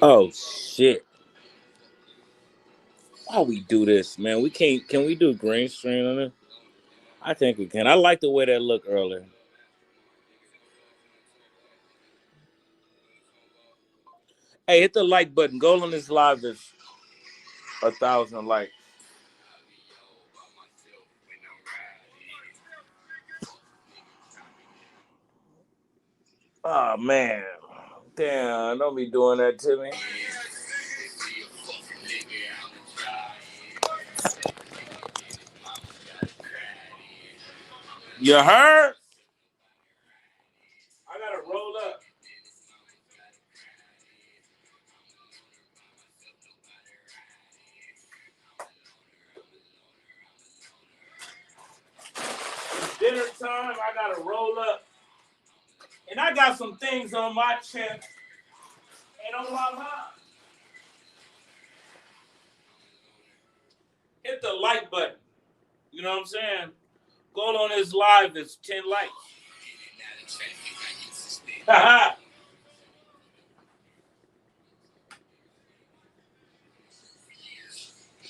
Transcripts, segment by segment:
Oh shit! Why we do this, man? We can't. Can we do green screen on it? I think we can. I like the way that looked earlier. Hey, hit the like button. Goal on this live is 1,000 likes. Oh man, damn! Don't be doing that to me. You heard? I gotta roll up. It's dinner time. I gotta roll up, and I got some things on my chest and on my mind. Hit the like button. You know what I'm saying? Goal on this live is 10 likes.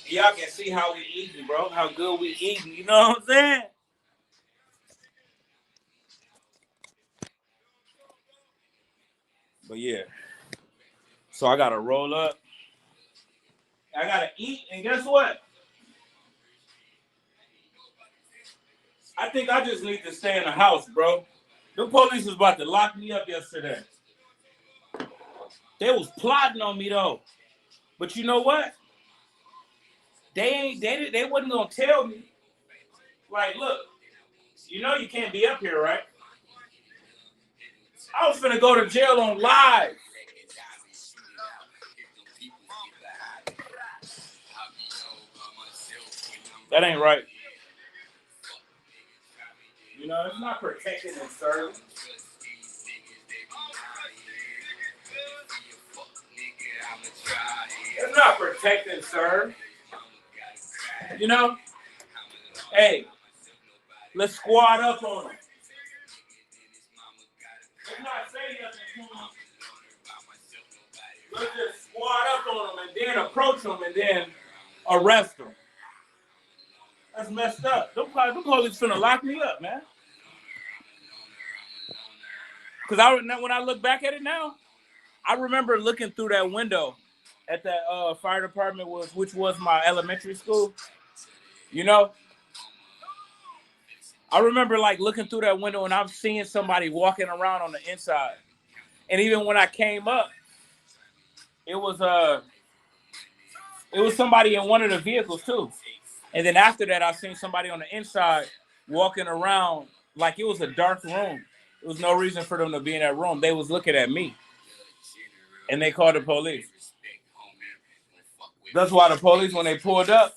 Y'all can see how we eating, bro. How good we eating. You know what I'm saying? But yeah. So I gotta roll up. I gotta eat, and guess what? I think I just need to stay in the house, bro. The police was about to lock me up yesterday. They was plotting on me though. But you know what? They wasn't gonna tell me. Like, look, you know you can't be up here, right? I was finna go to jail on live. That ain't right. You know, it's not protected and served. It's not protected and served. You know? Hey, let's squad up on them. Let's not say nothing to them. Let's just squad up on them and then approach them and then arrest them. That's messed up. Them police finna lock me up, man. Because when I look back at it now, I remember looking through that window at that fire department, which was my elementary school. You know? I remember like looking through that window and I'm seeing somebody walking around on the inside. And even when I came up, it was somebody in one of the vehicles too. And then after that, I seen somebody on the inside walking around like it was a dark room. There was no reason for them to be in that room. They was looking at me, and they called the police. That's why the police, when they pulled up,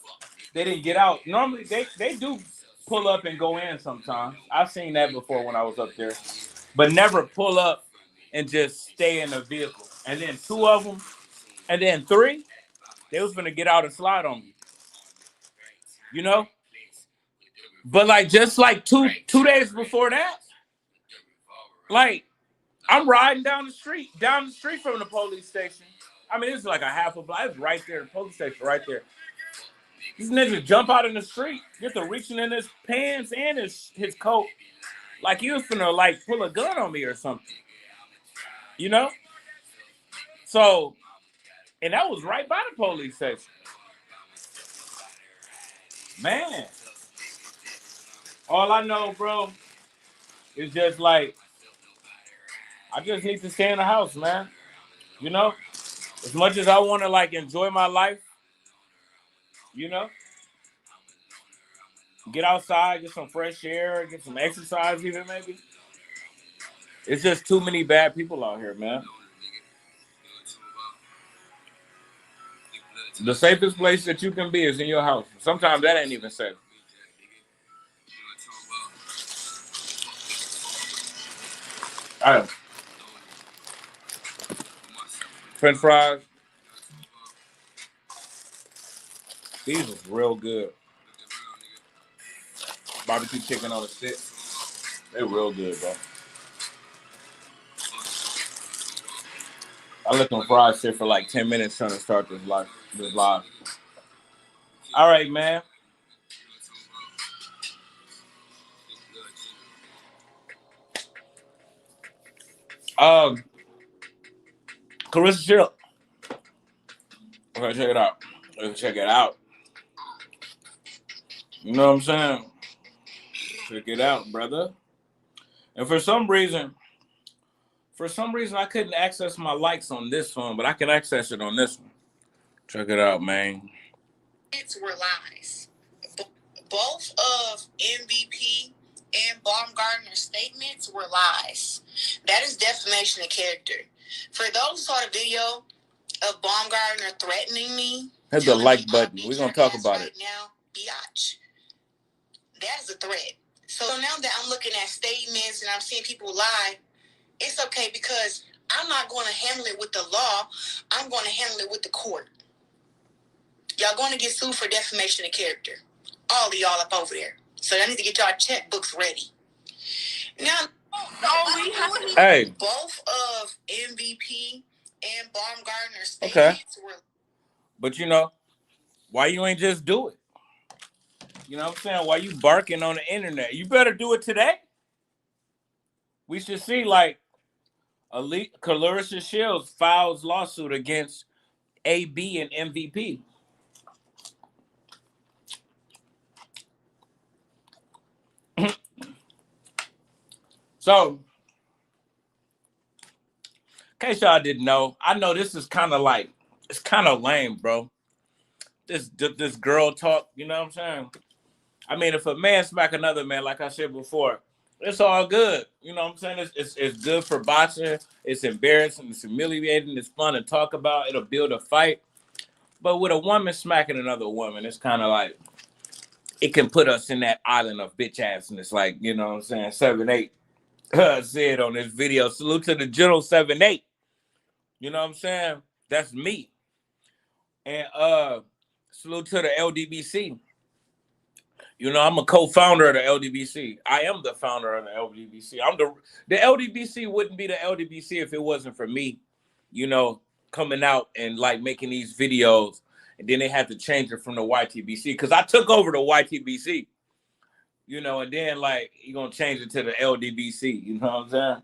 they didn't get out. Normally, they do pull up and go in sometimes. I've seen that before when I was up there, but never pull up and just stay in the vehicle. And then two of them, and then three, they was gonna get out and slide on me. You know? But like just like two days before that, like I'm riding down the street from the police station. I mean, it's like a half a block. It's right there, the police station right there. These niggas jump out in the street, get to reaching in his pants and his coat, like he was finna like pull a gun on me or something. You know? So, and that was right by the police station. Man, all I know, bro, is just like I just need to stay in the house, man. You know? As much as I want to like enjoy my life, you know, get outside, get some fresh air, get some exercise, even maybe. It's just too many bad people out here, man. The safest place that you can be is in your house. Sometimes that ain't even safe. I French fries, these was real good. Barbecue chicken on a stick, they real good, bro. I let them fries sit for like 10 minutes trying to start this live. All right, man. Um, Claressa Shield. Okay, check it out. Let's check it out. You know what I'm saying? Check it out, brother. And for some reason, I couldn't access my likes on this phone, but I can access it on this one. Check it out, man. Were lies. Both of MVP and Baumgarner's statements were lies. That is defamation of character. For those who saw the video of Baumgarner threatening me, hit the like button. We're gonna talk about it now. Biatch. That is a threat. So now that I'm looking at statements and I'm seeing people lie, it's okay because I'm not going to handle it with the law. I'm going to handle it with the court. Y'all going to get sued for defamation of character. All of y'all up over there. So y'all need to get y'all checkbooks ready. Now, hey, both of MVP and Baumgarner's statements were. But you know, why you ain't just do it? You know what I'm saying? Why you barking on the internet? You better do it today. We should see like Claressa Shields files lawsuit against AB and MVP. So, in case y'all didn't know, I know this is kind of like, it's kind of lame, bro. This girl talk, you know what I'm saying? I mean, if a man smack another man, like I said before, it's all good. You know what I'm saying? It's good for boxing. It's embarrassing. It's humiliating. It's fun to talk about. It'll build a fight. But with a woman smacking another woman, it's kind of like, it can put us in that island of bitch ass. And it's like, you know what I'm saying? 7-8 said on this video, salute to the General 7-8. You know what I'm saying? That's me. And salute to the LDBC. You know, I'm a co-founder of the LDBC. I am the founder of the LDBC. The LDBC wouldn't be the LDBC if it wasn't for me, you know, coming out and like making these videos. And then they had to change it from the YTBC because I took over the YTBC, you know, and then like you're gonna change it to the LDBC, you know what I'm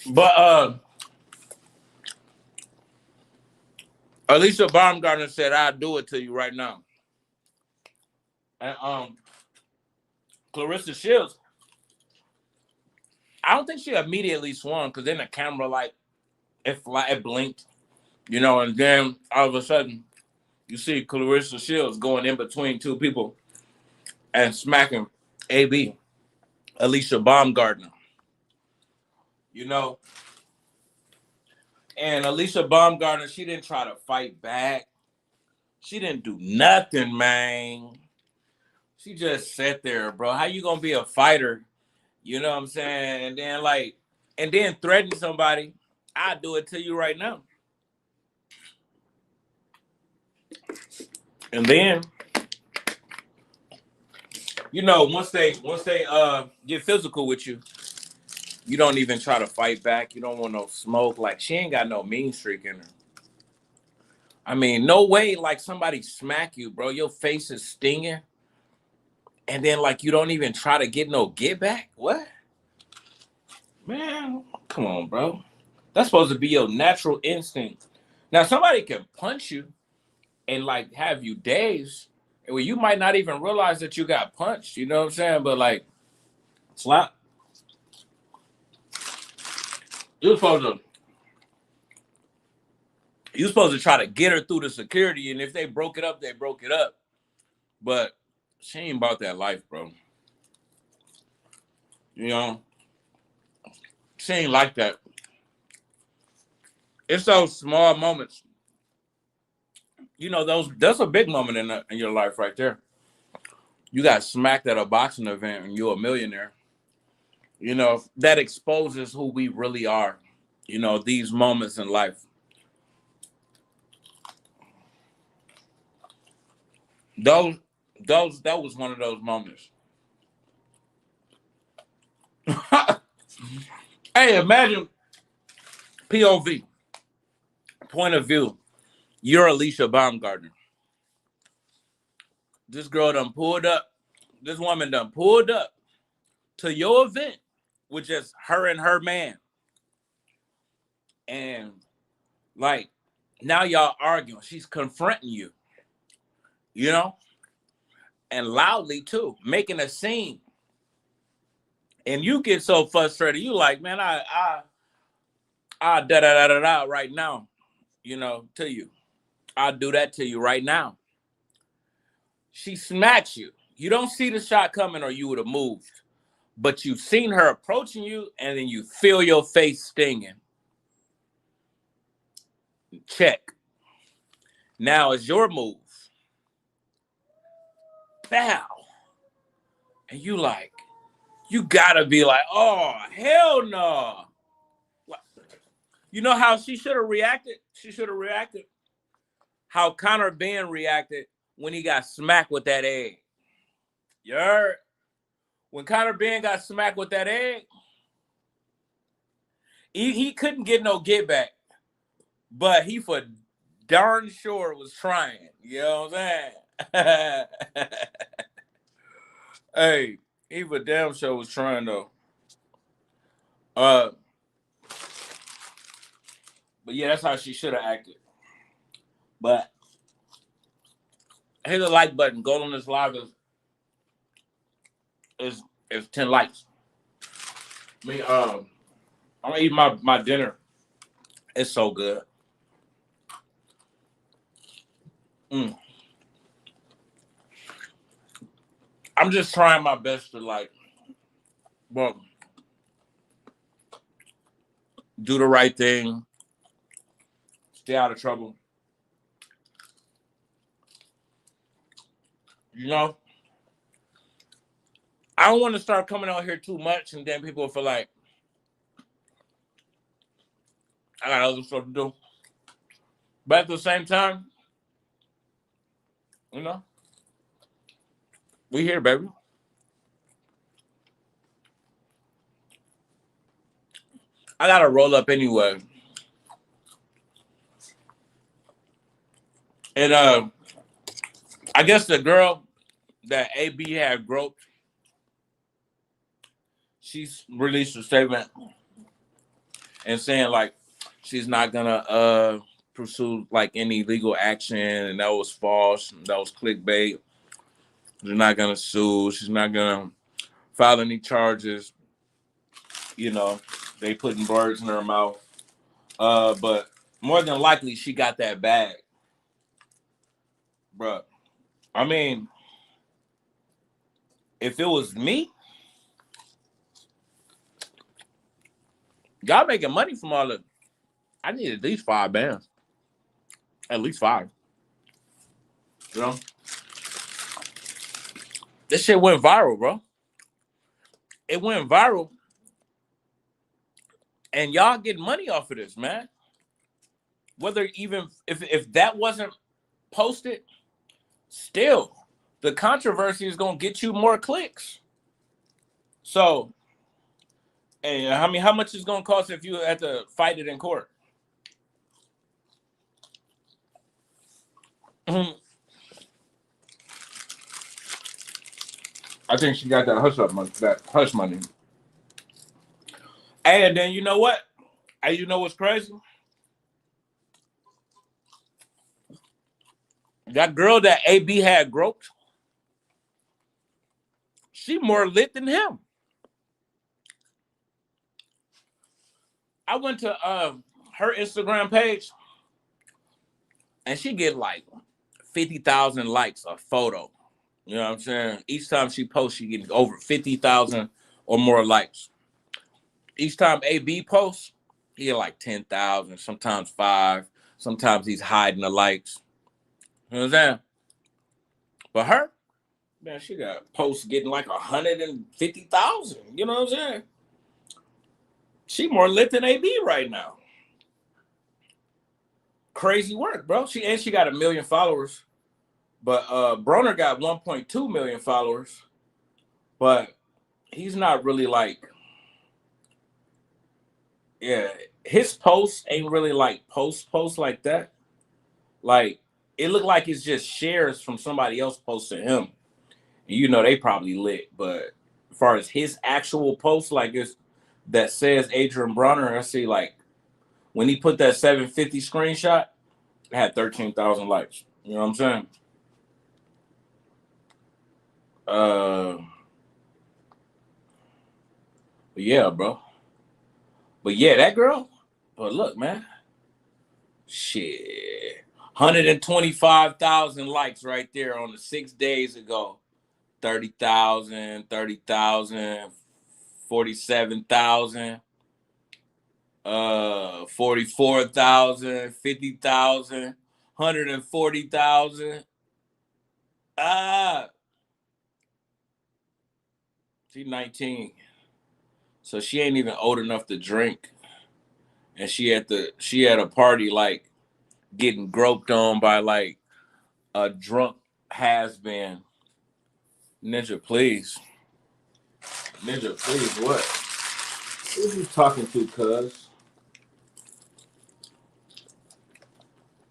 saying? But Alycia Baumgarner said, "I'll do it to you right now." And Claressa Shields, I don't think she immediately swung because then the camera like it blinked, you know, and then all of a sudden you see Claressa Shields going in between two people and smacking AB, Alycia Baumgarner, you know. And Alycia Baumgarner, she didn't try to fight back. She didn't do nothing, man. She just sat there, bro. How you gonna be a fighter? You know what I'm saying? And then threaten somebody. I'll do it to you right now. And then, you know, once they get physical with you, you don't even try to fight back. You don't want no smoke. Like, she ain't got no mean streak in her. I mean, no way, like, somebody smack you, bro. Your face is stinging. And then, like, you don't even try to get no get back? What? Man, come on, bro. That's supposed to be your natural instinct. Now, somebody can punch you and, like, have you dazed. Well, you might not even realize that you got punched. You know what I'm saying? But, like, slap. You're supposed to try to get her through the security, and if they broke it up, they broke it up. But she ain't about that life, bro. You know, she ain't like that. It's those small moments. You know, that's a big moment in your life right there. You got smacked at a boxing event and you're a millionaire. You know, that exposes who we really are. You know, these moments in life. That was one of those moments. Hey, imagine POV, point of view. You're Alycia Baumgarner. This girl done pulled up. This woman done pulled up to your event with just her and her man. And like now y'all arguing. She's confronting you, you know, and loudly too, making a scene. And you get so frustrated. You like, man, I da da da da da right now, you know, to you. I'll do that to you right now. She smacks you. You don't see the shot coming or you would have moved. But you've seen her approaching you and then you feel your face stinging. Check. Now it's your move. Bow. And you like, you gotta be like, oh, hell no. You know how she should have reacted? She should have reacted how Conor Ben reacted when he got smacked with that egg. You heard? When Conor Ben got smacked with that egg, he couldn't get no get back. But he for darn sure was trying. You know what I'm saying? Hey, he for damn sure was trying though. But yeah, that's how she should have acted. But hit the like button. Go on this live is 10 likes. Me, I'm gonna eat my dinner. It's so good. I'm just trying my best to like, well, do the right thing, stay out of trouble. You know, I don't want to start coming out here too much, and then people will feel like I got other stuff to do. But at the same time, you know, we here, baby. I gotta roll up anyway. And I guess the girl that AB had groped, she's released a statement and saying like she's not gonna pursue like any legal action, and that was false, that was clickbait. She's not gonna sue, she's not gonna file any charges. You know, they putting words in her mouth. But more than likely she got that bag. Bruh. I mean, if it was me, y'all making money from all of. I need at least 5 bands. At least 5. You know? This shit went viral, bro. It went viral. And y'all getting money off of this, man. Whether even if that wasn't posted, still, the controversy is gonna get you more clicks. So, hey, I mean, how much is gonna cost if you had to fight it in court? I think she got that hush money. And then you know what? And you know what's crazy? That girl that AB had groped, she more lit than him. I went to her Instagram page, and she get like 50,000 likes a photo. You know what I'm saying? Each time she posts, she gets over 50,000 or more likes. Each time AB posts, he get like 10,000, sometimes 5. Sometimes he's hiding the likes. You know what I'm saying? But her, man, she got posts getting like 150,000. You know what I'm saying? She more lit than AB right now. Crazy work, bro. She got 1 million followers. But Broner got 1.2 million followers. But he's not really like, yeah, his posts ain't really like posts like that. Like it looked like it's just shares from somebody else posting him. You know they probably lit, but as far as his actual post, like it's that says Adrian Broner, I see like when he put that 750 screenshot, it had 13,000 likes. You know what I'm saying? But yeah, bro. But yeah, that girl. But look, man. Shit. 125,000 likes right there on the 6 days ago. 30,000, 30,000, 47,000, 44,000, 50,000, 140,000. Ah, she's 19. So she ain't even old enough to drink. And she at a party like getting groped on by like a drunk has been. Ninja, please. Ninja, please, what? Who's you talking to, cuz?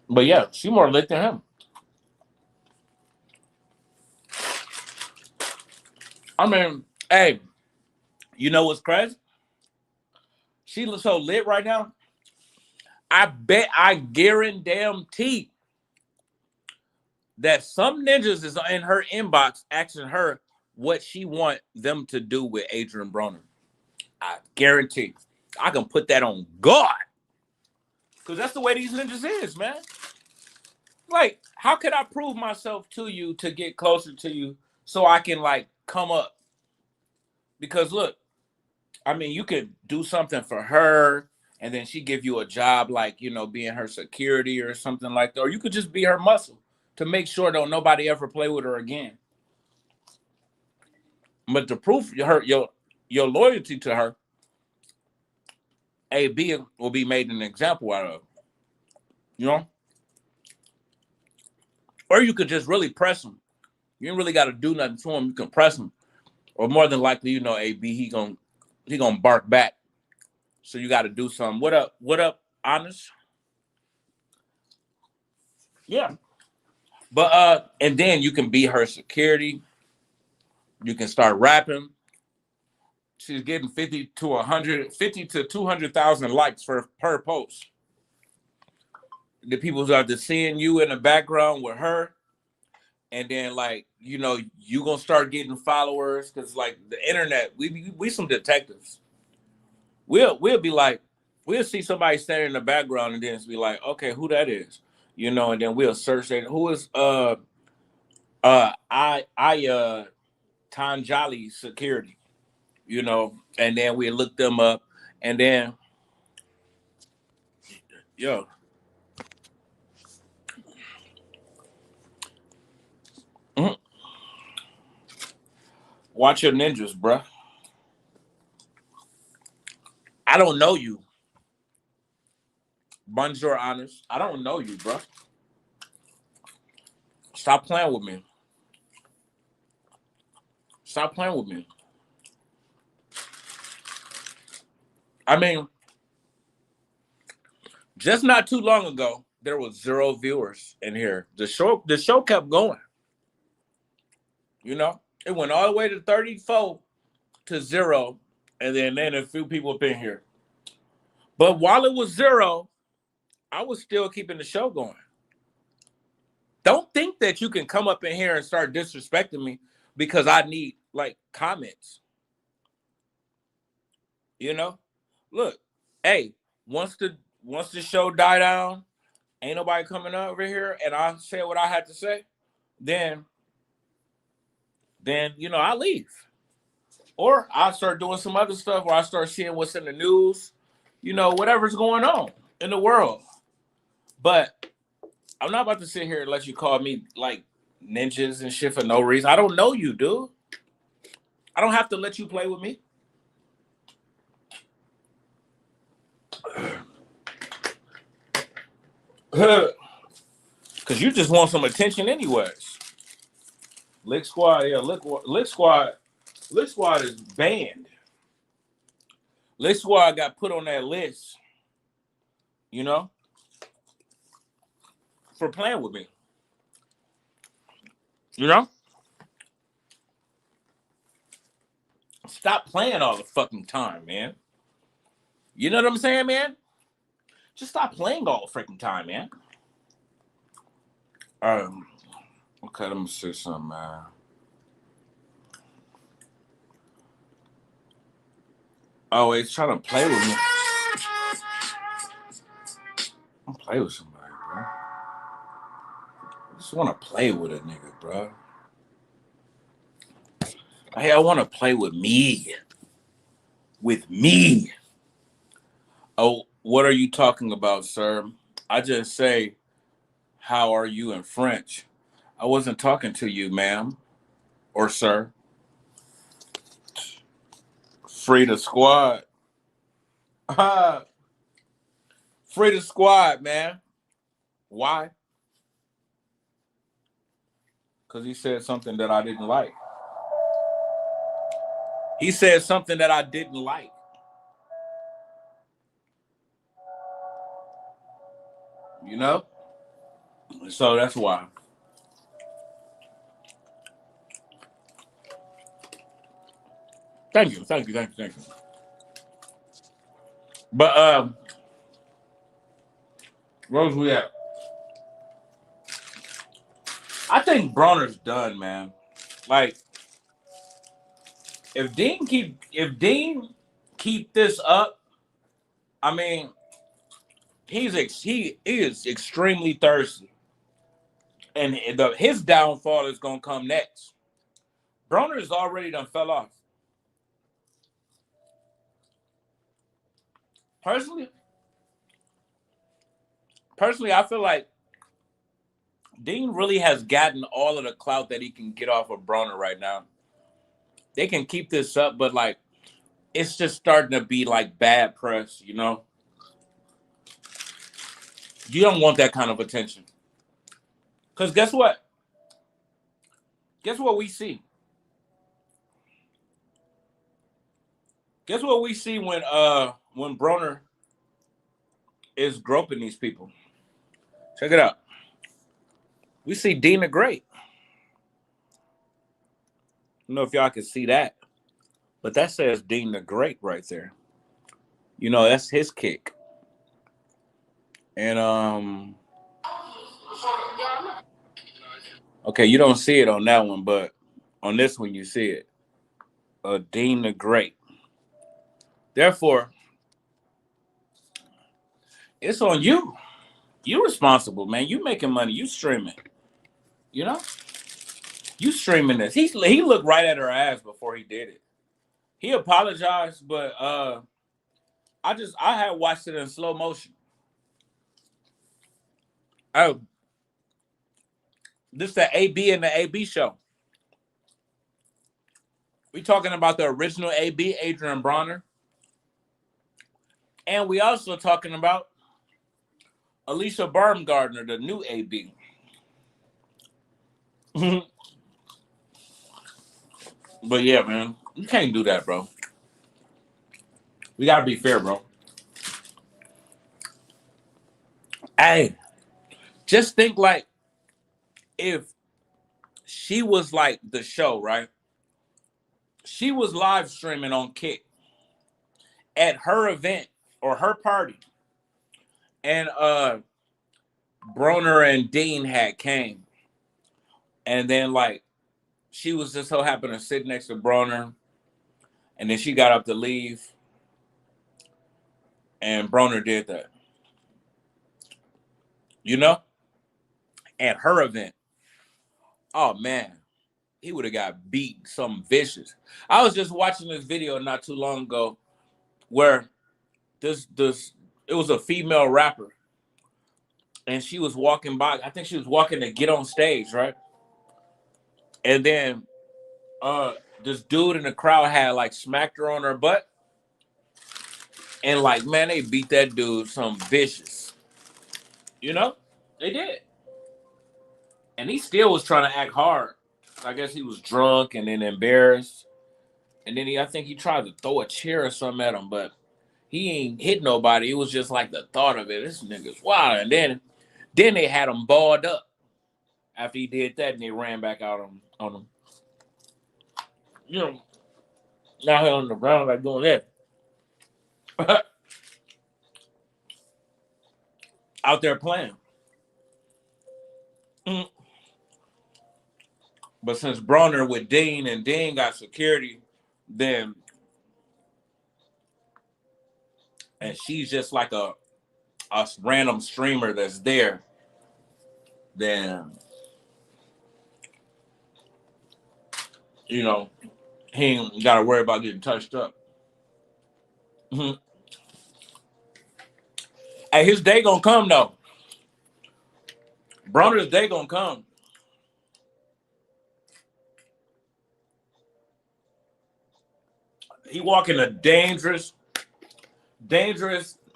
But yeah, she more lit than him. I mean, hey, you know what's crazy? She looks so lit right now. I guarantee that some ninjas is in her inbox asking her what she want them to do with Adrian Broner. I guarantee. I can put that on God. Because that's the way these ninjas is, man. Like, how could I prove myself to you to get closer to you so I can, like, come up? Because, look, I mean, you could do something for her and then she give you a job like, you know, being her security or something like that. Or you could just be her muscle to make sure don't nobody ever play with her again. But to prove your loyalty to her, AB will be made an example out of. You know? Or you could just really press him. You ain't really got to do nothing to him. You can press him. Or more than likely, you know, AB, he gonna bark back. So you got to do something. What up? What up, Honest? Yeah. But and then you can be her security. You can start rapping. She's getting 50 to 200,000 likes for her post. The people start to seeing you in the background with her. And then, like, you know, you gonna start getting followers because, like, the internet, we some detectives. We'll be like, we'll see somebody standing in the background and then be like, okay, who that is, you know, and then we'll search that. Who is Tanjali security, you know, and then we look them up, and then yo. Mhm. Watch your ninjas, bruh. I don't know you. Bonjour, Honest. I don't know you, bruh. Stop playing with me. Stop playing with me. I mean, just not too long ago, there was 0 viewers in here. The show kept going. You know, it went all the way to 34 to 0, and then a few people have been here. But while it was 0, I was still keeping the show going. Don't think that you can come up in here and start disrespecting me because I need like comments. You know, look, hey, once the show die down, ain't nobody coming over here, and I say what I had to say, then you know I leave, or I start doing some other stuff, or I start seeing what's in the news, you know, whatever's going on in the world. But I'm not about to sit here and let you call me like ninjas and shit for no reason. I don't know you, dude. I don't have to let you play with me. Because you just want some attention anyways. Lick Squad, yeah, Lick Squad is banned. Lick Squad got put on that list you know, for playing with me. You know? Stop playing all the fucking time, man. You know what I'm saying, man? Just stop playing all the freaking time, man. Okay, let me see something, man. Oh, he's trying to play with me. I'm play with somebody, bro. I just want to play with a nigga, bro. Hey, I want to play with me. With me. Oh, what are you talking about, sir? I just say, how are you in French? I wasn't talking to you, ma'am. Or sir. Free the squad. Free the squad, man. Why? Because he said something that I didn't like. He said something that I didn't like. You know? So that's why. Thank you. But where's we at? I think Broner's done, man. Like, if Dean keep this up, I mean, he is extremely thirsty, and his downfall is gonna come next. Broner has already done fell off. Personally, I feel like Dean really has gotten all of the clout that he can get off of Broner right now. They can keep this up, but like, it's just starting to be like bad press, you know? You don't want that kind of attention. Because guess what? Guess what we see? Guess what we see when Broner is groping these people? Check it out. We see Dean the Great. I don't know if y'all can see that, but that says Dean the Great right there. You know, that's his kick. And okay, you don't see it on that one, but on this one you see it. Dean the Great. Therefore, it's on you. You responsible, man. You making money. You streaming. You know? You streaming this. He looked right at her ass before he did it. He apologized, but I had watched it in slow motion. Oh, this is the AB and the AB show. We talking about the original AB, Adrian Broner. And we also talking about Alycia Baumgarner, the new AB. But yeah, man, you can't do that, bro. We gotta be fair, bro. Hey, just think like if she was like the show, right? She was live streaming on Kick at her event or her party, and Broner and Dean had came, and then like she was just so happened to sit next to Broner, and then she got up to leave, and Broner did that. You know, at her event. Oh man, he would have got beat something vicious. I was just watching this video not too long ago where this it was a female rapper, and she was walking by. I think she was walking to get on stage, right? And then this dude in the crowd had like smacked her on her butt, and like man, they beat that dude something vicious. You know, they did, and he still was trying to act hard. I guess he was drunk and then embarrassed, and then I think he tried to throw a chair or something at him, but he ain't hit nobody. It was just like the thought of it. This nigga's wild. And then they had him balled up after he did that, and they ran back out on him. You know, now he on the ground like doing that. Out there playing. But since Broner with Dean and Dean got security, then and she's just like a random streamer that's there, then you know he ain't got to worry about getting touched up. Mm-hmm. Hey, his day gonna come though. Broner's day gonna come. He walking a dangerous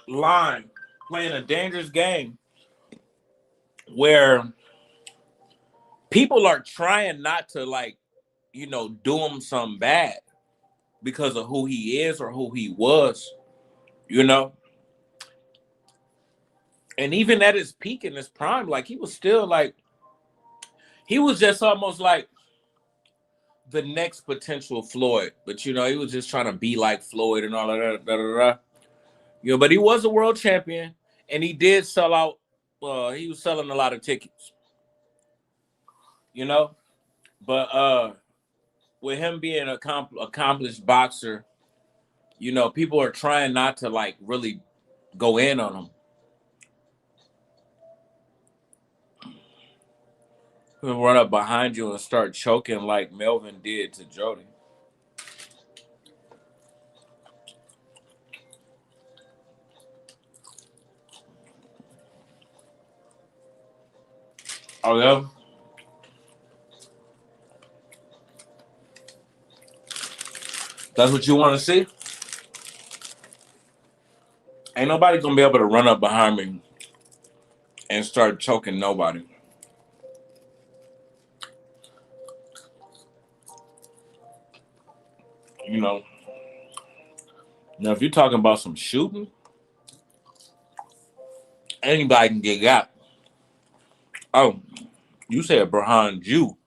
line, playing a dangerous game where people are trying not to like, you know, do him some bad because of who he is or who he was, you know. And even at his peak in his prime, like he was still like, he was just almost like the next potential Floyd. But, you know, he was just trying to be like Floyd and all of that. Da, da, da. You know, but he was a world champion and he did sell out. He was selling a lot of tickets, you know. But with him being an accomplished boxer, you know, people are trying not to like really go in on him. He'll run up behind you and start choking like Melvin did to Jody. Oh, yeah? That's what you want to see? Ain't nobody going to be able to run up behind me and start choking nobody. You know? Now, if you're talking about some shooting, anybody can get got. Oh, you said behind you.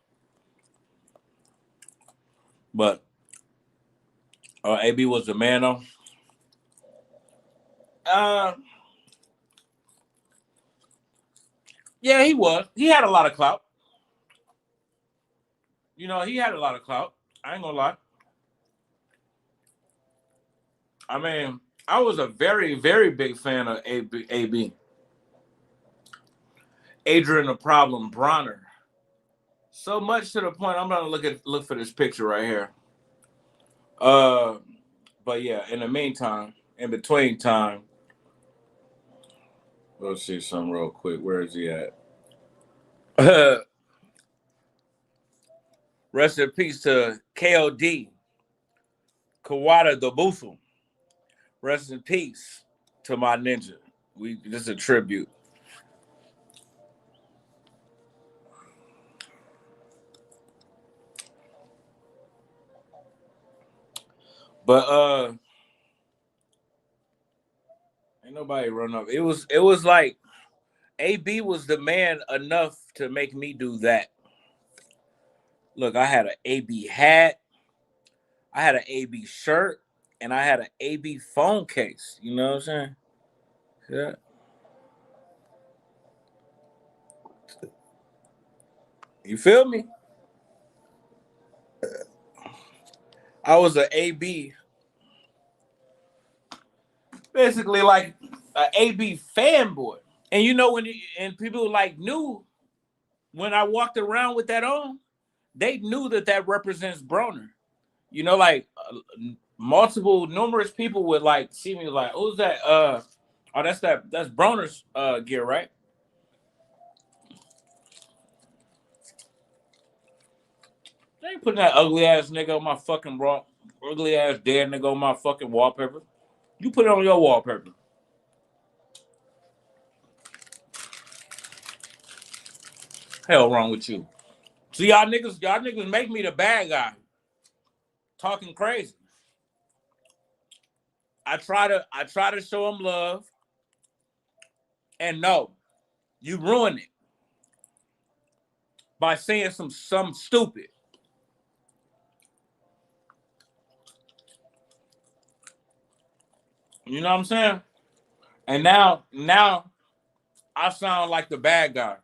But AB was the man, though. Yeah, he was. He had a lot of clout. You know, he had a lot of clout. I ain't gonna lie. I mean, I was a very, very big fan of AB. Adrian the Problem Broner. So much to the point I'm gonna look for this picture right here. But yeah, in the meantime, in between time, let's see something real quick. Where is he at? Rest in peace to KOD, Kawada Dobusu. Rest in peace to my ninja. This is a tribute. But ain't nobody run up. It was like AB was the man enough to make me do that. Look, I had an AB hat, I had an AB shirt, and I had an AB phone case. You know what I'm saying? Yeah. You feel me? I was an AB, basically like an AB fanboy. And you know and people like knew when I walked around with that on, they knew that represents Broner. You know, like numerous people would like see me like, who's that? Oh, that's Broner's gear, right? They ain't putting that ugly ass nigga on my fucking ugly ass dead nigga on my fucking wallpaper. You put it on your wallpaper. Hell wrong with you. So y'all niggas make me the bad guy. Talking crazy. I try to show him love, and no, you ruin it by saying some stupid. You know what I'm saying? And now I sound like the bad guy.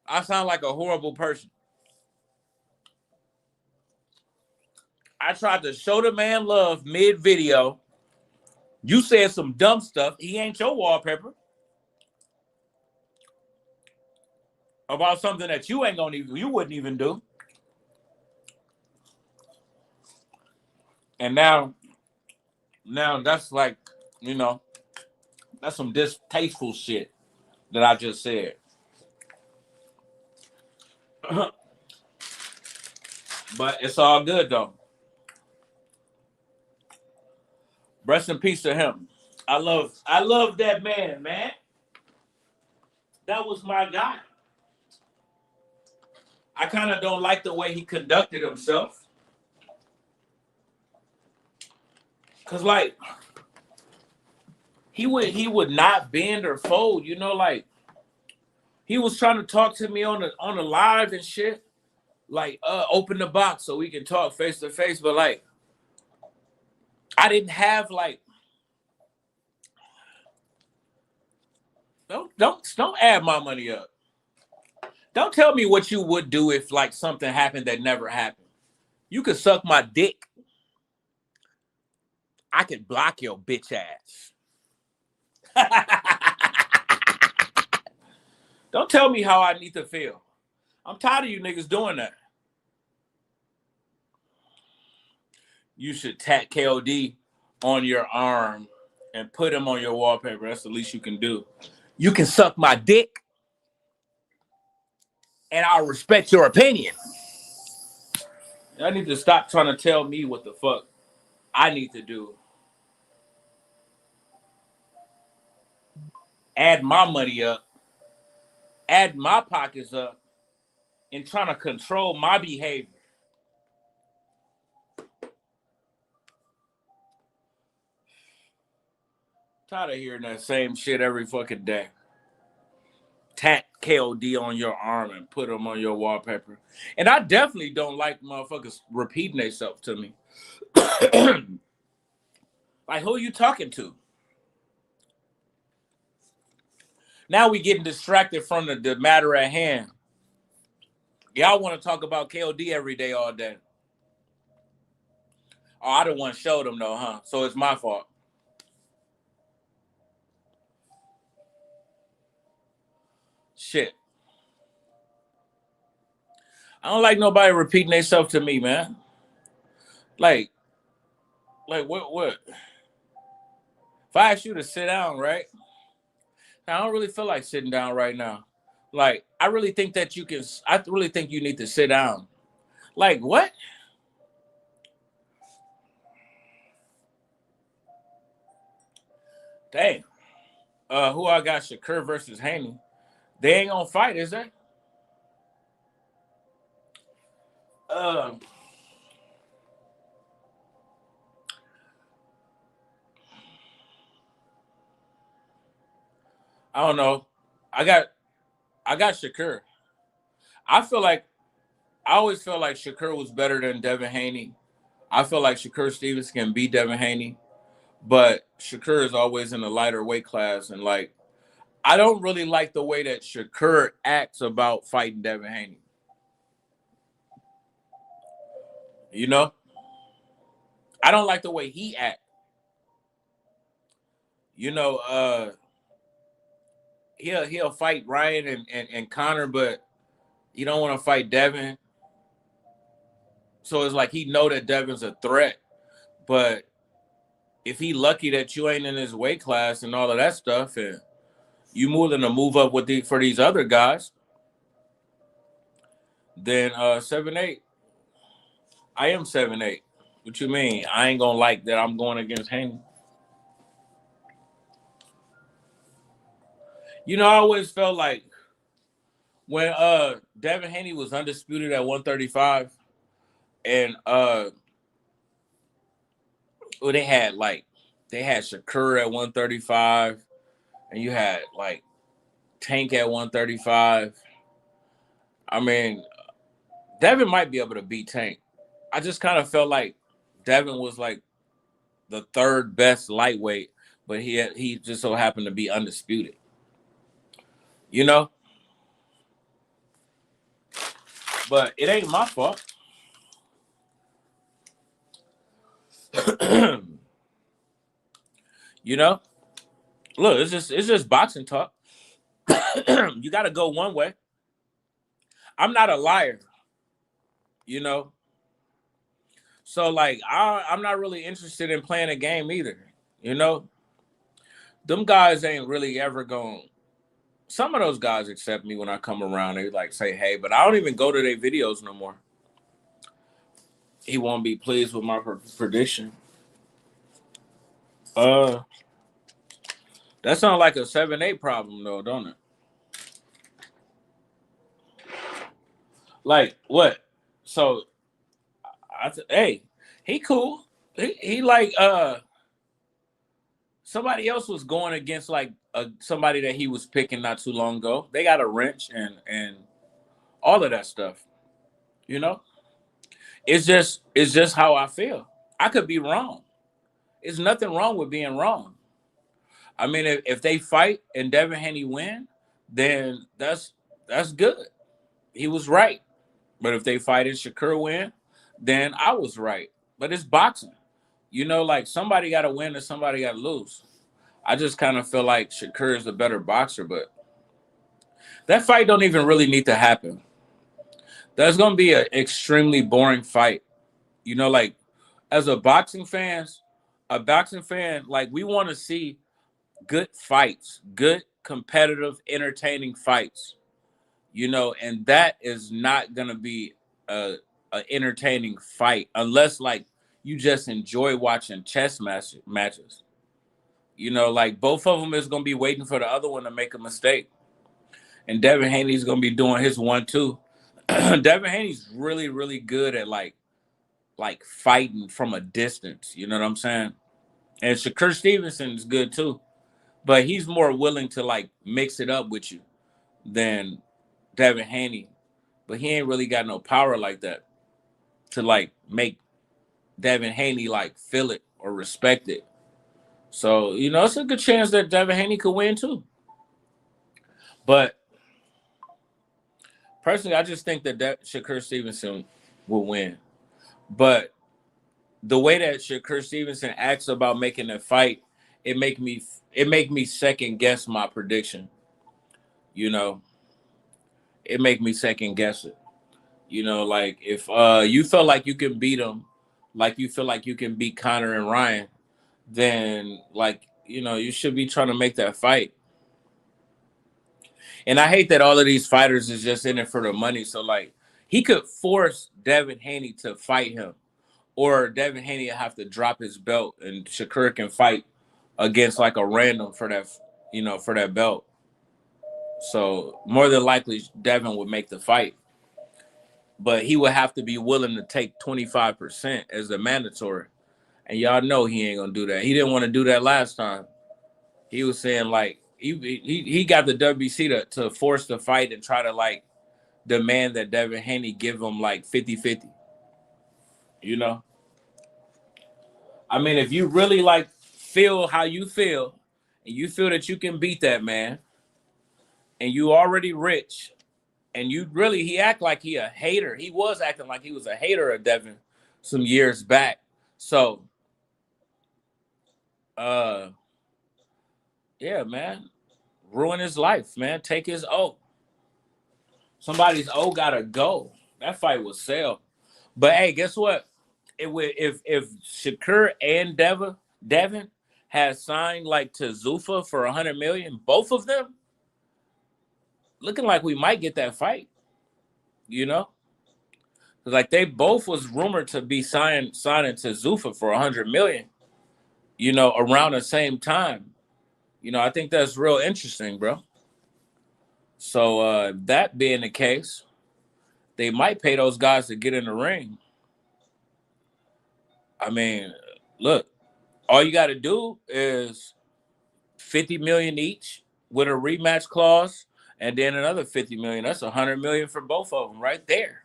I sound like a horrible person. I tried to show the man love mid-video. You said some dumb stuff. He ain't your wallpaper. About something that you you wouldn't even do. And now that's like, that's some distasteful shit that I just said. But it's all good though. Rest in peace to him. I love that man. That was my guy. I kind of don't like the way he conducted himself. Cause like he would not bend or fold, like he was trying to talk to me on the live and shit. Like open the box so we can talk face to face, but like I didn't have like don't add my money up. Don't tell me what you would do if like something happened that never happened. You could suck my dick. I could block your bitch ass. Don't tell me how I need to feel. I'm tired of you niggas doing that. You should tat KOD on your arm and put him on your wallpaper. That's the least you can do. You can suck my dick, and I'll respect your opinion. I need to stop trying to tell me what the fuck I need to do. Add my money up, add my pockets up, and trying to control my behavior. Tired of hearing that same shit every fucking day. Tat KOD on your arm and put them on your wallpaper. And I definitely don't like motherfuckers repeating themselves to me. Like, who are you talking to? Now we getting distracted from the matter at hand. Y'all want to talk about KOD every day, all day. Oh, I the one showed them though, huh? So it's my fault. Shit. I don't like nobody repeating themselves to me, man. Like what? If I ask you to sit down, right? I don't really feel like sitting down right now. Like, I really think you need to sit down. Like, what? Dang. Who I got? Shakur versus Haney. They ain't gonna fight, is they? I don't know. I got Shakur. I always feel like Shakur was better than Devin Haney. I feel like Shakur Stevens can beat Devin Haney, but Shakur is always in a lighter weight class, and like I don't really like the way that Shakur acts about fighting Devin Haney. You know? I don't like the way he acts. You know, he'll fight Ryan and Connor, but he don't want to fight Devin. So it's like he know that Devin's a threat, but if he lucky that you ain't in his weight class and all of that stuff, and you more than to move up for these other guys, then 7'8". I am 7'8". What you mean? I ain't gonna like that I'm going against Haney. You know, I always felt like when Devin Haney was undisputed at 135, and well, they had like they had Shakur at 135, and you had like Tank at 135. I mean, Devin might be able to beat Tank. I just kind of felt like Devin was like the third best lightweight, but he just so happened to be undisputed. You know? But it ain't my fault. You know? Look, it's just boxing talk. You got to go one way. I'm not a liar, you know? So, like, I'm not really interested in playing a game either, you know? Them guys ain't really ever going. Some of those guys accept me when I come around. They like say, hey, but I don't even go to their videos no more. He won't be pleased with my prediction. That sounds like a 7-8 problem, though, don't it? Like, what? So, hey, he cool. He like, somebody else was going against, like, somebody that he was picking not too long ago. They got a wrench and all of that stuff, you know? It's just how I feel. I could be wrong. There's nothing wrong with being wrong. I mean, if they fight and Devin Haney win, then that's good. He was right. But if they fight and Shakur win, then I was right. But it's boxing. You know, like somebody got to win and somebody got to lose. I just kind of feel like Shakur is the better boxer, but that fight don't even really need to happen. That's going to be an extremely boring fight. You know, like as a boxing fan, like we want to see good fights, good, competitive, entertaining fights, you know, and that is not going to be a entertaining fight unless, like, you just enjoy watching chess matches. You know, like, both of them is going to be waiting for the other one to make a mistake. And Devin Haney's going to be doing his 1-2. Devin Haney's really, really good at, like fighting from a distance. You know what I'm saying? And Shakur Stevenson is good, too. But he's more willing to, like, mix it up with you than Devin Haney. But he ain't really got no power like that to, like, make Devin Haney, like, feel it or respect it. So, you know, it's a good chance that Devin Haney could win, too. But personally, I just think that Shakur Stevenson will win. But the way that Shakur Stevenson acts about making a fight, it make me second guess my prediction. You know, it make me second guess it. You know, like if you feel like you can beat him, like you feel like you can beat Conor and Ryan, then like, you know, you should be trying to make that fight. And I hate that all of these fighters is just in it for the money. So like he could force Devin Haney to fight him, or Devin Haney will have to drop his belt and Shakur can fight against like a random for that, you know, for that belt. So more than likely Devin would make the fight. But he would have to be willing to take 25% as the mandatory. And y'all know he ain't gonna do that. He didn't want to do that last time. He was saying like he got the WBC to force the fight and try to like demand that Devin Haney give him like 50-50. You know? I mean, if you really like feel how you feel and you feel that you can beat that man and you already rich and he act like he a hater. He was acting like he was a hater of Devin some years back. So yeah, man. Ruin his life, man. Take his O. Somebody's O gotta go. That fight was sell. But hey, guess what? If Shakur and Devin had signed like to Zuffa for $100 million, both of them, looking like we might get that fight. You know? Like they both was rumored to be signing to Zuffa for $100 million, you know, around the same time. You know, I think that's real interesting, bro. So that being the case, they might pay those guys to get in the ring. I mean, look, All you got to do is 50 million each with a rematch clause, and then another 50 million. That's 100 million for both of them right there.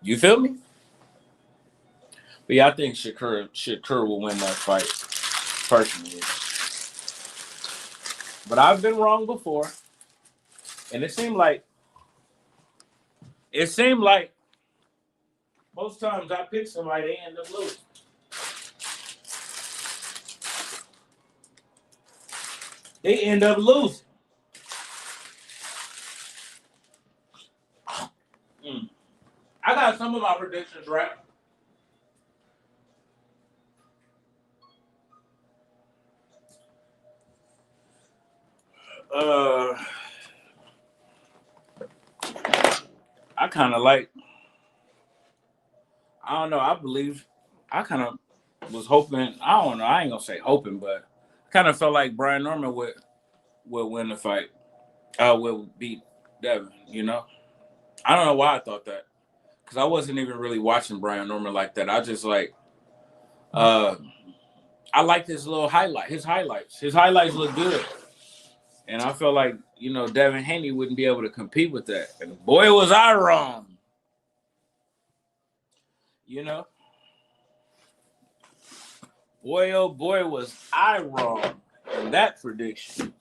You feel me? But yeah, I think Shakur will win that fight personally. But I've been wrong before, and it seemed like most times I pick somebody, they end up losing. They end up losing. Mm. I got some of my predictions right. Uh, I kind of like. I don't know. I believe. I kind of was hoping. I don't know. I ain't gonna say hoping, but kind of felt like Brian Norman would win the fight. Would beat Devin. You know. I don't know why I thought that because I wasn't even really watching Brian Norman like that. I just like. Uh, I liked his little highlight. His highlights. His highlights look good. And I felt like, Devin Haney wouldn't be able to compete with that. And boy, was I wrong. You know? Boy, oh boy, was I wrong in that prediction.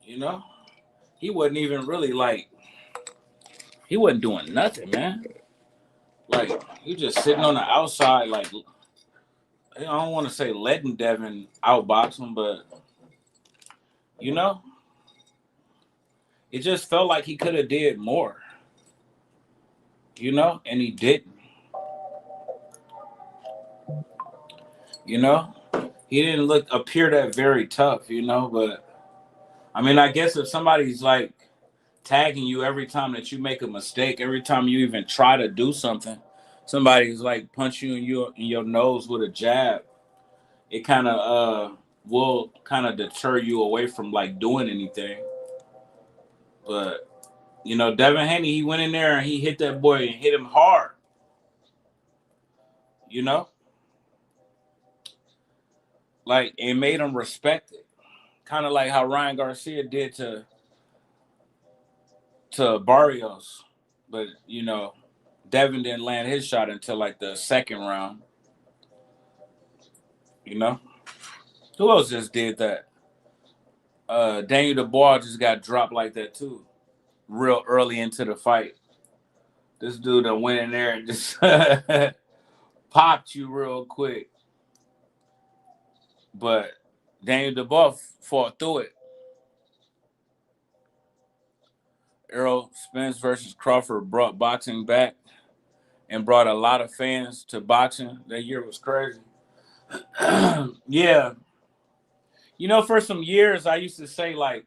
You know? He wasn't even really he wasn't doing nothing, man. Like, he just sitting on the outside, like, I don't want to say letting Devin outbox him, but, you know? It just felt like he could have did more. And he didn't. You know? He didn't appear that very tough, but I mean, I guess if somebody's like tagging you every time that you make a mistake, every time you even try to do something, somebody's like punch you in your nose with a jab, it kind of will kind of deter you away from like doing anything. But Devin Haney, he went in there and he hit that boy and hit him hard. You know, like it made him respect it, kind of like how Ryan Garcia did to Barrios, but Devin didn't land his shot until like the second round. Who else just did that? Daniel Dubois just got dropped like that too, real early into the fight. This dude that went in there and just popped you real quick, but Daniel Dubois fought through it. Errol Spence versus Crawford brought boxing back and brought a lot of fans to boxing. That year was crazy. Yeah. For some years I used to say like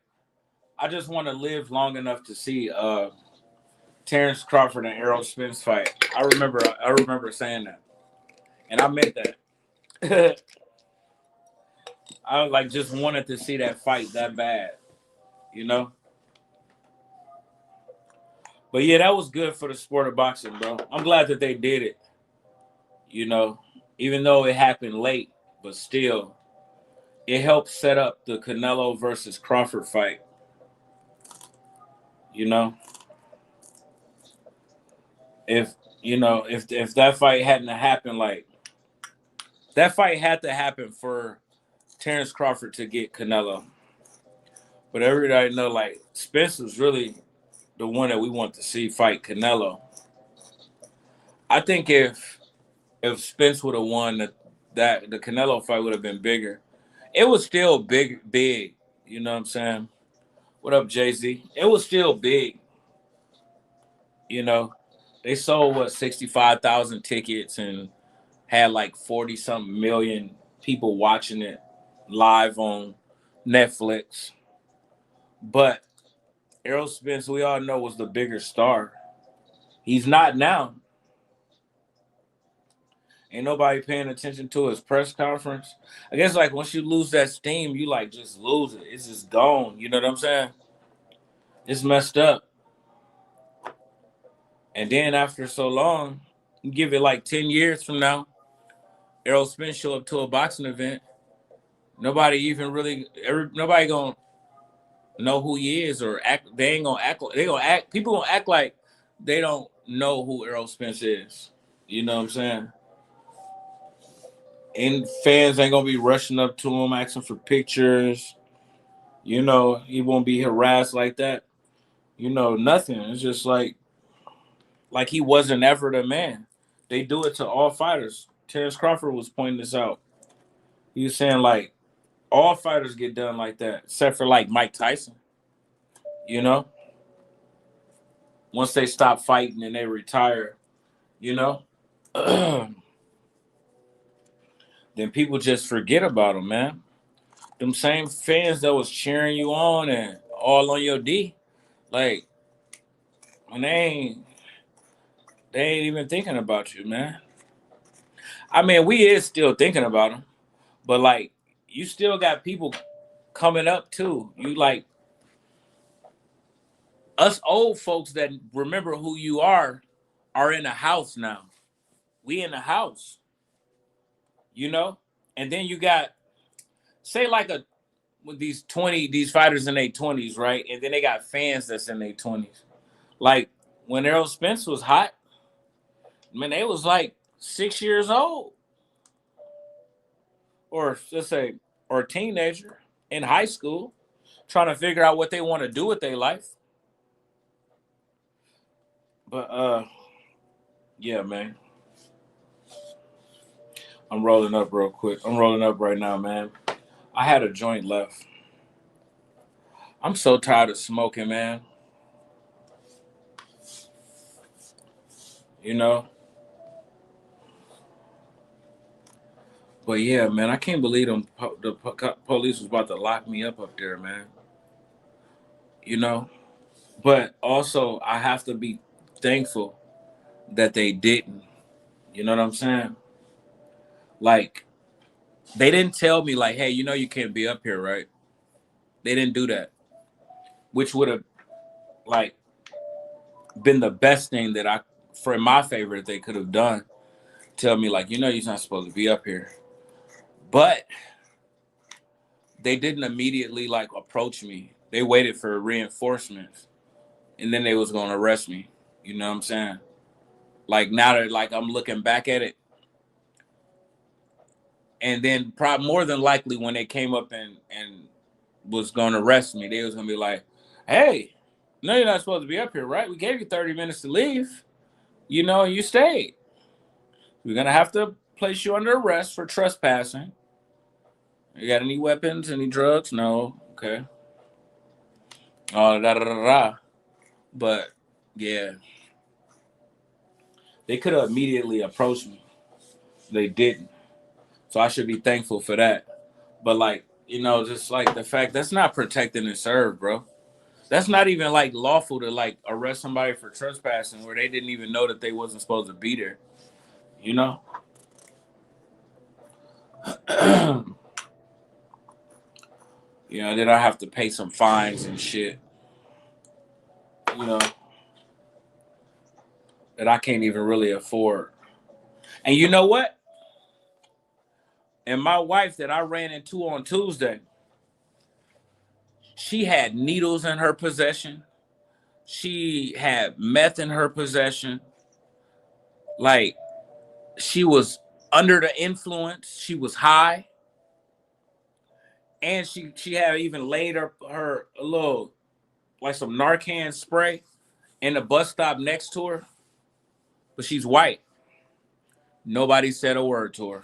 I just want to live long enough to see Terrence Crawford and Errol Spence fight. I remember saying that. And I meant that. I like just wanted to see that fight that bad, you know? But yeah, that was good for the sport of boxing, bro. I'm glad that they did it. Even though it happened late, but still it helped set up the Canelo versus Crawford fight. You know, if that fight hadn't happened, like that fight had to happen for Terrence Crawford to get Canelo. But everybody know like Spence was really the one that we want to see fight Canelo. I think if Spence would have won that the Canelo fight would have been bigger. It was still big. You know what I'm saying? What up, Jay-Z? It was still big. You know, they sold 65,000 tickets and had like 40 something million people watching it live on Netflix. But Errol Spence, we all know, was the bigger star. He's not now. Ain't nobody paying attention to his press conference. I guess like once you lose that steam, you like just lose it. It's just gone. You know what I'm saying? It's messed up. And then after so long, Give it like 10 years from now, Errol Spence show up to a boxing event. Nobody even really, nobody gonna know who he is or act. They ain't gonna act. They gonna act. People gonna act like they don't know who Errol Spence is. You know what I'm saying? And fans ain't gonna be rushing up to him asking for pictures. You know, he won't be harassed like that. You know, nothing. It's just like he wasn't ever the man. They do it to all fighters. Terrence Crawford was pointing this out. He was saying like all fighters get done like that, except for like Mike Tyson. You know, once they stop fighting and they retire, you know, then people just forget about them, man. Them same fans that was cheering you on and all on your D, like when they ain't even thinking about you, man. I mean, we is still thinking about them, but like you still got people coming up too. You like us old folks that remember who you are in a house now. We in the house, you know? And then you got say like a with these fighters in their 20s, right? And then they got fans that's in their 20s. Like when Errol Spence was hot, man, they was like 6 years old. Or let's say or a teenager in high school trying to figure out what they want to do with their life. But yeah, man. I'm rolling up real quick. I'm rolling up right now, man. I had a joint left. I'm so tired of smoking, man. You know? But yeah, man, I can't believe the police was about to lock me up there, man. You know? But also, I have to be thankful that they didn't. You know what I'm saying? Like, they didn't tell me, like, hey, you know you can't be up here, right? They didn't do that, which would have, like, been the best thing that for my favorite, they could have done. Tell me, like, you know you're not supposed to be up here. But they didn't immediately, like, approach me. They waited for reinforcements, and then they was going to arrest me. You know what I'm saying? Like, now that, like, I'm looking back at it, and then probably more than likely when they came up and was going to arrest me, they was going to be like, hey, no, you're not supposed to be up here, right? We gave you 30 minutes to leave. You know, you stayed. We're going to have to place you under arrest for trespassing. You got any weapons, any drugs? No. Okay. Oh, da da da da. But yeah, they could have immediately approached me. They didn't. So I should be thankful for that. But like, you know, just like the fact that's not protecting and serve, bro. That's not even like lawful to like arrest somebody for trespassing where they didn't even know that they wasn't supposed to be there. You know? You know, then I have to pay some fines and shit. You know, that I can't even really afford. And you know what? And my wife that I ran into on Tuesday, she had needles in her possession. She had meth in her possession. Like she was under the influence. She was high. And she had even laid her a little like some Narcan spray in the bus stop next to her. But she's white. Nobody said a word to her.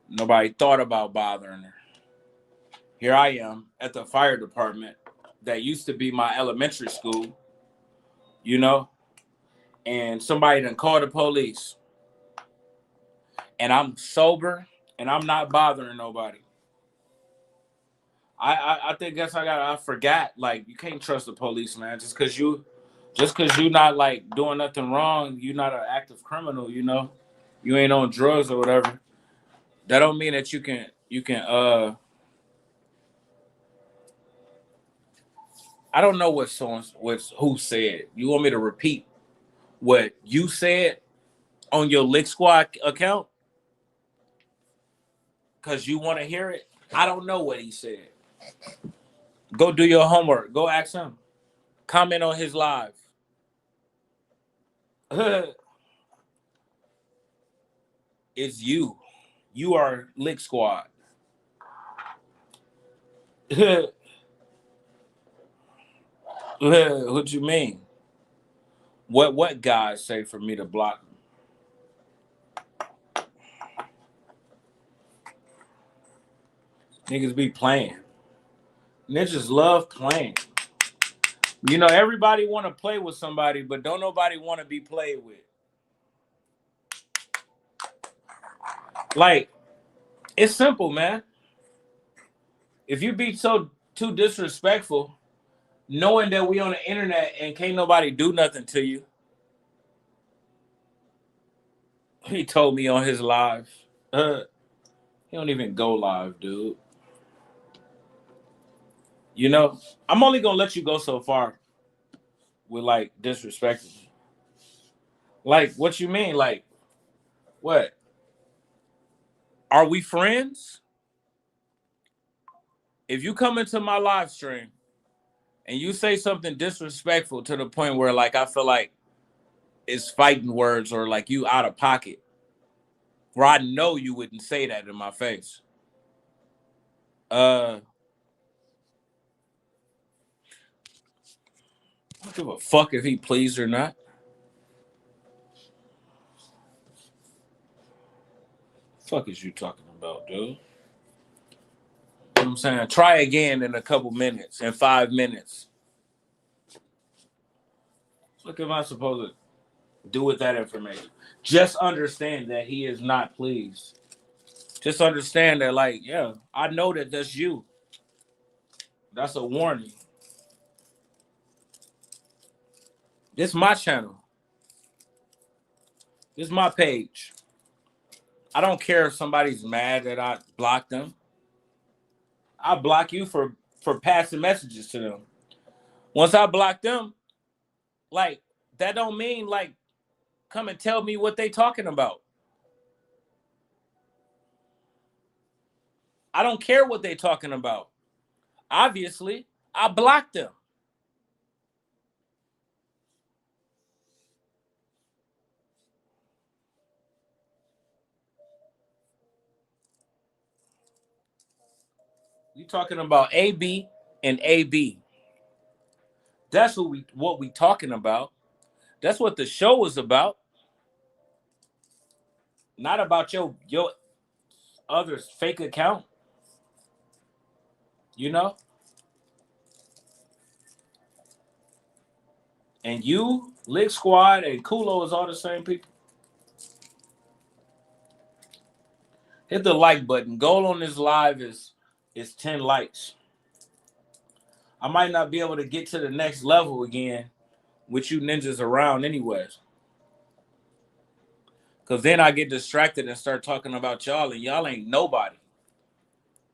Nobody thought about bothering her. Here I am at the fire department that used to be my elementary school, you know, and somebody done called the police. And I'm sober and I'm not bothering nobody. I think I forgot, like, you can't trust the police, man. Just cause you not like doing nothing wrong, you're not an active criminal, you know. You ain't on drugs or whatever. That don't mean that you can I don't know who said. You want me to repeat what you said on your Lick Squad account because you want to hear it. I don't know what he said. Go do your homework. Go ask him. Comment on his live. It's you. You are Lick Squad. What you mean? What guys say for me to block them? Niggas be playing. Niggas love playing. You know, everybody want to play with somebody, but don't nobody want to be played with. Like, it's simple, man. If you be so too disrespectful, knowing that we on the internet and can't nobody do nothing to you. He told me on his live. He don't even go live, dude. You know, I'm only gonna let you go so far with like disrespecting me. Like, what you mean? Like, what? Are we friends? If you come into my live stream and you say something disrespectful to the point where like I feel like it's fighting words or like you out of pocket, where I know you wouldn't say that in my face. I don't give a fuck if he pleased or not. Fuck is you talking about, dude? You know what I'm saying? Try again in a couple minutes, in 5 minutes. What am I supposed to do with that information? Just understand that he is not pleased. Just understand that, like, yeah, I know that that's you. That's a warning. This is my channel. This is my page. I don't care if somebody's mad that I blocked them. I block you for passing messages to them. Once I block them, like, that don't mean, like, come and tell me what they talking about. I don't care what they talking about. Obviously, I blocked them. You talking about AB and AB. That's what we talking about. That's what the show is about. Not about your other's fake account. You know? And you, Lick Squad, and Kulo is all the same people. Hit the like button. Goal on this live is 10 likes. I might not be able to get to the next level again with you ninjas around anyways. Because then I get distracted and start talking about y'all, and y'all ain't nobody.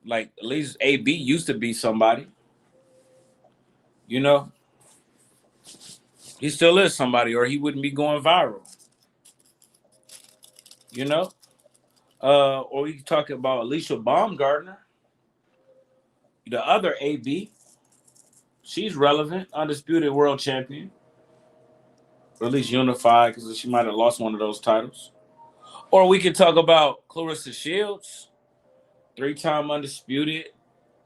Like, at least AB used to be somebody. You know? He still is somebody, or he wouldn't be going viral. You know? Or we can talk about Alycia Baumgarner. The other AB. She's relevant, undisputed world champion. Or at least unified, because she might have lost one of those titles. Or we could talk about Claressa Shields, 3-time undisputed.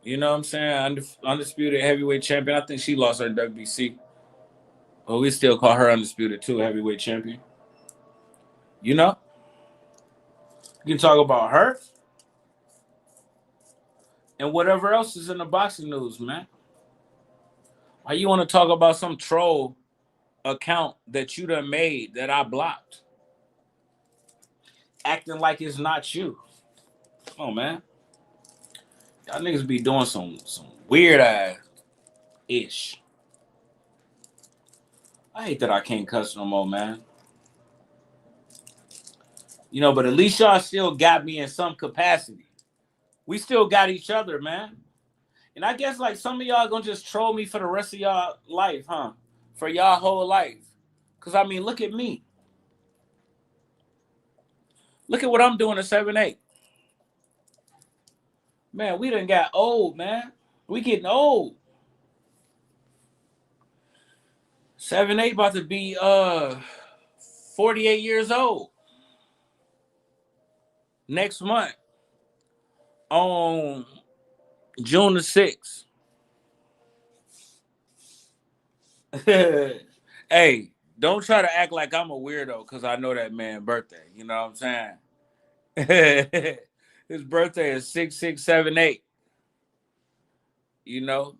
You know what I'm saying? Undisputed heavyweight champion. I think she lost her WBC. But we still call her undisputed too, heavyweight champion. You know? You can talk about her. And whatever else is in the boxing news, man. Why you want to talk about some troll account that you done made that I blocked? Acting like it's not you. Come on, man. Y'all niggas be doing some weird ass ish. I hate that I can't cuss no more, man. You know, but at least y'all still got me in some capacity. We still got each other, man. And I guess like some of y'all gonna just troll me for the rest of y'all life, huh? For y'all whole life. Because, I mean, look at me. Look at what I'm doing at 7'8". Man, we done got old, man. We getting old. 7'8" about to be 48 years old. Next month on June the 6th. Hey, don't try to act like I'm a weirdo because I know that man's birthday. You know what I'm saying? His birthday is 6678. You know?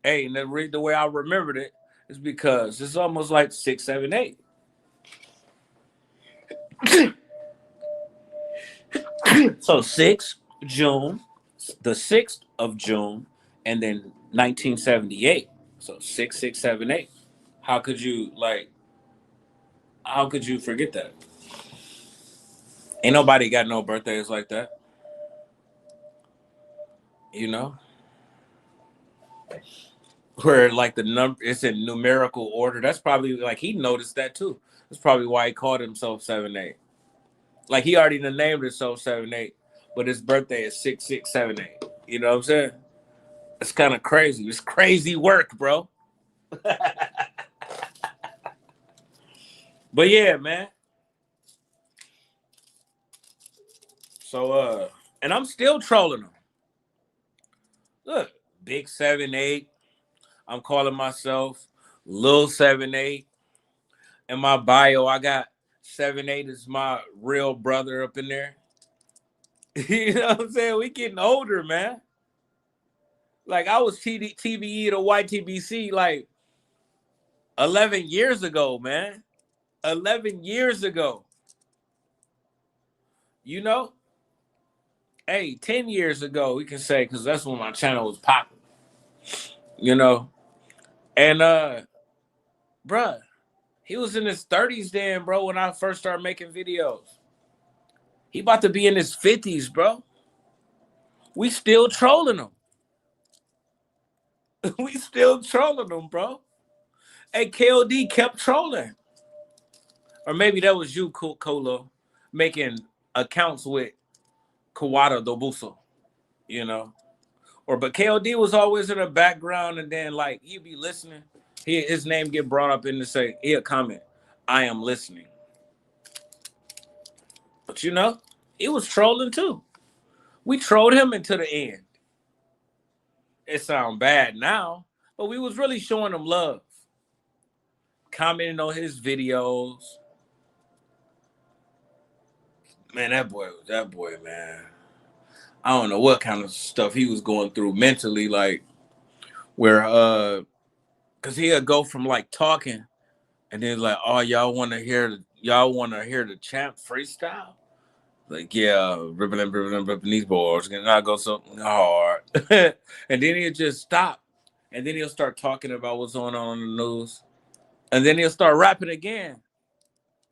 Hey, and the way I remembered it is because it's almost like 678. So 6 June, the 6th of June, and then 1978. So 6678. How could you how could you forget that? Ain't nobody got no birthdays like that. You know? Where like the number it's in numerical order. That's probably like he noticed that too. That's probably why he called himself 7'8". Like he already named himself 7'8", but his birthday is 6678. You know what I'm saying? It's kind of crazy. It's crazy work, bro. But yeah, man. So and I'm still trolling him. Look, big 7'8". I'm calling myself Lil 7'8". In my bio, I got 7'8" is my real brother up in there. You know what I'm saying? We getting older, man. Like I was TBE to YTBC like 11 years ago, man. 11 years ago. You know? Hey, 10 years ago, we can say, because that's when my channel was popping. You know? And bruh, he was in his 30s then, bro, when I first started making videos. He about to be in his 50s, bro. We still trolling him. We still trolling him, bro. Hey, KOD kept trolling. Or maybe that was you, Colo, making accounts with Kawada Dobuso, you know? But KOD was always in the background, and then, like, he'd be listening. His name get brought up in to say, he'll comment, I am listening. But, you know, he was trolling, too. We trolled him until the end. It sounds bad now, but we was really showing him love. Commenting on his videos. Man, that boy, man. I don't know what kind of stuff he was going through mentally, like where cause he'll go from like talking and then like, oh, y'all wanna hear the champ freestyle? Like, yeah, ripping these boards, and I go so hard. And then he'll just stop. And then he'll start talking about what's going on in the news. And then he'll start rapping again.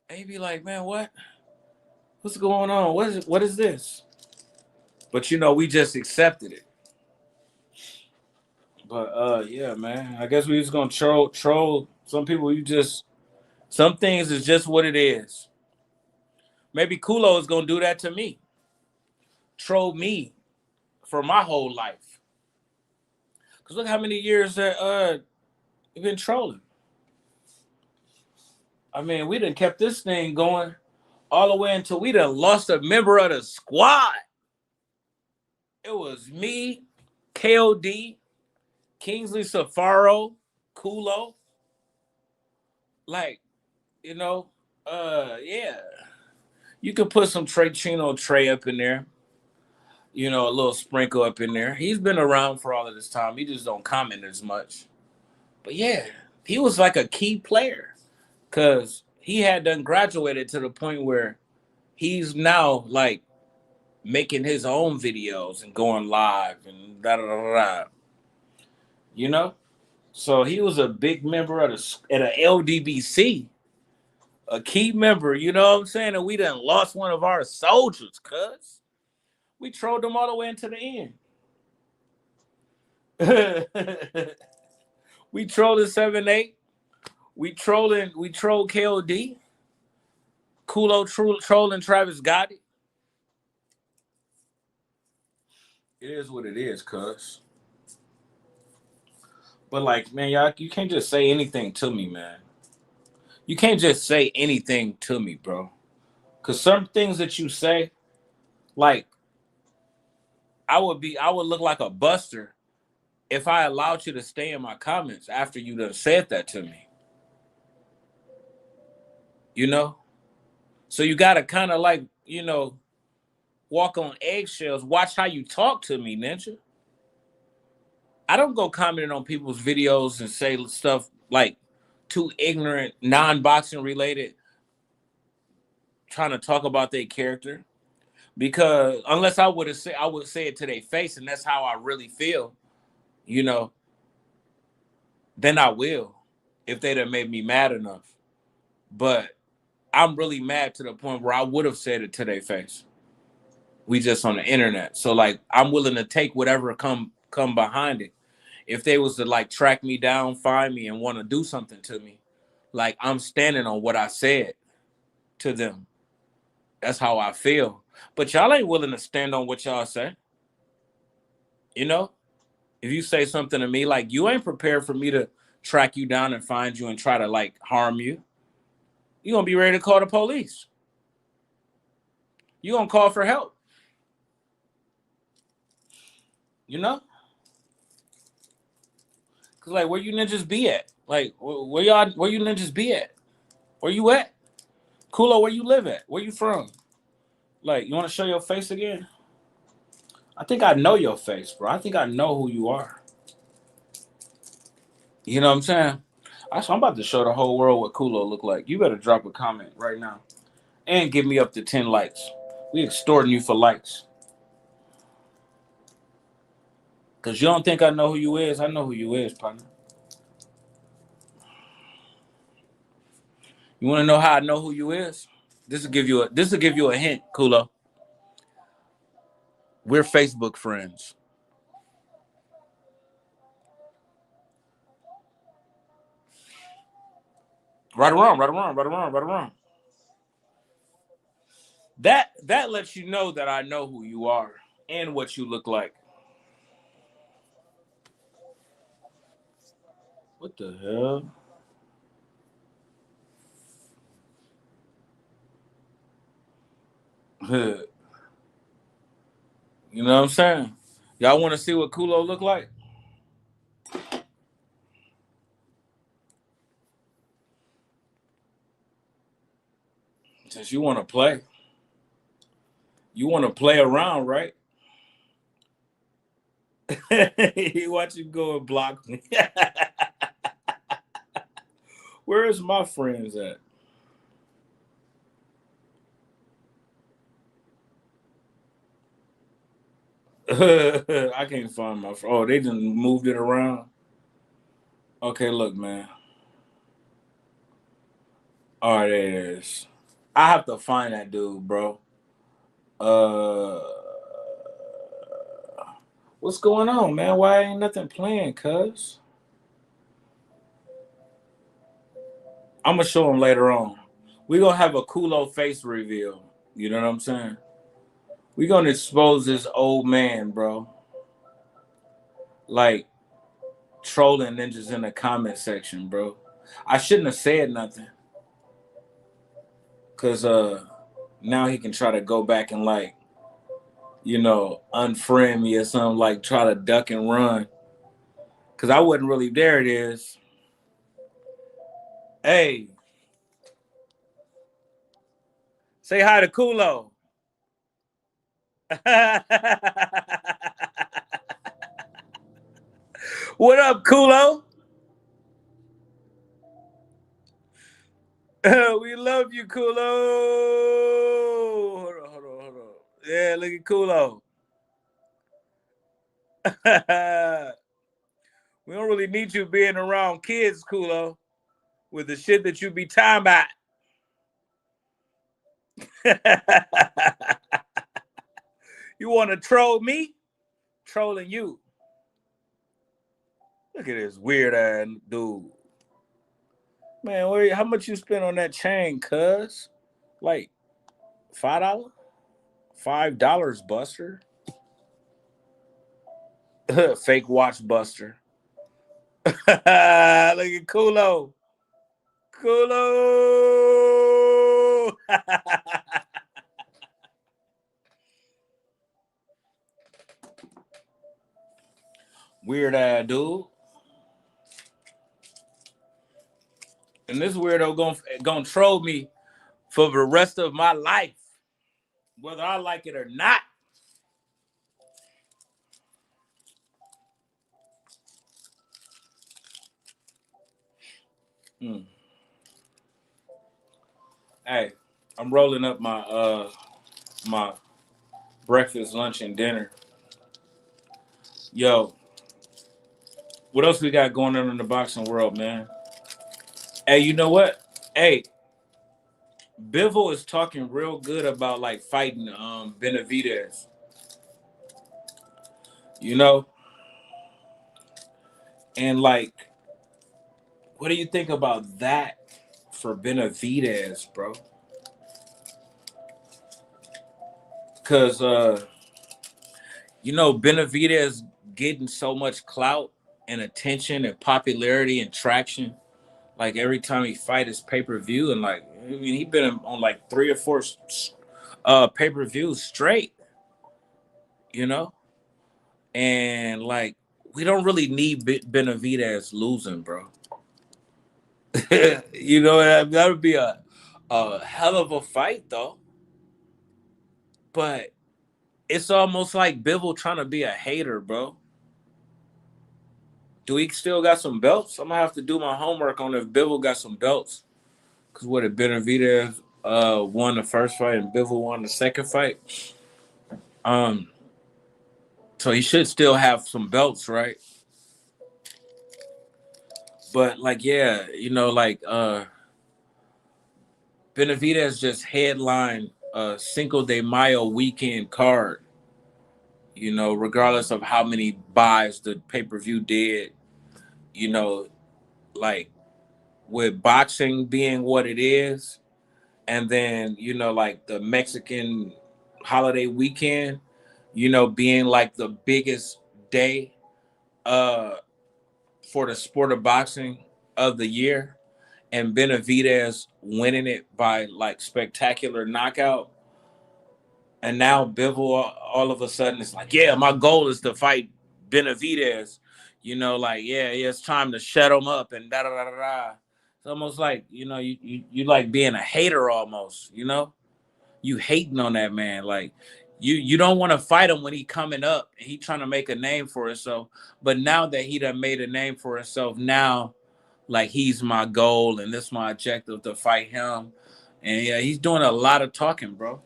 And he'd be like, man, what's going on? What is this? But you know, we just accepted it. But yeah, man. I guess we just gonna troll some people. Some things is just what it is. Maybe Kulo is gonna do that to me. Troll me for my whole life. Cause look how many years that we've been trolling. I mean, we done kept this thing going all the way until we done lost a member of the squad. It was me, KOD, Kingsley Safaro, Kulo. Like, you know, yeah. You could put some Trey up in there. You know, a little sprinkle up in there. He's been around for all of this time. He just don't comment as much. But yeah, he was like a key player because he had done graduated to the point where he's now like making his own videos and going live and da da da da. You know, so he was a big member of the LDBC, a key member. You know what I'm saying? And we done lost one of our soldiers, cuz we trolled them all the way into the end. We trolled the 7'8". We troll KOD. Kulo trolling Travis Gotti. It is what it is, cuz. But like, man, y'all, you can't just say anything to me, man. You can't just say anything to me, bro. Cause some things that you say, like, I would look like a buster if I allowed you to stay in my comments after you done said that to me. You know? So you gotta kind of like, walk on eggshells. Watch how you talk to me, ninja. I don't go commenting on people's videos and say stuff like too ignorant, non-boxing related, trying to talk about their character. Because unless I would say it to their face, and that's how I really feel, you know, then I will, if they'd have made me mad enough. But I'm really mad to the point where I would have said it to their face. We just on the internet. So like I'm willing to take whatever come behind it. If they was to like track me down, find me, and want to do something to me, like I'm standing on what I said to them. That's how I feel. But y'all ain't willing to stand on what y'all say. You know? If you say something to me, like you ain't prepared for me to track you down and find you and try to like harm you, you're gonna be ready to call the police. You're gonna call for help. You know? Cause like where you ninjas be at? Like where you ninjas be at? Where you at? Kulo, where you live at? Where you from? Like, you wanna show your face again? I think I know your face, bro. I think I know who you are. You know what I'm saying? I'm about to show the whole world what Kulo look like. You better drop a comment right now. And give me up to 10 likes. We extorting you for likes. Cause you don't think I know who you is. I know who you is, partner. You wanna know how I know who you is? This will give you a hint, Kulo. We're Facebook friends. Right around, right around, right around, right around. That lets you know that I know who you are and what you look like. What the hell? You know what I'm saying? Y'all want to see what Kulo look like? Since you want to play. You want to play around, right? He watch you go and block me. Where is my friends at? I can't find my. Oh, they just moved it around. Okay, look, man. All right, there it is. I have to find that dude, bro. Uh, what's going on, man? Why ain't nothing playing, cuz? I'm gonna show him later on. We gonna have a Kulo face reveal. You know what I'm saying? We gonna expose this old man, bro. Like trolling ninjas in the comment section, bro. I shouldn't have said nothing. Cause now he can try to go back and like, unfriend me or something, like try to duck and run. Cause I wasn't really there. It is. Hey, say hi to Kulo. What up, Kulo? We love you, Kulo. Hold on. Yeah, look at Kulo. We don't really need you being around kids, Kulo, with the shit that you be talking about. You want to troll me? Trolling you. Look at this weird ass dude. Man, how much you spend on that chain, cuz? Like $5? $5, Buster. Fake watch, Buster. Look at Kulo. Kulo. Weird ass dude. And this weirdo gonna troll me for the rest of my life, whether I like it or not. Hmm. Hey, I'm rolling up my breakfast, lunch, and dinner. Yo, what else we got going on in the boxing world, man? Hey, you know what? Hey, Bivol is talking real good about like fighting Benavidez. You know, and like, what do you think about that for Benavidez, bro? Because Benavidez getting so much clout and attention and popularity and traction. Like every time he fight his pay-per-view, and like I mean, he been on like 3 or 4 pay-per-views straight, you know, and like we don't really need Benavidez losing, bro. That would be a hell of a fight, though. But it's almost like Bivol trying to be a hater, bro. Do he still got some belts? I'm gonna have to do my homework on if Bivol got some belts. Cause what if Benavidez won the first fight and Bivol won the second fight? Um, so he should still have some belts, right? But like, yeah, Benavidez just headlined a Cinco de Mayo weekend card. Regardless of how many buys the pay-per-view did, you know, like with boxing being what it is, and then like the Mexican holiday weekend, being like the biggest day uh for the sport of boxing of the year, and Benavidez winning it by like spectacular knockout. And now Bivol all of a sudden is like, yeah, my goal is to fight Benavidez. Like, yeah, it's time to shut him up and da da da da da. It's almost like, you like being a hater almost, You hating on that man. Like you don't want to fight him when he coming up and he trying to make a name for himself. But now that he done made a name for himself, now like he's my goal and this is my objective to fight him. And yeah, he's doing a lot of talking, bro.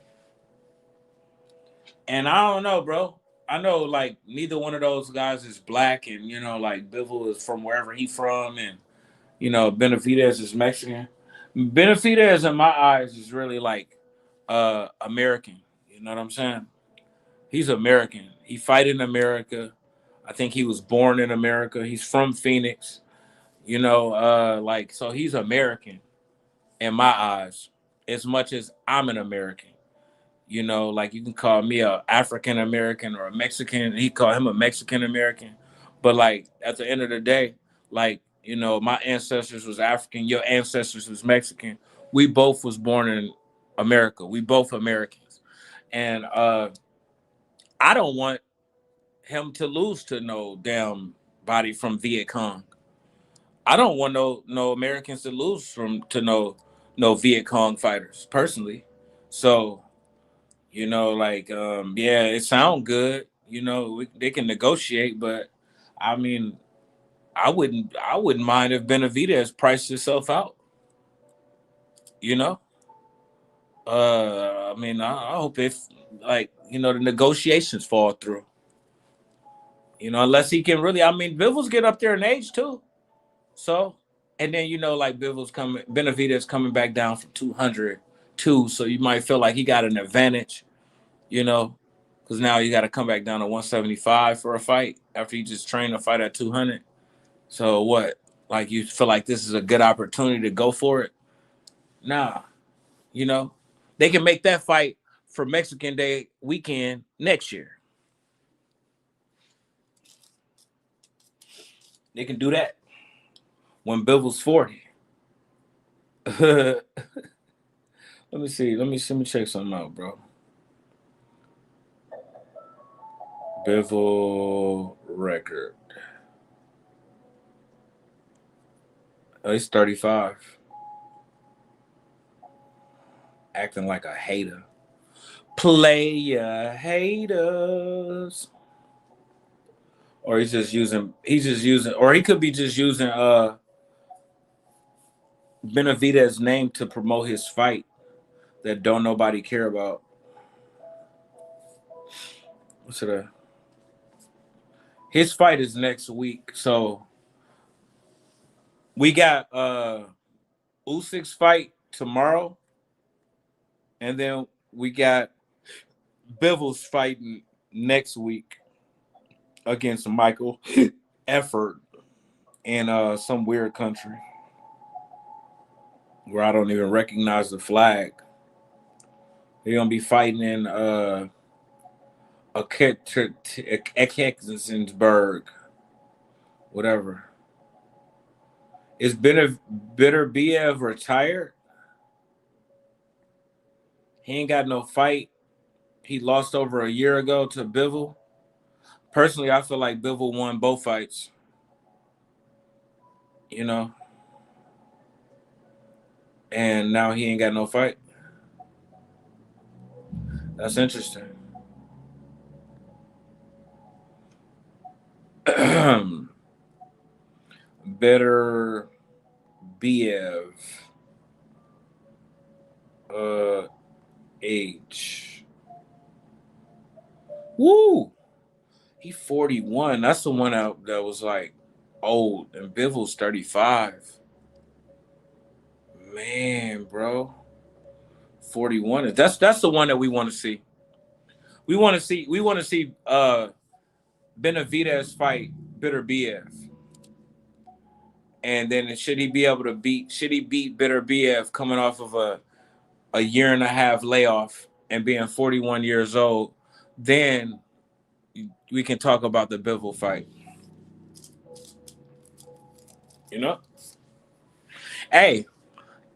And I don't know, bro. I know like neither one of those guys is black, and like Bivol is from wherever he from, and Benavidez is Mexican. Benavidez in my eyes is really like American. You know what I'm saying? He's American. He fight in America. I think he was born in America. He's from Phoenix. Like so he's American in my eyes, as much as I'm an American. Like you can call me a African American or a Mexican. He call him a Mexican American. But like at the end of the day, like, my ancestors was African, your ancestors was Mexican. We both was born in America. We both Americans. And I don't want him to lose to no damn body from Viet Cong. I don't want no Americans to lose to no Viet Cong fighters personally. So yeah, it sounds good. They can negotiate, but I mean, I wouldn't mind if Benavidez priced himself out. You know, I mean, I hope if like the negotiations fall through. Unless he can really. I mean, Bivol's get up there in age too, so and then like Benavidez coming back down from 200 too, so you might feel like he got an advantage. Because now you got to come back down to 175 for a fight after you just trained a fight at 200. So what? Like you feel like this is a good opportunity to go for it. Nah, you know, they can make that fight for Mexican Day weekend next year. They can do that when Bivol's 40. Let me see. Let me check something out, bro. Bivol record. Oh, he's 35. Acting like a hater. Player haters. Or he's just using or he could be just using Benavidez's name to promote his fight that don't nobody care about. What's it? His fight is next week, so we got Usyk's fight tomorrow, and then we got Bivol's fighting next week against Michael Effort in some weird country where I don't even recognize the flag. They're gonna be fighting in Ekaterinburg, whatever. Is Bitterbiev retired? He ain't got no fight. He lost over a year ago to Bivol. Personally, I feel like Bivol won both fights. You know, and now he ain't got no fight. That's interesting. Better Biev age. Woo! He 41. That's the one that was like old, and Bivol's 35. Man, bro. 41. That's the one that we want to see. We want to see Benavidez fight Bitterbiev. And then should he beat Bitterbiev coming off of a year and a half layoff and being 41 years old, then we can talk about the Bivol fight. You know? Hey,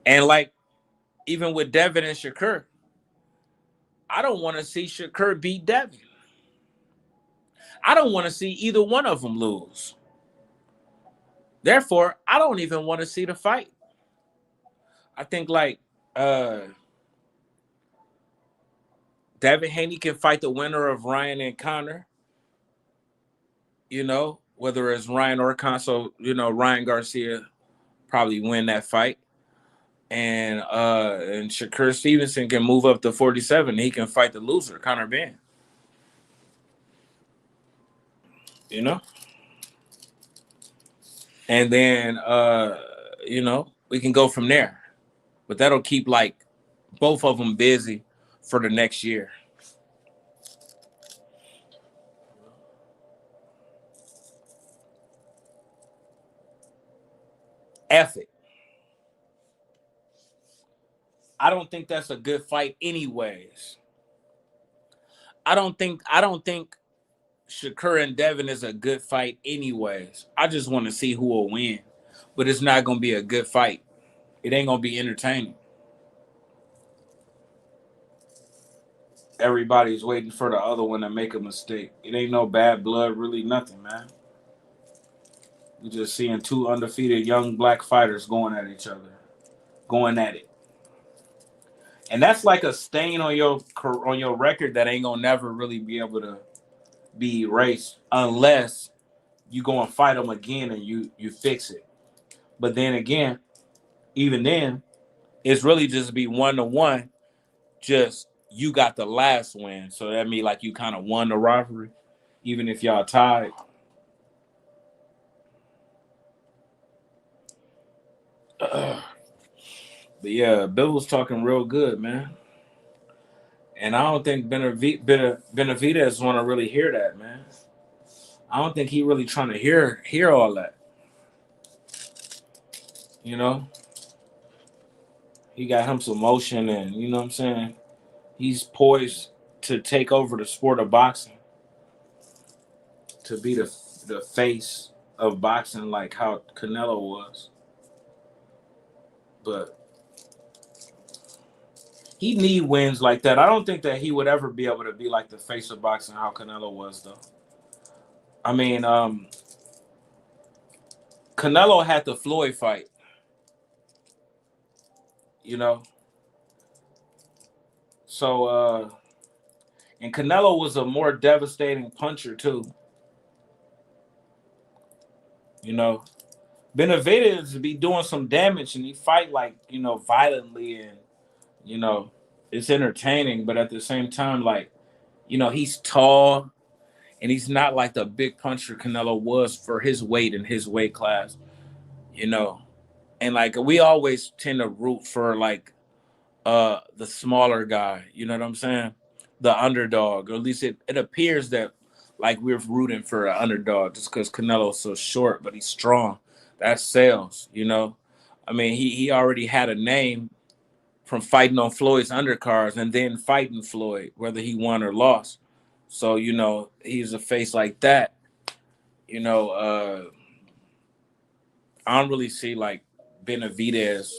and like even with Devin and Shakur, I don't want to see Shakur beat Devin. I don't want to see either one of them lose. Therefore, I don't even want to see the fight. I think like Devin Haney can fight the winner of Ryan and Connor. You know, whether it's Ryan or Connor. So, you know, Ryan Garcia probably win that fight. And Shakur Stevenson can move up to 47. He can fight the loser, Connor Ben. You know? And then you know, we can go from there. But that'll keep like both of them busy for the next year. F it. I don't think that's a good fight anyways. I don't think Shakur and Devin is a good fight anyways. I just want to see who will win. But it's not going to be a good fight. It ain't going to be entertaining. Everybody's waiting for the other one to make a mistake. It ain't no bad blood, really nothing, man. We're just seeing two undefeated young black fighters going at each other. Going at it. And that's like a stain on your record that ain't gonna never really be able to be erased unless you go and fight them again and you fix it. But then again, even then, it's really just be 1-1. Just you got the last win, so that means like you kind of won the rivalry, even if y'all tied. But yeah, Bill was talking real good, man. And I don't think Benavidez want to really hear that, man. I don't think he really trying to hear all that. You know, he got him some motion, and you know what I'm saying. He's poised to take over the sport of boxing, to be the face of boxing, like how Canelo was. But he need wins like that. I don't think that he would ever be able to be like the face of boxing how Canelo was, though. I mean, Canelo had the Floyd fight, you know. So, and Canelo was a more devastating puncher too, you know. Benavidez be doing some damage, and he fight like violently, and you know, it's entertaining. But at the same time, like he's tall, and he's not like the big puncher Canelo was for his weight and his weight class, you know. And like we always tend to root for like the smaller guy, you know what I'm saying? The underdog, or at least it appears that like we're rooting for an underdog just because Canelo's so short, but he's strong. That sells, you know. I mean, he already had a name from fighting on Floyd's undercards and then fighting Floyd, whether he won or lost. So, he's a face like that. You know, I don't really see like Benavidez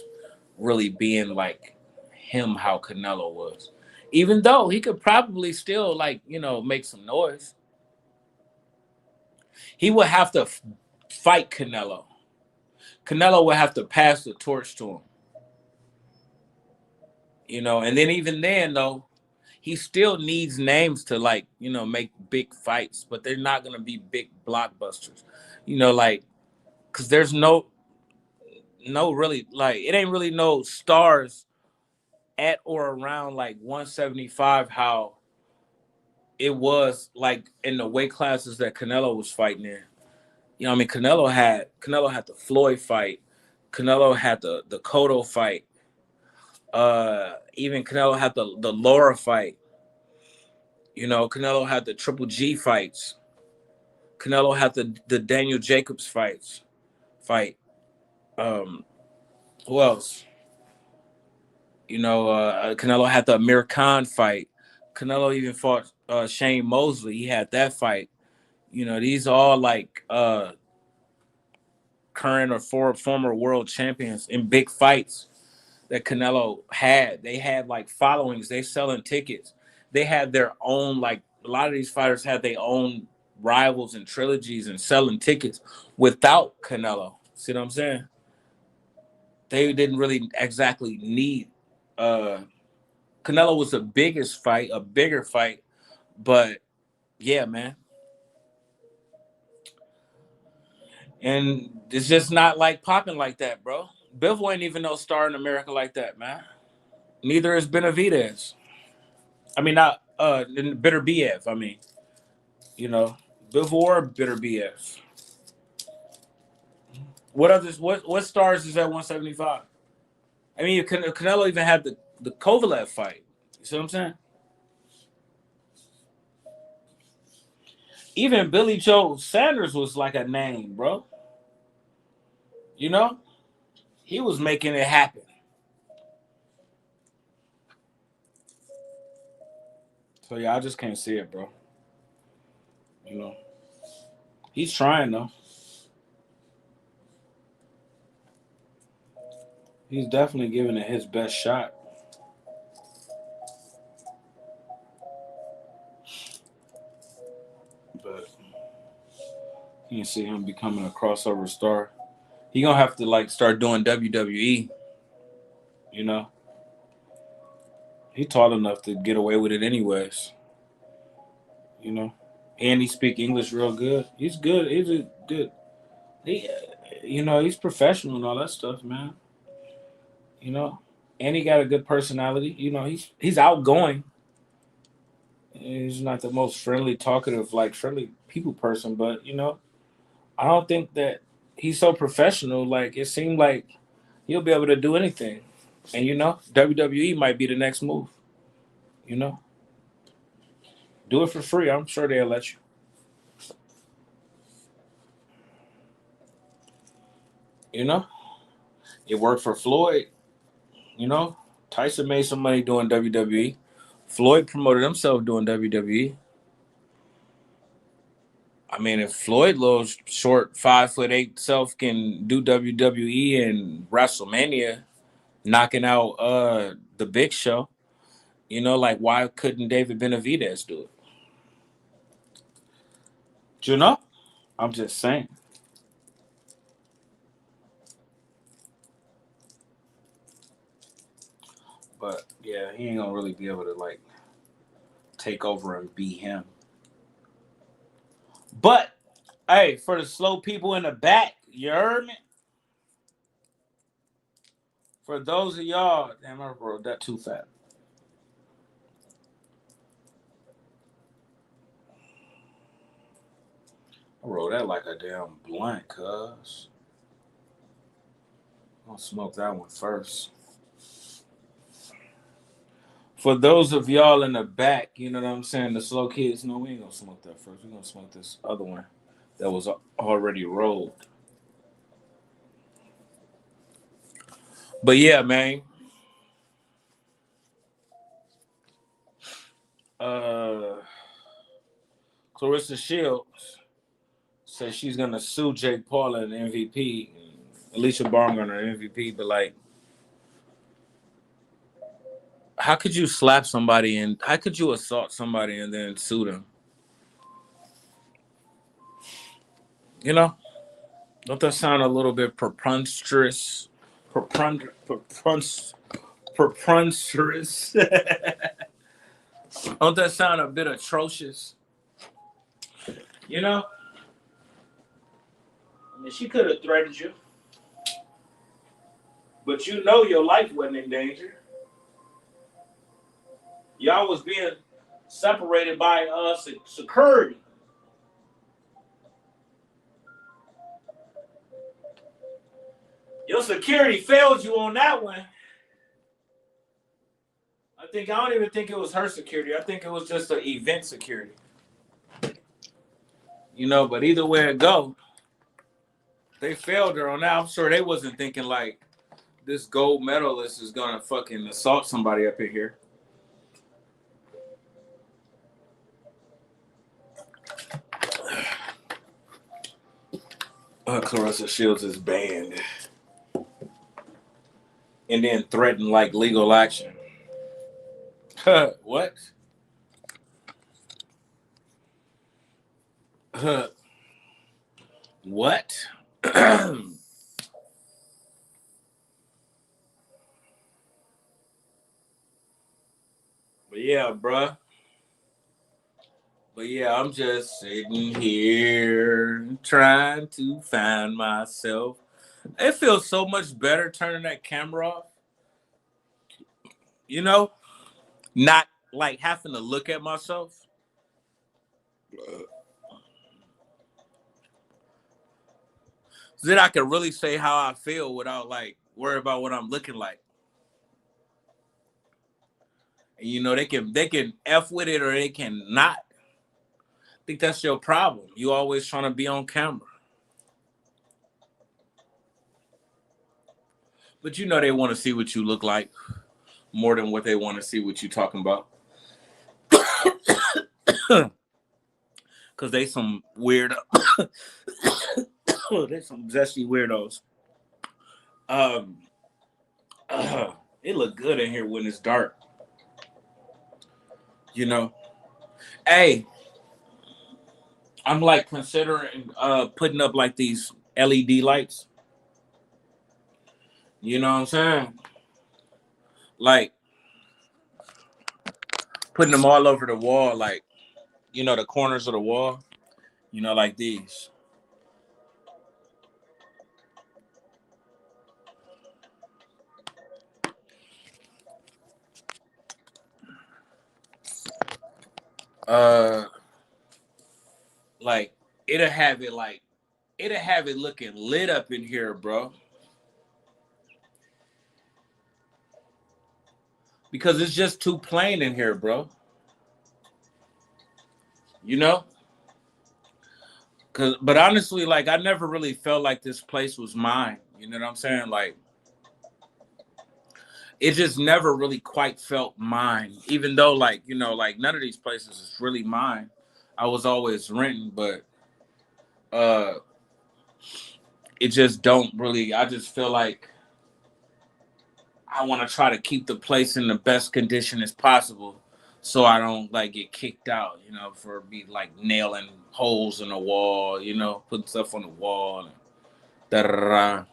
really being like him how Canelo was. Even though he could probably still like, make some noise. He would have to fight Canelo. Canelo would have to pass the torch to him. And then even then though, he still needs names to like, make big fights, but they're not gonna be big blockbusters. Like because there's no really like it ain't really no stars at or around like 175 how it was like in the weight classes that Canelo was fighting in. I mean Canelo had the Floyd fight, Canelo had the Cotto fight, even Canelo had the Laura fight. Canelo had the Triple G fights. Canelo had the Daniel Jacobs fight. Um, who else? Canelo had the Amir Khan fight. Canelo even fought Shane Mosley. He had that fight. These are all like current or former world champions in big fights that Canelo had. They had like followings. They selling tickets. They had their own like a lot of these fighters had their own rivals and trilogies and selling tickets without Canelo. See what I'm saying? They didn't really exactly need Canelo was the biggest fight, a bigger fight, but yeah, man. And it's just not like popping like that, bro. Bivol ain't even no star in America like that, man. Neither is Benavidez. I mean, not Bitter BF. I mean, you know, Bivol or Bitter BF. What others? What stars is at 175? I mean, Canelo even had the Kovalev fight. You see what I'm saying? Even Billy Joe Sanders was like a name, bro. You know, he was making it happen. So yeah, I just can't see it, bro. You know, he's trying though. He's definitely giving it his best shot. But you can see him becoming a crossover star. He gonna have to like start doing WWE. You know, he tall enough to get away with it anyways. You know, and he speak English real good. He's good. He's a good. He, he's professional and all that stuff, man. You know, and he got a good personality. He's outgoing. He's not the most friendly, talkative, like friendly people person, but I don't think that he's so professional. Like it seemed like he'll be able to do anything, and WWE might be the next move. You know, do it for free. I'm sure they'll let you. You know, It worked for Floyd. You know, Tyson made some money doing WWE. Floyd promoted himself doing WWE. I mean, if Floyd, little short 5'8" self, can do WWE and WrestleMania, knocking out the Big Show, you know, like why couldn't David Benavidez do it? You know, I'm just saying. But yeah, he ain't gonna really be able to like take over and be him. But hey, for the slow people in the back, you heard me? For those of y'all, damn, I wrote that too fast. I wrote that like a damn blunt, cuz. I'll smoke that one first. For those of y'all in the back, you know what I'm saying? The slow kids, no, we ain't gonna smoke that first. We're gonna smoke this other one that was already rolled. But yeah, man. Uh Claressa Shields says she's gonna sue Jake Paul and MVP, Alycia Baumgarner MVP, but like, how could you slap somebody and how could you assault somebody and then sue them? You know, don't that sound a little bit preposterous? Preposterous. Don't that sound a bit atrocious? You know, I mean, she could have threatened you, but you know your life wasn't in danger. Y'all was being separated by security. Your security failed you on that one. I don't even think it was her security. I think it was just the event security. You know, but either way it go, they failed her on that. I'm sure they wasn't thinking like this gold medalist is gonna fucking assault somebody up in here. Claressa Shields is banned and then threatened like legal action. What? What? But yeah, bruh. But yeah, I'm just sitting here trying to find myself. It feels so much better turning that camera off. You know, not like having to look at myself. So then I can really say how I feel without like worry about what I'm looking like. And you know, they can F with it or they can not. I think that's your problem. You always trying to be on camera. But you know they want to see what you look like more than what they want to see what you talking about. Cause they some weird they some zesty weirdos. Um it look good in here when it's dark. You know. Hey, I'm like considering putting up like these LED lights. You know what I'm saying? Like putting them all over the wall, like, you know, the corners of the wall, you know, like these. Uh like it'll have it looking lit up in here, bro. Because it's just too plain in here, bro. You know? But honestly, like I never really felt like this place was mine. You know what I'm saying? Like it just never really quite felt mine. Even though, like, you know, like none of these places is really mine. I was always renting, but uh, it just don't really. I just feel like I want to try to keep the place in the best condition as possible, so I don't like get kicked out. You know, for be like nailing holes in the wall. You know, putting stuff on the wall. And da da da.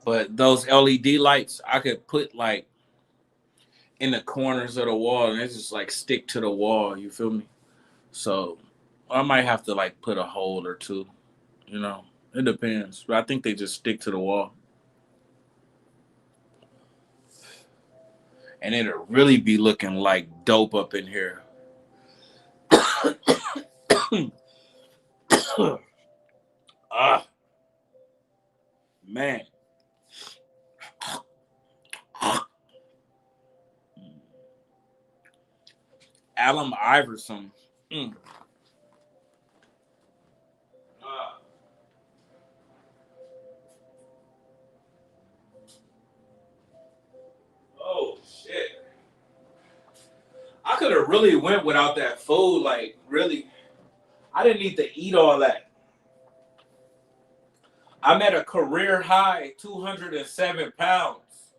But those LED lights, I could put like in the corners of the wall, and it just like stick to the wall. You feel me? So I might have to like put a hole or two. You know, it depends. But I think they just stick to the wall, and it'll really be looking like dope up in here. Ah, man. Allen Iverson. Mm. Ah. Oh shit! I could have really went without that food. Like really, I didn't need to eat all that. I'm at a career high 207 pounds,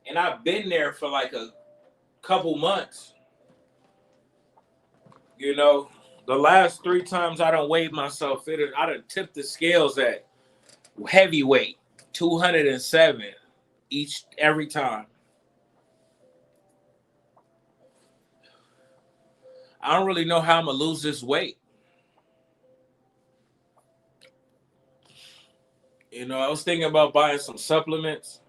and I've been there for like a couple months. You know, the last 3 times I done weighed myself, I done tipped the scales at heavyweight, 207 every time. I don't really know how I'm gonna lose this weight. You know, I was thinking about buying some supplements.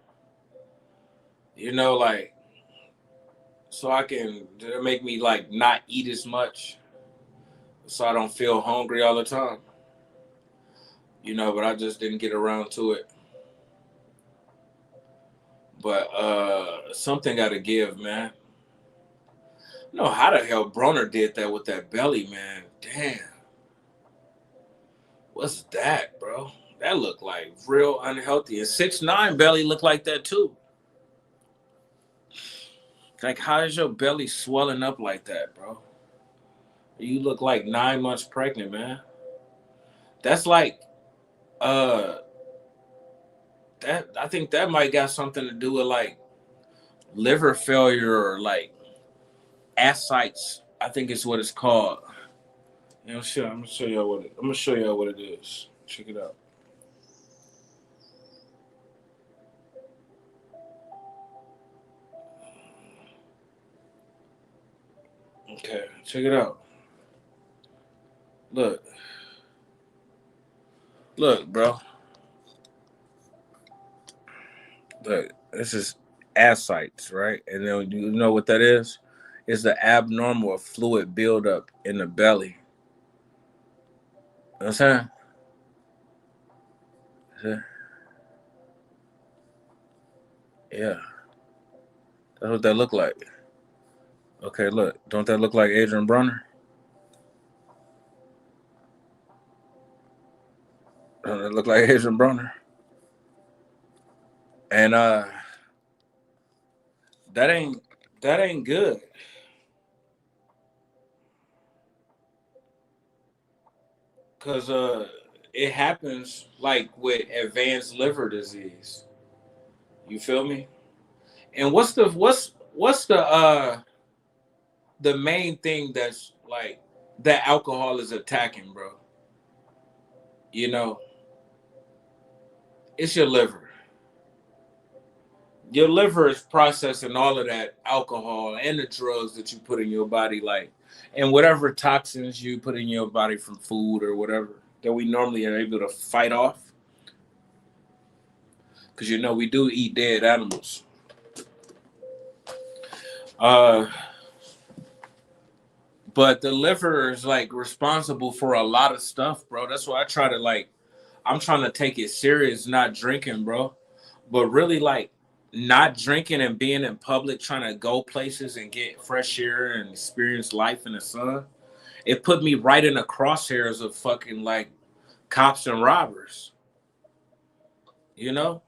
You know, like so I can make me like not eat as much, so I don't feel hungry all the time. You know, but I just didn't get around to it. But something got to give, man. I don't know how the hell Broner did that with that belly, man. Damn. What's that, bro? That looked like real unhealthy. And 6'9" belly looked like that too. Like, how is your belly swelling up like that, bro? You look like 9 months pregnant, man. That's like, uh, that I think that might got something to do with like liver failure or like ascites. I think it's what it's called. You know, sure. I'm gonna show y'all what it is. Check it out. Okay, check it out. Look, bro. Look, this is ascites, right? And then you know what that is? It's the abnormal fluid buildup in the belly. You know what I'm saying? Yeah, that's what that look like. Okay, look, don't that look like Adrian Broner? Don't that look like Adrian Broner? And that ain't good. Cause it happens like with advanced liver disease. You feel me? And what's the main thing that's like that alcohol is attacking, bro? You know, it's your liver. Your liver is processing all of that alcohol and the drugs that you put in your body, like, and whatever toxins you put in your body from food or whatever that we normally are able to fight off. Because you know we do eat dead animals. Uh, but the liver is like responsible for a lot of stuff, bro. That's why I try to like, I'm trying to take it serious, not drinking, bro. But really, like, not drinking and being in public, trying to go places and get fresh air and experience life in the sun, it put me right in the crosshairs of fucking like cops and robbers. You know,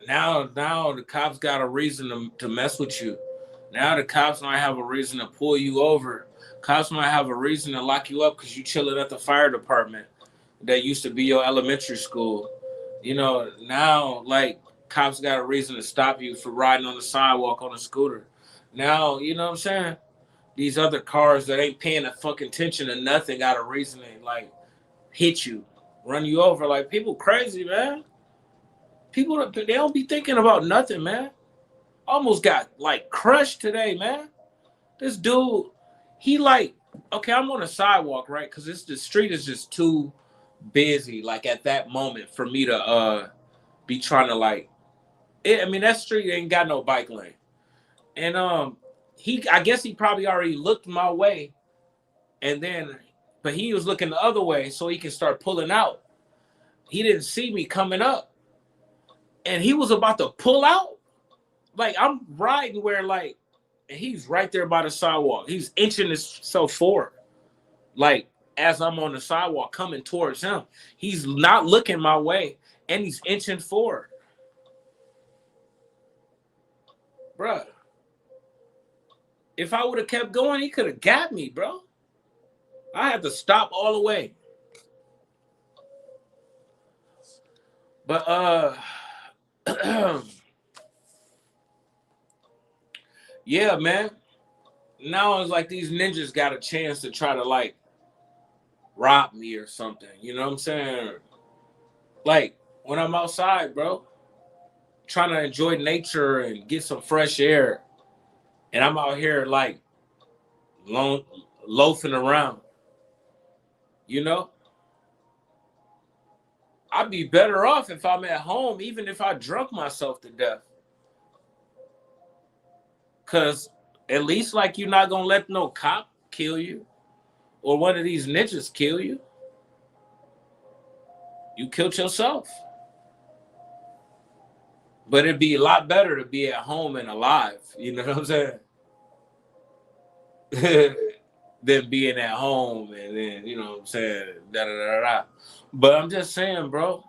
Now the cops got a reason to mess with you. Now the cops might have a reason to pull you over. Cops might have a reason to lock you up because you chilling at the fire department that used to be your elementary school. You know, now like cops got a reason to stop you for riding on the sidewalk on a scooter. Now, you know what I'm saying? These other cars that ain't paying a fucking attention to nothing got a reason to like hit you, run you over. Like people crazy, man. People they don't be thinking about nothing, man. Almost got like crushed today, man. This dude, he like, okay, I'm on a sidewalk, right? Because the street is just too busy, like at that moment for me to be trying to like I mean that street ain't got no bike lane. And I guess he probably already looked my way and then but he was looking the other way so he can start pulling out. He didn't see me coming up. And he was about to pull out. Like I'm riding where like and he's right there by the sidewalk. He's inching himself forward. Like as I'm on the sidewalk coming towards him. He's not looking my way and he's inching forward. Bruh. If I would have kept going, he could have got me, bro. I had to stop all the way. But yeah, man. Now it's like these ninjas got a chance to try to like rob me or something. You know what I'm saying? Like when I'm outside, bro, trying to enjoy nature and get some fresh air, and I'm out here like loafing around. You know, I'd be better off if I'm at home, even if I drunk myself to death. Cause at least like you're not gonna let no cop kill you or one of these ninjas kill you. You killed yourself. But it'd be a lot better to be at home and alive, you know what I'm saying? Than being at home and then, you know what I'm saying, da da da da. But I'm just saying, bro,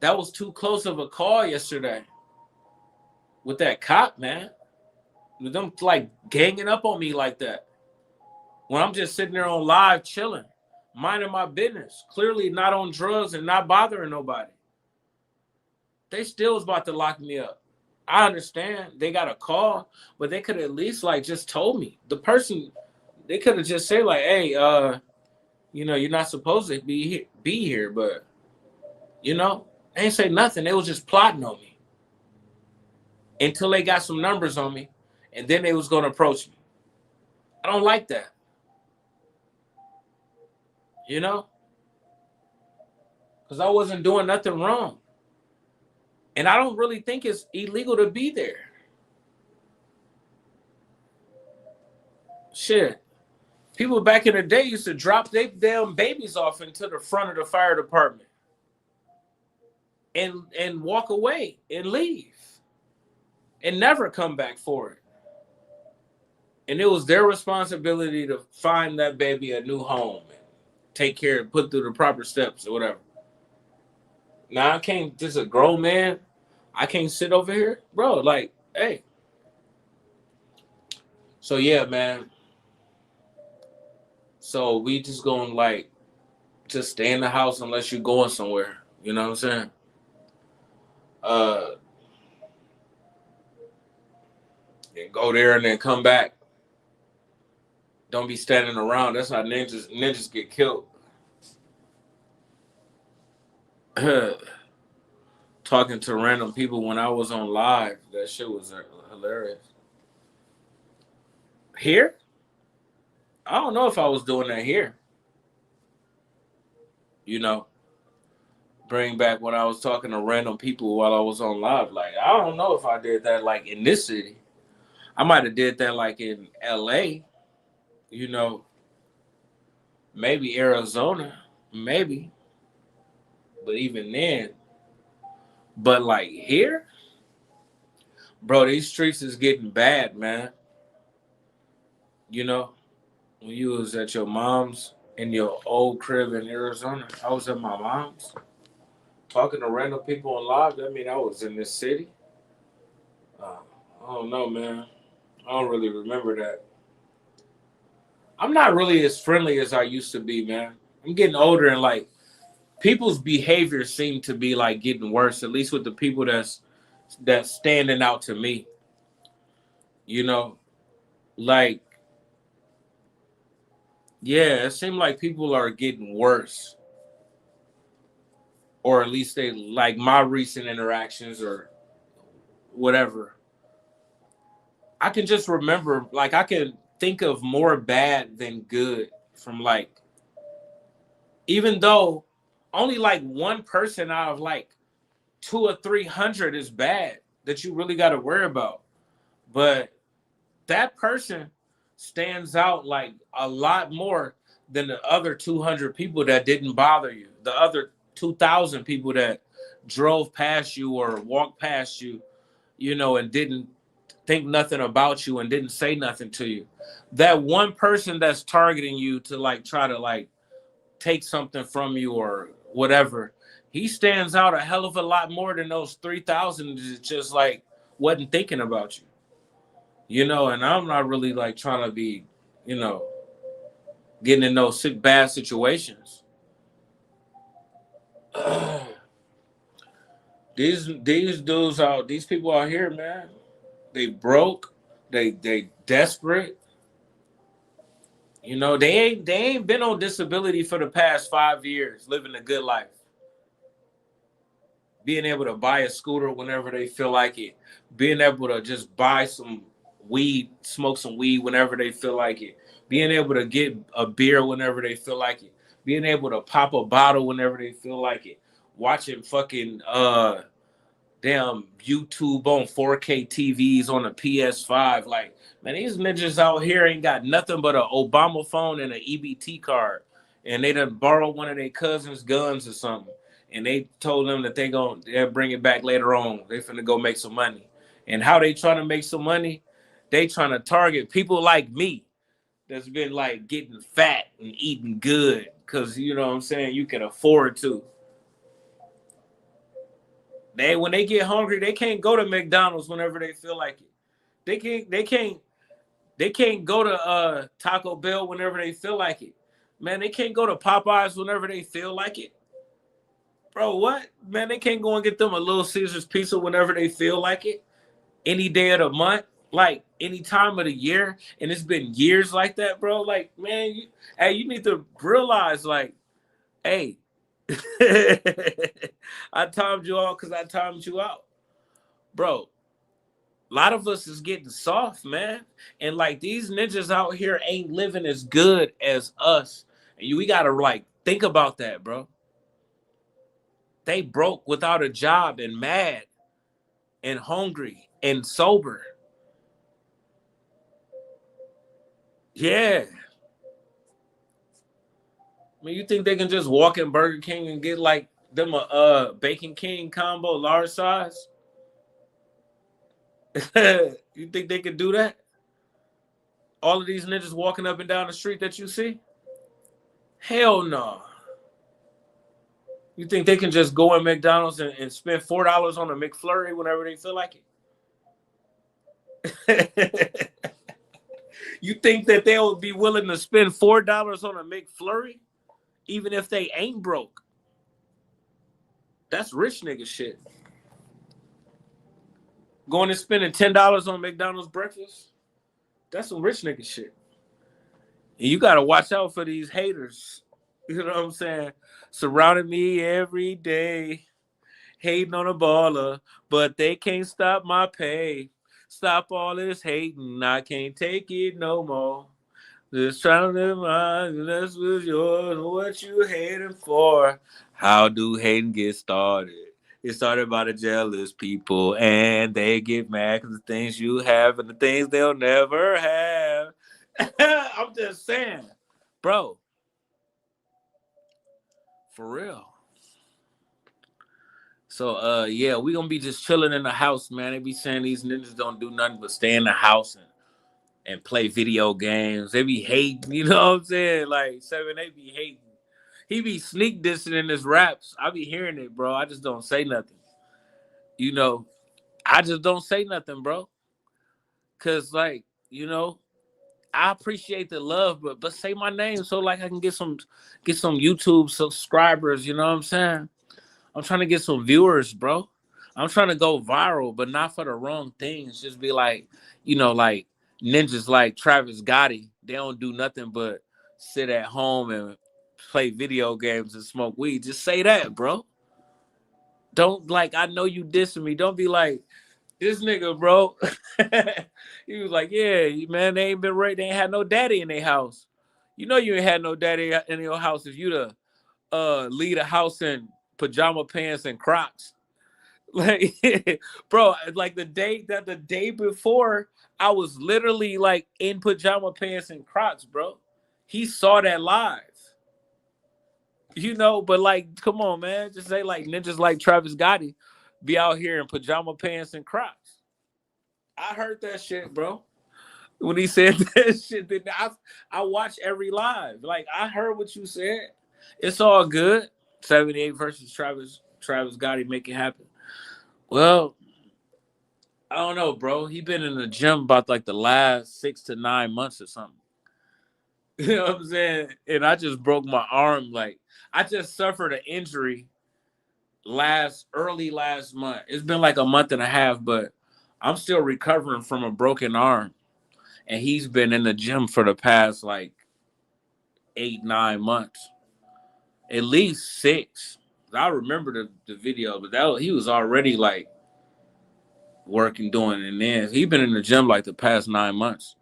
that was too close of a call yesterday with that cop, man. With them like ganging up on me like that. When I'm just sitting there on live chilling, minding my business, clearly not on drugs and not bothering nobody. They still was about to lock me up. I understand they got a call, but they could at least like just told me. The person, they could have just said like, hey, you know, you're not supposed to be here, but you know, they ain't say nothing. They was just plotting on me until they got some numbers on me, and then they was gonna approach me. I don't like that. You know? Because I wasn't doing nothing wrong. And I don't really think it's illegal to be there. Shit. People back in the day used to drop their damn babies off into the front of the fire department and walk away and leave and never come back for it. And it was their responsibility to find that baby a new home and take care and put through the proper steps or whatever. Now I can't, just a grown man, I can't sit over here, bro. Like, hey. So yeah, man. So we just gonna like just stay in the house unless you're going somewhere. You know what I'm saying? And go there and then come back. Don't be standing around. That's how ninjas get killed. Talking to random people when I was on live. That shit was hilarious. Here? I don't know if I was doing that here. You know, bring back when I was talking to random people while I was on live. Like, I don't know if I did that like in this city. I might have did that like in LA, you know, maybe Arizona, maybe. But even then, but like here, bro, these streets is getting bad, man. You know, when you was at your mom's in your old crib in Arizona, I was at my mom's. talking to random people on live. I mean, I was in this city. Uh, I don't know, man. I don't really remember that. I'm not really as friendly as I used to be, man. I'm getting older and like people's behavior seem to be like getting worse, at least with the people that's standing out to me. You know, like yeah, it seems like people are getting worse, or at least they like my recent interactions or whatever. I can just remember, like I can think of more bad than good from like, even though only like one person out of like 200 or 300 is bad that you really got to worry about. But that person stands out like a lot more than the other 200 people that didn't bother you. The other 2,000 people that drove past you or walked past you, and didn't think nothing about you and didn't say nothing to you. That one person that's targeting you to like try to like take something from you or whatever, he stands out a hell of a lot more than those 3,000 that just like wasn't thinking about you. And I'm not really like trying to be, you know, getting in those bad situations. These dudes out, these people out here, man, they broke, they desperate. They ain't been on disability for the past 5 years, living a good life. Being able to buy a scooter whenever they feel like it, being able to just buy some weed, smoke some weed whenever they feel like it, being able to get a beer whenever they feel like it, being able to pop a bottle whenever they feel like it, watching fucking damn YouTube on 4K TVs on a PS5. Like, man, these ninjas out here ain't got nothing but an Obama phone and an EBT card. And they done borrowed one of their cousins' guns or something. And they told them that they'll bring it back later on. They finna go make some money. And how they trying to make some money? They trying to target people like me that's been like getting fat and eating good. Cause you know what I'm saying, you can afford to. When they get hungry, they can't go to McDonald's whenever they feel like it. They can't go to Taco Bell whenever they feel like it. Man, they can't go to Popeyes whenever they feel like it. Bro, what? Man, they can't go and get them a Little Caesars pizza whenever they feel like it. Any day of the month, like any time of the year. And it's been years like that, bro. Like, man, you need to realize, like, hey, I timed you out because I timed you out. Bro, a lot of us is getting soft, man. And like these ninjas out here ain't living as good as us. And we gotta like think about that, bro. They broke without a job and mad and hungry and sober. Yeah. I mean, you think they can just walk in Burger King and get like them a Bacon King combo large size? You think they could do that? All of these ninjas walking up and down the street that you see? Hell no. You think they can just go in McDonald's and spend $4 on a McFlurry whenever they feel like it? You think that they'll be willing to spend $4 on a McFlurry, even if they ain't broke? That's rich nigga shit. Going and spending $10 on McDonald's breakfast? That's some rich nigga shit. And you gotta watch out for these haters. You know what I'm saying? Surrounding me every day, hating on a baller, but they can't stop my pay. Stop all this hating, I can't take it no more. Just trying to live mine, this was yours. What you hating for? How do hating get started? It started by the jealous people, and they get mad because the things you have and the things they'll never have. I'm just saying, bro. For real. So yeah, we gonna be just chilling in the house, man. They be saying these ninjas don't do nothing but stay in the house and play video games. They be hating, you know what I'm saying? Like 7, they be hating. He be sneak dissing in his raps. I be hearing it, bro. I just don't say nothing. You know, I just don't say nothing, bro. Cause like, you know, I appreciate the love, but say my name so like I can get some YouTube subscribers. You know what I'm saying? I'm trying to get some viewers, bro. I'm trying to go viral, but not for the wrong things. Just be like, like ninjas like Travis Gotti. They don't do nothing but sit at home and play video games and smoke weed. Just say that, bro. Don't like, I know you dissing me. Don't be like, this nigga, bro. He was like, yeah, man, they ain't been right. They ain't had no daddy in their house. You know you ain't had no daddy in your house if you the lead a house in pajama pants and Crocs. Like, bro, like the day before, I was literally like in pajama pants and Crocs, bro. He saw that live. But like, come on, man. Just say like ninjas like Travis Gotti be out here in pajama pants and Crocs. I heard that shit, bro. When he said that shit, then I watch every live. Like, I heard what you said. It's all good. 78 versus Travis Gotti, make it happen. Well, I don't know, bro. He been in the gym about like the last 6 to 9 months or something. You know what I'm saying? And I just broke my arm. Like, I just suffered an injury early last month. It's been like a month and a half, but I'm still recovering from a broken arm. And he's been in the gym for the past like 8, 9 months. At least 6. I remember the video, but he was already like working, doing it. And then he's been in the gym like the past 9 months,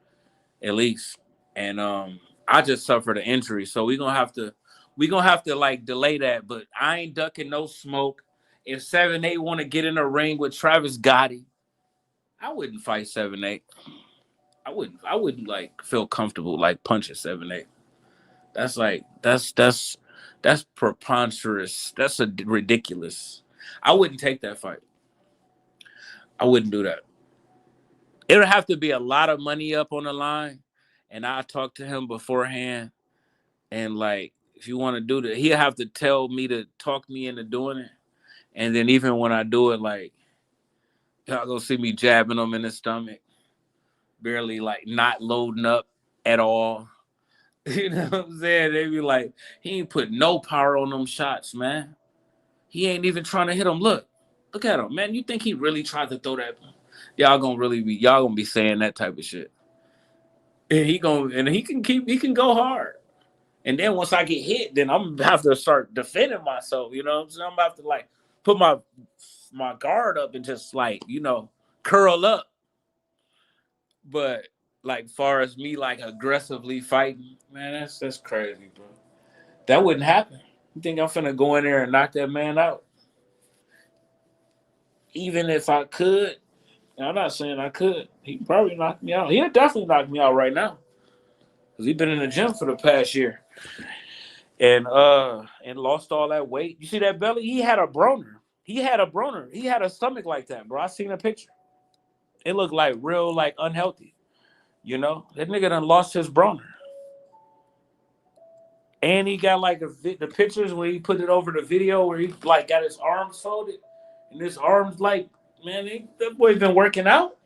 at least. And I just suffered an injury. So we're gonna have to like delay that. But I ain't ducking no smoke. If 7-8 want to get in a ring with Travis Gotti, I wouldn't fight 7-8. I wouldn't like feel comfortable like punching 7-8. That's preposterous. That's ridiculous. I wouldn't take that fight. I wouldn't do that. It would have to be a lot of money up on the line, and I talk to him beforehand. And like, if you want to do that, he'll have to tell me to talk me into doing it. And then even when I do it, like, y'all gonna see me jabbing him in the stomach, barely like not loading up at all. You know what I'm saying? They be like, he ain't put no power on them shots, man. He ain't even trying to hit him. Look at him, man. You think he really tried to throw that? Y'all gonna be saying that type of shit. And he can go hard. And then once I get hit, then I'm gonna have to start defending myself. You know what I'm saying? I'm about to like put my guard up and just like, curl up. But like far as me like aggressively fighting, man, that's crazy, bro. That wouldn't happen. You think I'm finna go in there and knock that man out? Even if I could, I'm not saying I could. He'd probably knock me out. He'll definitely knock me out right now. Because he's been in the gym for the past year. And lost all that weight. You see that belly? He had a Broner. He had a stomach like that, bro. I seen a picture. It looked like real like unhealthy. That nigga done lost his Broner. And he got like the pictures where he put it over the video where he like got his arms folded. And his arms like, man, that boy's been working out.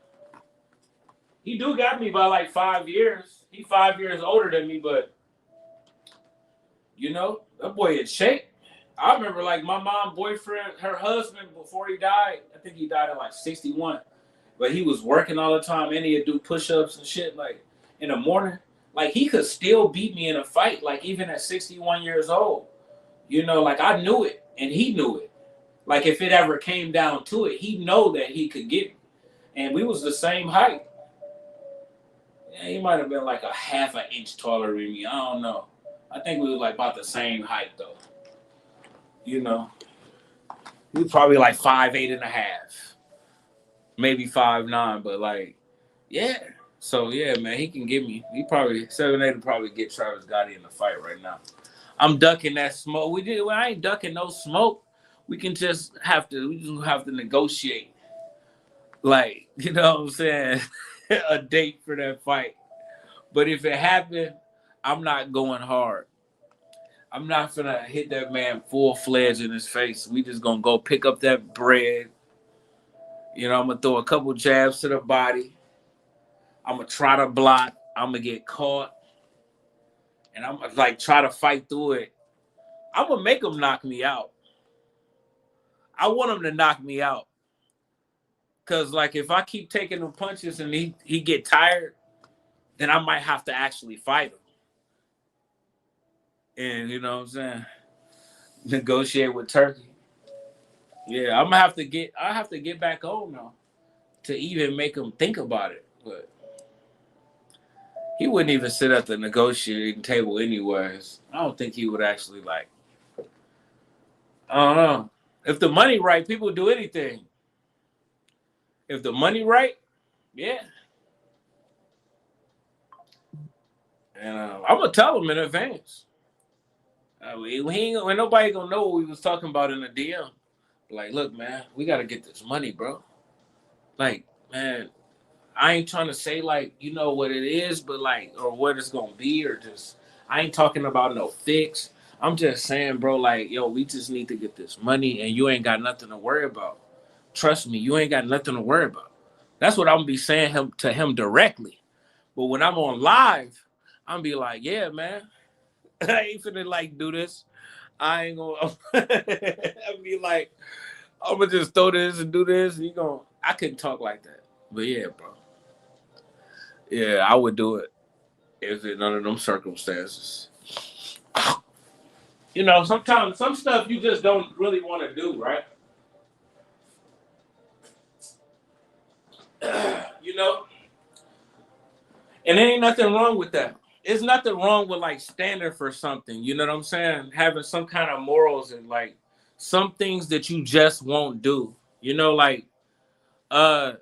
He do got me by like 5 years. He 5 years older than me, but that boy in shape. I remember like my mom boyfriend, her husband before he died, I think he died at like 61. But he was working all the time and he'd do push-ups and shit like in the morning. Like he could still beat me in a fight, like even at 61 years old. Like I knew it and he knew it. Like if it ever came down to it, he know that he could get me. And we was the same height. Yeah, he might have been like a half an inch taller than me. I don't know. I think we were like about the same height though. He was probably like 5'8" and a half. Maybe 5'9", but like, yeah. So yeah, man, he can get me. He probably 7'8" will probably get Travis Gotti in the fight right now. I'm ducking that smoke. I ain't ducking no smoke. We just have to negotiate. Like, you know what I'm saying? A date for that fight. But if it happened, I'm not going hard. I'm not finna hit that man full-fledged in his face. We just gonna go pick up that bread. You know, I'm gonna throw a couple jabs to the body. I'm gonna try to block. I'm gonna get caught, and I'm gonna like try to fight through it. I'm gonna make him knock me out. I want him to knock me out, cause like if I keep taking the punches and he get tired, then I might have to actually fight him. And you know what I'm saying? Negotiate with Turkey. Yeah, I have to get back home now to even make him think about it. But he wouldn't even sit at the negotiating table anyways. I don't think he would actually like. I don't know. If the money right, people do anything. If the money right, yeah. And I'm gonna tell him in advance. When nobody gonna know what we was talking about in the DM. Like, look, man, we gotta get this money, bro. Like, man, I ain't trying to say like you know what it is, but like or what it's gonna be, or just I ain't talking about no fix. I'm just saying, bro, like, yo, we just need to get this money and you ain't got nothing to worry about. Trust me, you ain't got nothing to worry about. That's what I'm gonna be saying to him directly. But when I'm on live, I'm be like, yeah, man, I ain't finna like do this. I ain't gonna I'll be like, I'm gonna just throw this and do this. And I couldn't talk like that. But yeah, bro. Yeah, I would do it if in none of them circumstances. You know, sometimes some stuff you just don't really want to do, right? You know, and there ain't nothing wrong with that. There's nothing wrong with like standing for something. You know what I'm saying? Having some kind of morals and like some things that you just won't do. You know, like uh,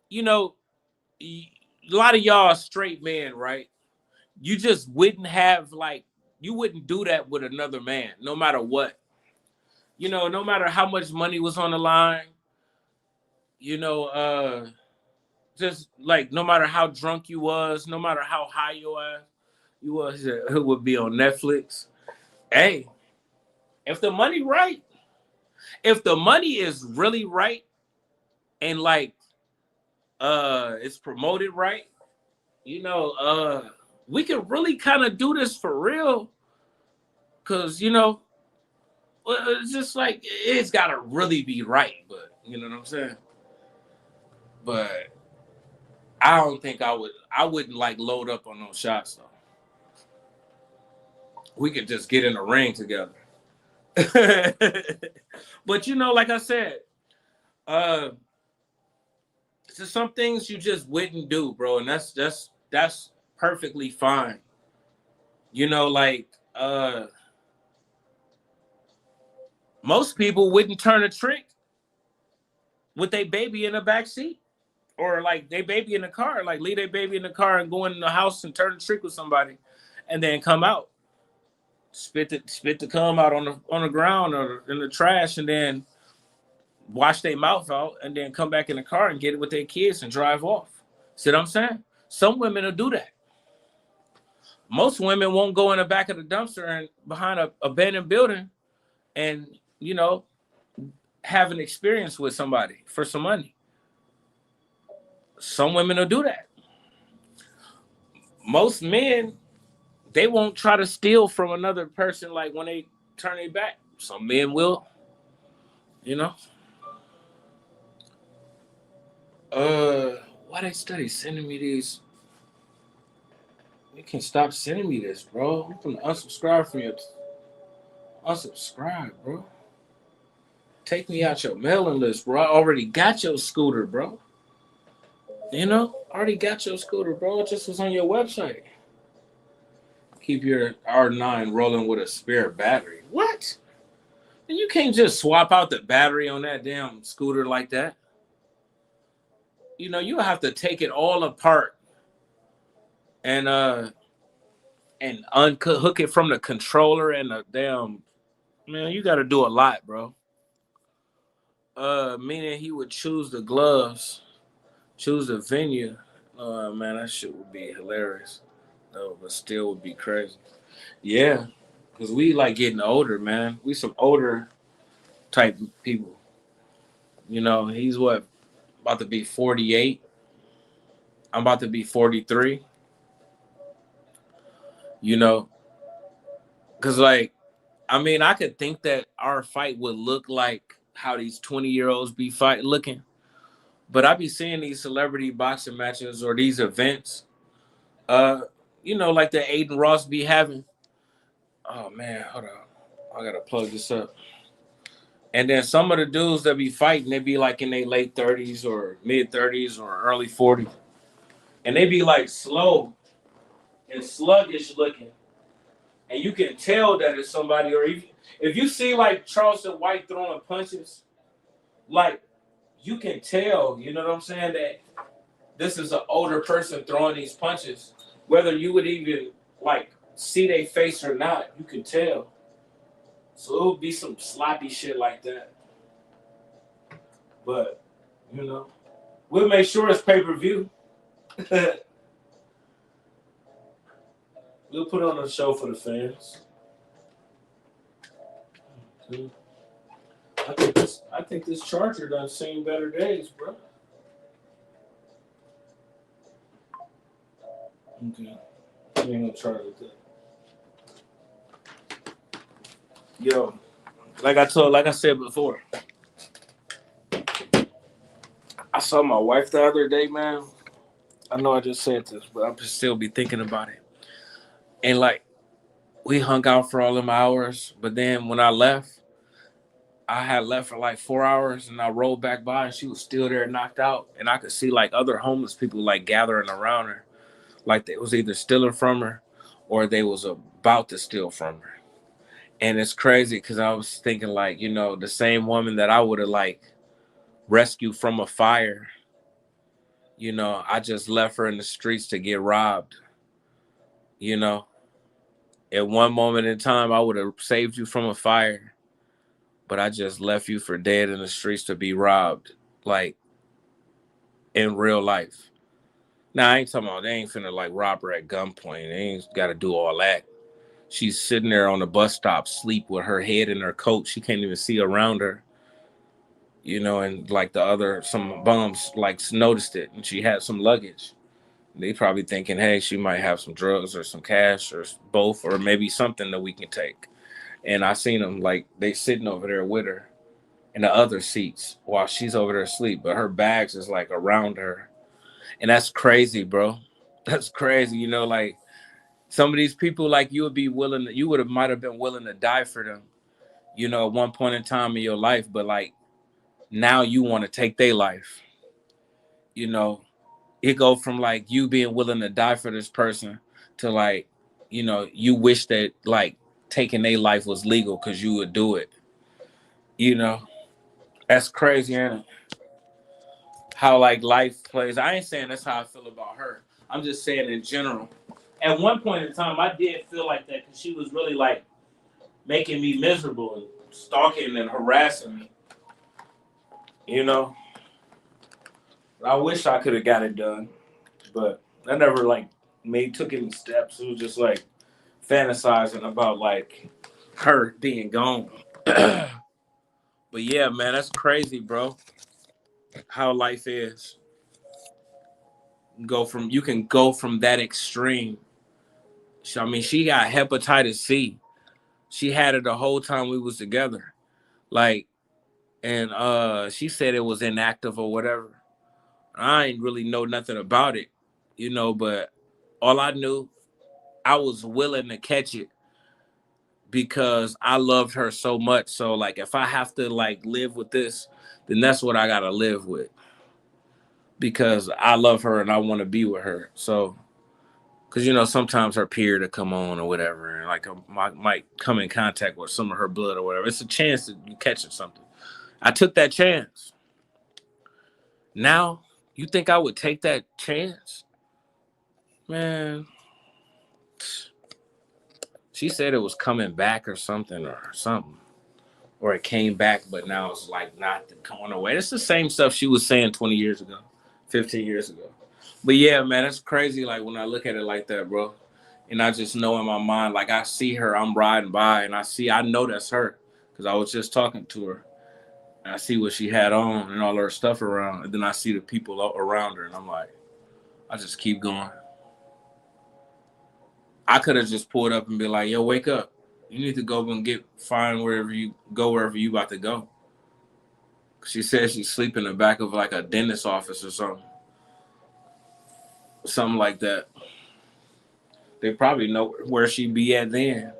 you know, a lot of y'all are straight men, right? You just wouldn't have like you wouldn't do that with another man, no matter what. You know, no matter how much money was on the line, you know, just like no matter how drunk you was, no matter how high you was, it would be on Netflix. Hey, if the money right, if the money is really right and like it's promoted right, you know, we can really kind of do this for real. Cause you know, it's just like it's gotta really be right, but you know what I'm saying? But I don't think I wouldn't like load up on those shots though. We could just get in the ring together. But you know, like I said, uh just some things you just wouldn't do, bro, and that's perfectly fine. You know, like most people wouldn't turn a trick with their baby in the back seat. Or like they baby in the car, like leave their baby in the car and go in the house and turn a trick with somebody and then come out. Spit the cum out on the ground or in the trash and then wash their mouth out and then come back in the car and get it with their kids and drive off. See what I'm saying? Some women will do that. Most women won't go in the back of the dumpster and behind a abandoned building and, you know, have an experience with somebody for some money. Some women will do that. Most men, they won't try to steal from another person like when they turn their back. Some men will, you know. Why they study sending me these? You can stop sending me this, bro. I'm gonna unsubscribe from your unsubscribe, bro. Take me out your mailing list, bro. I already got your scooter, bro. You know, already got your scooter, bro. It just was on your website. Keep your R9 rolling with a spare battery. What? You can't just swap out the battery on that damn scooter like that. You know, you have to take it all apart and unhook it from the controller and the damn man, you gotta do a lot, bro. Meaning he would choose the gloves, choose the venue. Man, that shit would be hilarious. though, but still would be crazy. Yeah, because we like getting older, man. We some older type people. You know, he's what, about to be 48. I'm about to be 43. You know, because like, I mean, I could think that our fight would look like how these 20-year-olds be fight looking, but I be seeing these celebrity boxing matches or these events, uh, like the Aiden Ross be having. Oh man, hold on, I gotta plug this up. And then some of the dudes that be fighting, they be like in their late 30s or mid 30s or early 40s, and they be like slow and sluggish looking, and you can tell that it's somebody. Or if you see like Charleston White throwing punches, like you can tell, you know what I'm saying, that this is an older person throwing these punches. Whether you would even like see their face or not, you can tell. So it would be some sloppy shit like that. But, we'll make sure it's pay-per-view. We'll put on a show for the fans. I think this charger done seen better days, bro. Okay. I ain't gonna charge it that. Yo, like I said before, I saw my wife the other day, man. I know I just said this, but I'm just still be thinking about it. And like, we hung out for all them hours, but then when I left, I had left for like 4 hours, and I rolled back by, and she was still there, knocked out, and I could see like other homeless people like gathering around her, like they was either stealing from her, or they was about to steal from her. And it's crazy because I was thinking like, the same woman that I would have like rescued from a fire, I just left her in the streets to get robbed. At one moment in time, I would have saved you from a fire, but I just left you for dead in the streets to be robbed, like in real life. Now, I ain't talking about, they ain't finna like rob her at gunpoint. They ain't got to do all that. She's sitting there on the bus stop, sleep with her head in her coat. She can't even see around her, and like some bums like noticed it, and she had some luggage. They probably thinking, hey, she might have some drugs or some cash or both, or maybe something that we can take. And I seen them like they sitting over there with her in the other seats while she's over there asleep, but her bags is like around her. And that's crazy, bro. That's crazy. Like some of these people, like you might have been willing to die for them, at one point in time in your life, but like now you want to take their life. It go from like you being willing to die for this person to like, you wish that like taking their life was legal because you would do it. That's crazy, ain't it? How like life plays. I ain't saying that's how I feel about her. I'm just saying in general. At one point in time, I did feel like that because she was really like making me miserable and stalking and harassing me. I wish I could have got it done, but I never like took any steps. It was just like fantasizing about like her being gone. But yeah, man, that's crazy, bro. How life is. You can go from that extreme. I mean, she got hepatitis C. She had it the whole time we was together. Like, and she said it was inactive or whatever. I ain't really know nothing about it, but all I knew, I was willing to catch it because I loved her so much. So like if I have to like live with this, then that's what I gotta live with. Because I love her and I want to be with her. So because sometimes her period will come on or whatever, and like I might come in contact with some of her blood or whatever. It's a chance that you catching something. I took that chance. Now, you think I would take that chance? Man, she said it was coming back or something. Or it came back, but now it's like not going away. It's the same stuff she was saying 20 years ago, 15 years ago. But yeah, man, it's crazy like when I look at it like that, bro. And I just know in my mind, like I see her, I'm riding by, and I know that's her because I was just talking to her. And I see what she had on and all her stuff around, and then I see the people around her, and I'm like, I just keep going. I could have just pulled up and be like, "Yo, wake up! You need to go and find wherever you about to go." She said she's sleeping in the back of like a dentist office or something like that. They probably know where she be at then,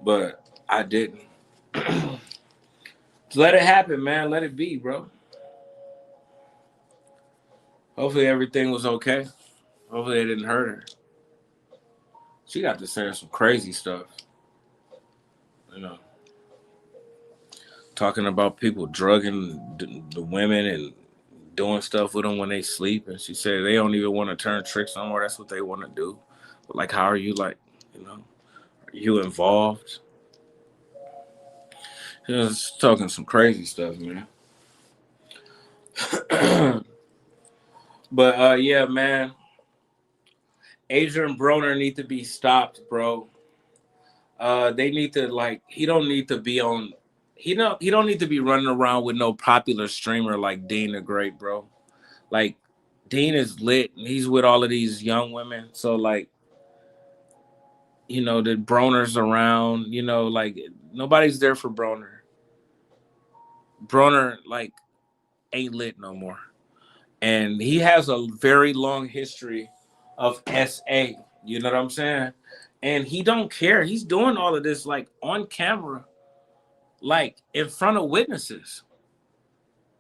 but I didn't. Let it happen, man. Let it be, bro. Hopefully everything was okay. Hopefully it didn't hurt her. She got to saying some crazy stuff, you know, talking about people drugging the women and doing stuff with them when they sleep. And she said they don't even want to turn tricks no more. That's what they want to do. But like, how are you, like, are you involved? She was talking some crazy stuff, man. But yeah, man. Adrian Broner need to be stopped, bro. They need to, like, he don't need to be on. He don't need to be running around with no popular streamer like Dean the Great, bro. Like, Dean is lit and he's with all of these young women. So like, the Broner's around, like nobody's there for Broner. Broner like ain't lit no more. And he has a very long history of SA. You know what I'm saying? And he don't care. He's doing all of this like on camera, like in front of witnesses,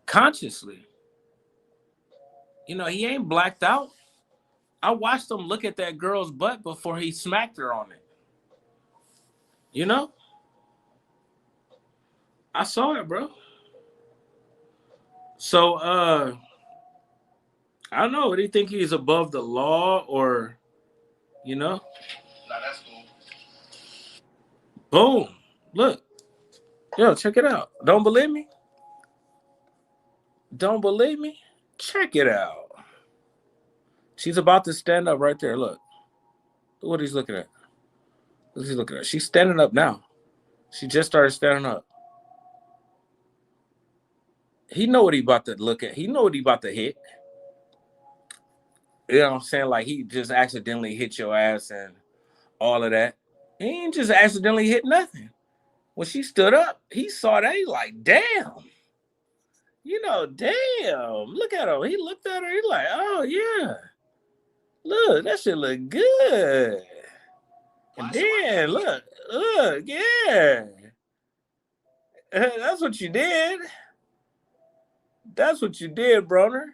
consciously. He ain't blacked out. I watched him look at that girl's butt before he smacked her on it. I saw it, bro. So, I don't know. Do you think he's above the law or, Nah, that's cool. Boom. Look. Yo, check it out. Don't believe me? Don't believe me? Check it out. She's about to stand up right there. Look. Look what he's looking at. What he's looking at. She's standing up now. She just started standing up. He know what he about to look at. He know what he about to hit. You know what I'm saying? Like, he just accidentally hit your ass and all of that. He ain't just accidentally hit nothing. When she stood up, he saw that. He like, damn. Damn. Look at him. He looked at her. He like, oh, yeah. Look, that shit look good. And then, look, yeah. That's what you did. That's what you did, Broner.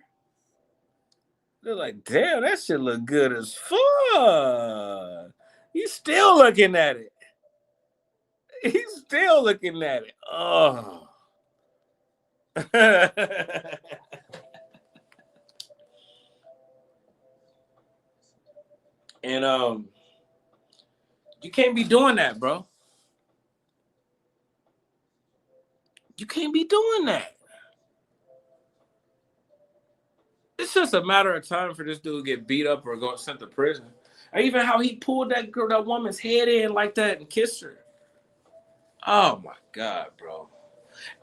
They're like, damn, that shit look good as fuck. He's still looking at it. He's still looking at it. Oh. And you can't be doing that, bro. You can't be doing that. It's just a matter of time for this dude to get beat up or go sent to prison. Or even how he pulled that woman's head in like that and kissed her. Oh my God, bro.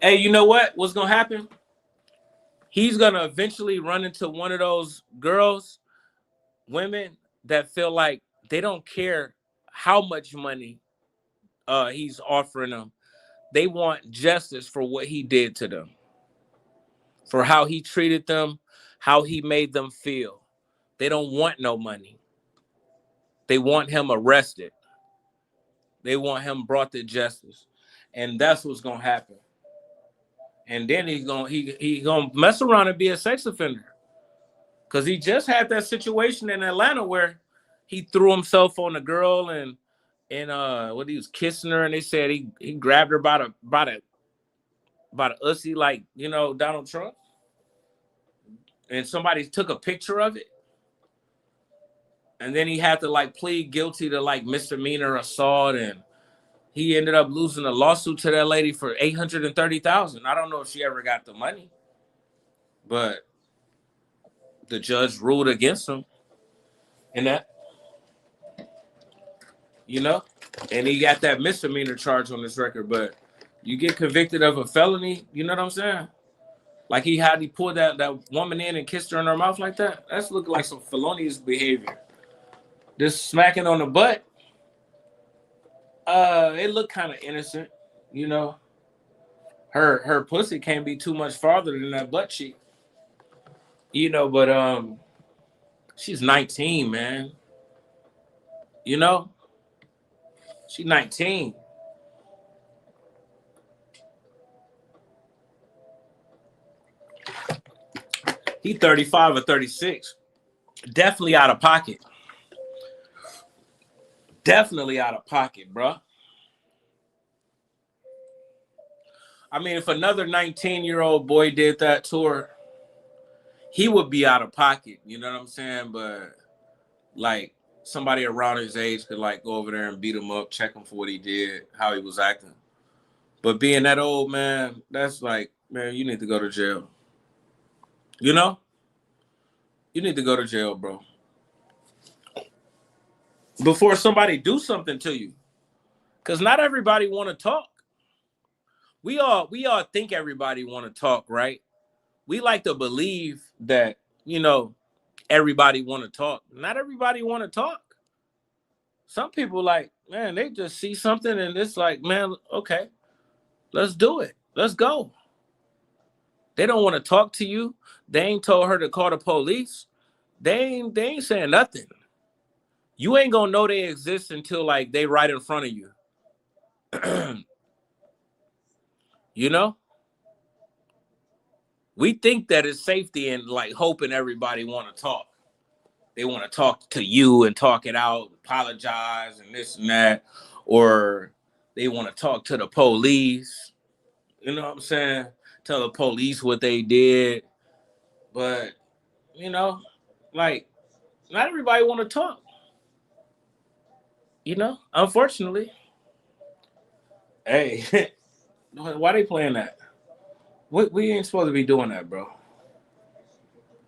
Hey, you know what? What's gonna happen? He's gonna eventually run into one of those women that feel like they don't care how much money he's offering them. They want justice for what he did to them, for how he treated them, how he made them feel. They don't want no money. They want him arrested. They want him brought to justice. And that's what's gonna happen. And then he's gonna mess around and be a sex offender. Cause he just had that situation in Atlanta where he threw himself on a girl and what, he was kissing her, and they said he grabbed her by the ussy, like, Donald Trump. And somebody took a picture of it. And then he had to like plead guilty to like misdemeanor assault, and he ended up losing a lawsuit to that lady for $830,000. I don't know if she ever got the money, but the judge ruled against him in that. you know, and he got that misdemeanor charge on his record. But you get convicted of a felony, you know what I'm saying? Like he pulled that woman in and kissed her in her mouth like that. That's looking like some felonious behavior. This smacking on the butt, it looked kind of innocent, you know. Her pussy can't be too much farther than that butt cheek, you know. But she's 19, man. You know, she's 19. He 35 or 36. Definitely out of pocket. Definitely out of pocket, bro. I mean, if another 19-year-old boy did that to her, he would be out of pocket. You know what I'm saying? But like somebody around his age could like go over there and beat him up, check him for what he did, how he was acting. But being that old, man, that's like, man, you need to go to jail. You know? You need to go to jail, bro. Before somebody do something to you. Because not everybody want to talk. We all think everybody want to talk, right? We like to believe that, you know, everybody want to talk. Not everybody want to talk. Some people like, man, they just see something and it's like, man, okay, let's do it. Let's go. They don't want to talk to you. They ain't told her to call the police. They ain't saying nothing. You ain't gonna know they exist until like they right in front of you. You know? We think that it's safety and like hoping everybody want to talk. They want to talk to you and talk it out, apologize and this and that, or they want to talk to the police. You know what I'm saying? Tell the police what they did. But, you know, like, not everybody want to talk. You know, unfortunately. Hey, why they playing that? We ain't supposed to be doing that, bro.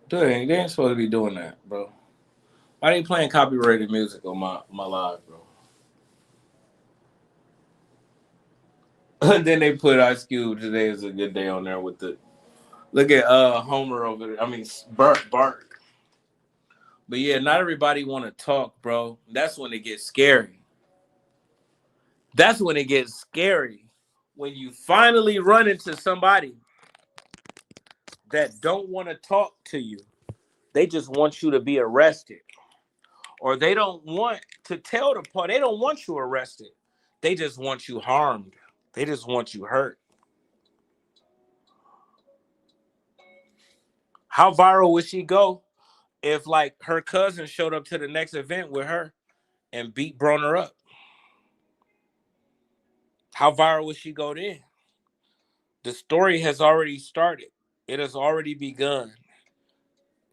They ain't supposed to be doing that, bro. Why they playing copyrighted music on my live, bro? And then they put Ice Cube "Today Is a Good Day" on there with the look at Homer over there. I mean Bart. But yeah, not everybody want to talk, bro. That's when it gets scary. That's when it gets scary. When you finally run into somebody that don't want to talk to you. They just want you to be arrested. Or they don't want to tell the part. They don't want you arrested. They just want you harmed. They just want you hurt. How viral would she go if like her cousin showed up to the next event with her and beat Broner up? How viral would she go then? The story has already started. It has already begun.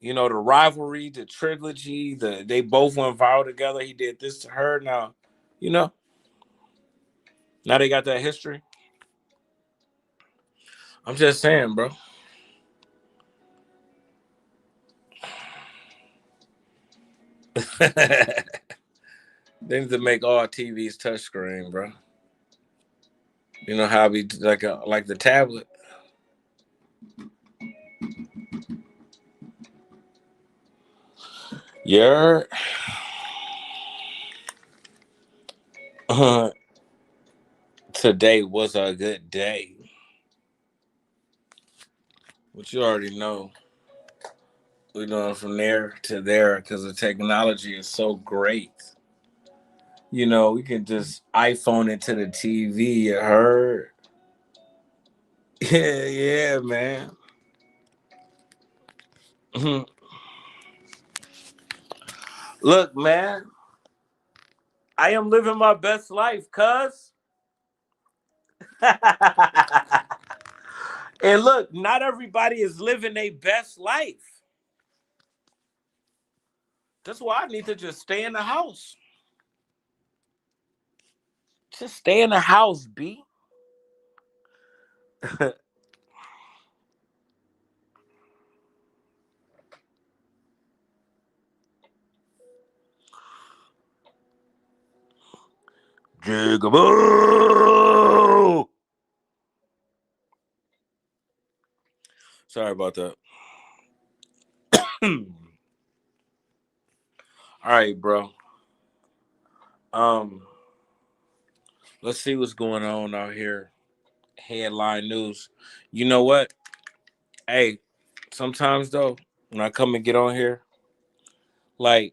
You know, the rivalry, the trilogy, they both went viral together. He did this to her. Now, you know, now they got that history. I'm just saying, bro. They need to make all TVs touchscreen, bro. You know how we like the tablet. Yeah. Today was a good day. But you already know. We're going from there to there because the technology is so great. You know, we can just iPhone it to the TV. You heard? Yeah, yeah, man. Look, man, I am living my best life, cuz. And look, not everybody is living their best life. That's why I need to just stay in the house. Just stay in the house, B. Jigaboo! Sorry about that. All right, bro. Um, let's see what's going on out here. Headline news. You know what? Hey, sometimes though, when I come and get on here, like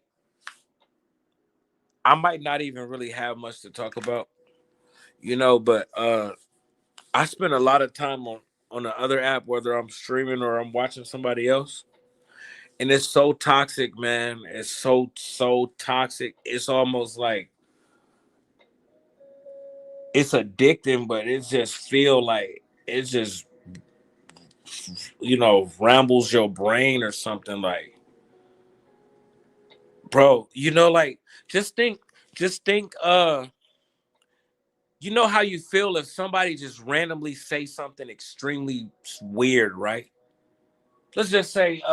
I might not even really have much to talk about, but I spend a lot of time on the other app, whether I'm streaming or I'm watching somebody else. And it's so toxic, man. It's so toxic. It's almost like it's addicting, but it just feel like it just rambles your brain or something. Like, bro, like just think just think you know how you feel if somebody just randomly say something extremely weird, right? Let's just say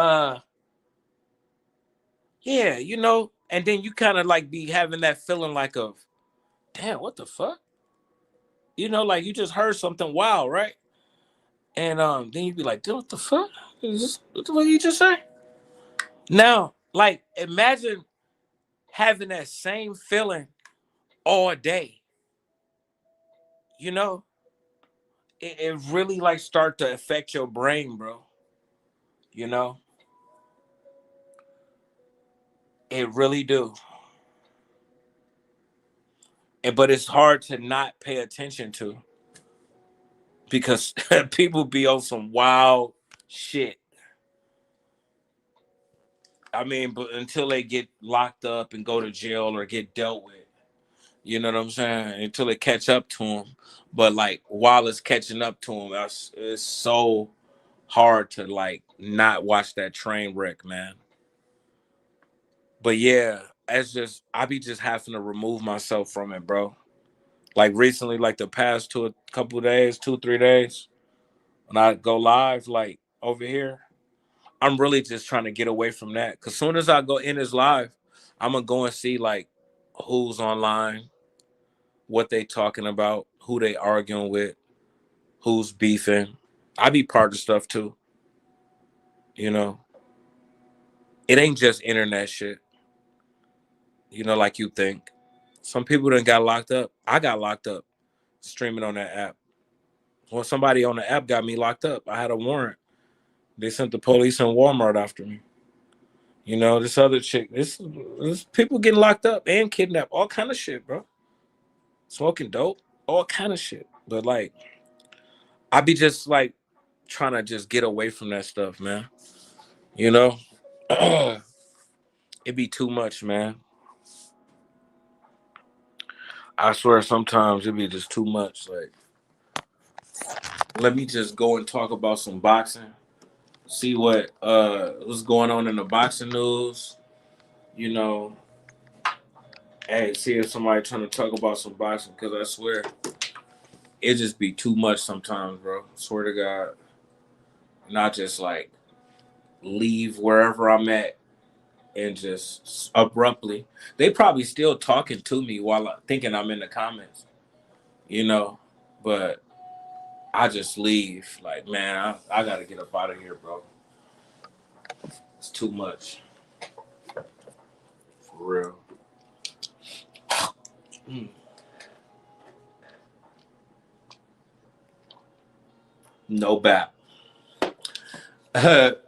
yeah, and then you kind of like be having that feeling like of, damn, what the fuck? Like you just heard something wild, right? And then you'd be like, dude, what the fuck? What the fuck you just say? Now, like, imagine having that same feeling all day. You know, it really like start to affect your brain, bro. You know, it really do. But it's hard to not pay attention to because people be on some wild shit. I mean, but until they get locked up and go to jail or get dealt with, you know what I'm saying? Until it catch up to them. But like while it's catching up to them, it's so hard to like not watch that train wreck, man. But yeah, I be just having to remove myself from it, bro. Like recently, like the past couple of days, 2, 3 days, when I go live, like over here, I'm really just trying to get away from that. Cause soon as I go in this live, I'm gonna go and see like who's online, what they talking about, who they arguing with, who's beefing. I be part of stuff too, you know. It ain't just internet shit, like you think. Some people done got locked up. I got locked up streaming on that app. Well, somebody on the app got me locked up. I had a warrant. They sent the police and Walmart after me. This other chick, this people getting locked up and kidnapped, all kind of shit, bro. Smoking dope, all kind of shit. But like, I be just like trying to just get away from that stuff, man. You know, it be too much, man. I swear sometimes it be just too much. Like, let me just go and talk about some boxing. See what's going on in the boxing news. You know, hey, see if somebody trying to talk about some boxing because I swear it just be too much sometimes, bro. Swear to God, not just like leave wherever I'm at and just abruptly. They probably still talking to me while thinking I'm in the comments, but I just leave. Like, man, I gotta get up out of here, bro. It's too much. For real. Mm. No bap. It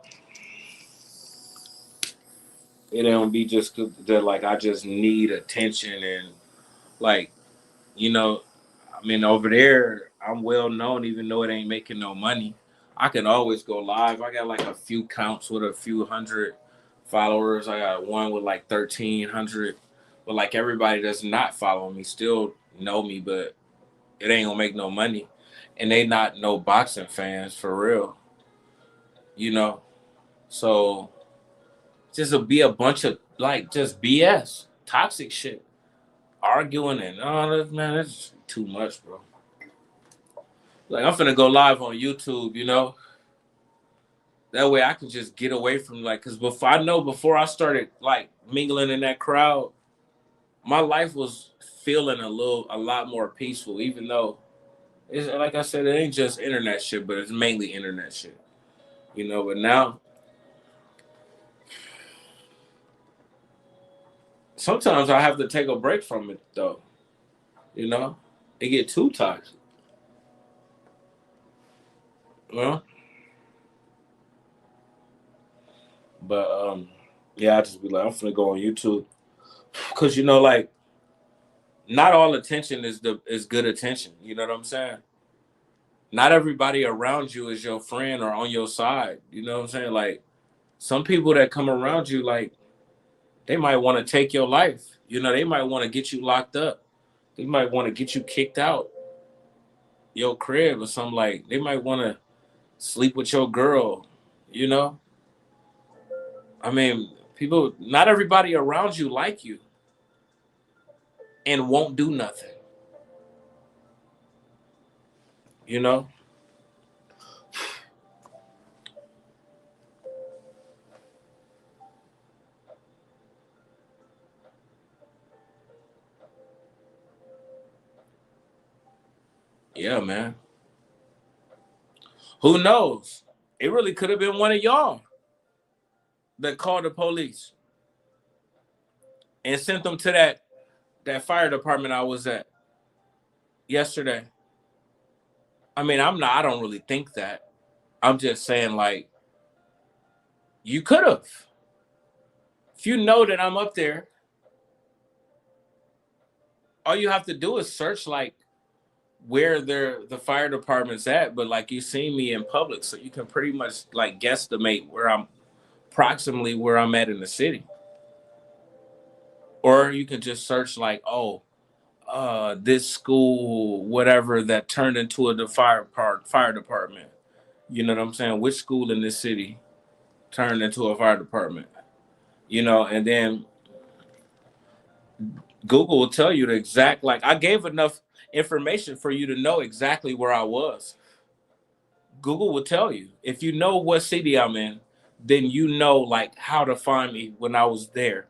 don't be just that like I just need attention and like, you know, I mean over there I'm well known even though it ain't making no money. I can always go live. I got like a few counts with a few hundred followers. I got one with like 1,300. But like everybody that's not following me still know me, but it ain't gonna make no money. And they not no boxing fans for real, you know. So just to be a bunch of like just BS, toxic shit, arguing and all that, man, that's too much, bro. Like I'm finna go live on YouTube, That way I can just get away from like, cause before I started like mingling in that crowd, my life was feeling a lot more peaceful, even though it's like I said, it ain't just internet shit, but it's mainly internet shit. You know, but now sometimes I have to take a break from it though. You know, it get too toxic. Well, but yeah, I just be like, I'm finna go on YouTube because you know, like, not all attention is good attention. You know what I'm saying? Not everybody around you is your friend or on your side. You know what I'm saying? Like, some people that come around you, like, they might want to take your life. You know, they might want to get you locked up. They might want to get you kicked out your crib or something. Like, they might want to sleep with your girl. You know, I mean, people. Not everybody around you like you and won't do nothing. You know. Yeah, man. Who knows? It really could have been one of y'all that called the police and sent them to that fire department I was at yesterday. I mean, I don't really think that. I'm just saying, like, you could have. If you know that I'm up there, all you have to do is search, like, where the fire department's at. But, like, you see me in public, so you can pretty much, like, guesstimate approximately where I'm at in the city. Or you can just search, like, oh, this school, whatever, that turned into fire department. You know what I'm saying? Which school in this city turned into a fire department? You know, and then Google will tell you the exact, like, I gave enough information for you to know exactly where I was. Google will tell you. If you know what city I'm in, then you know, like, how to find me when I was there.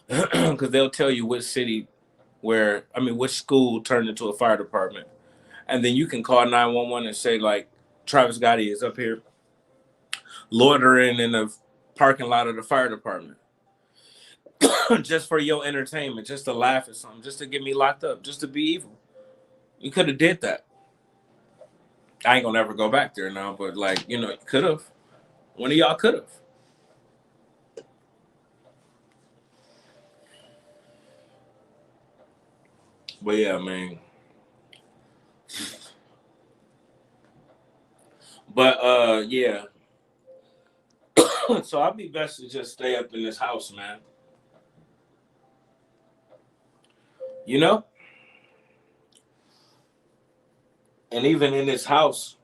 Because they'll tell you which city which school turned into a fire department. And then you can call 911 and say, like, Travis Gotti is up here loitering in the parking lot of the fire department. Just for your entertainment, just to laugh at something, just to get me locked up, just to be evil. You could have did that. I ain't gonna ever go back there now, but, like, you know, you could have. One of y'all could have. But yeah, man. But yeah. So I'd be best to just stay up in this house, man. You know? And even in this house,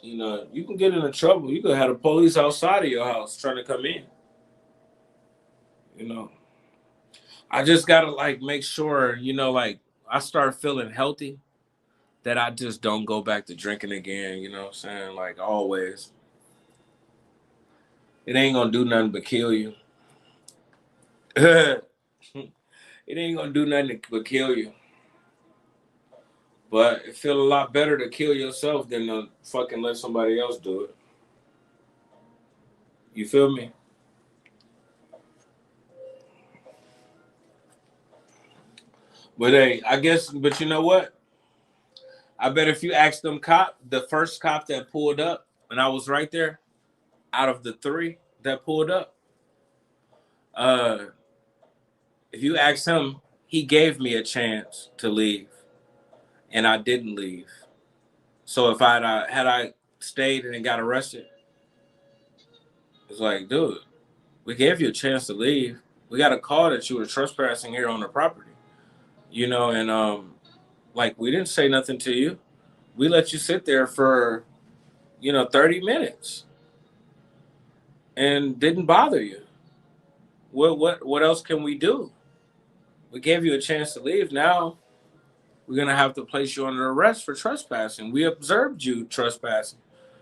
you know, you can get into trouble. You could have the police outside of your house trying to come in. You know, I just gotta, like, make sure, you know, like, I start feeling healthy, that I just don't go back to drinking again. You know what I'm saying? Like, always. It ain't gonna do nothing but kill you. It ain't gonna do nothing but kill you. But it feel a lot better to kill yourself than to fucking let somebody else do it. You feel me? But hey, I guess, but you know what? I bet if you asked the first cop that pulled up, and I was right there, out of the 3 that pulled up, uh, if you asked him, he gave me a chance to leave, and I didn't leave. So if had I stayed and got arrested, it's like, dude, we gave you a chance to leave. We got a call that you were trespassing here on the property, you know, and like, we didn't say nothing to you. We let you sit there for, 30 minutes and didn't bother you. What else can we do? We gave you a chance to leave. Now we're gonna have to place you under arrest for trespassing. We observed you trespassing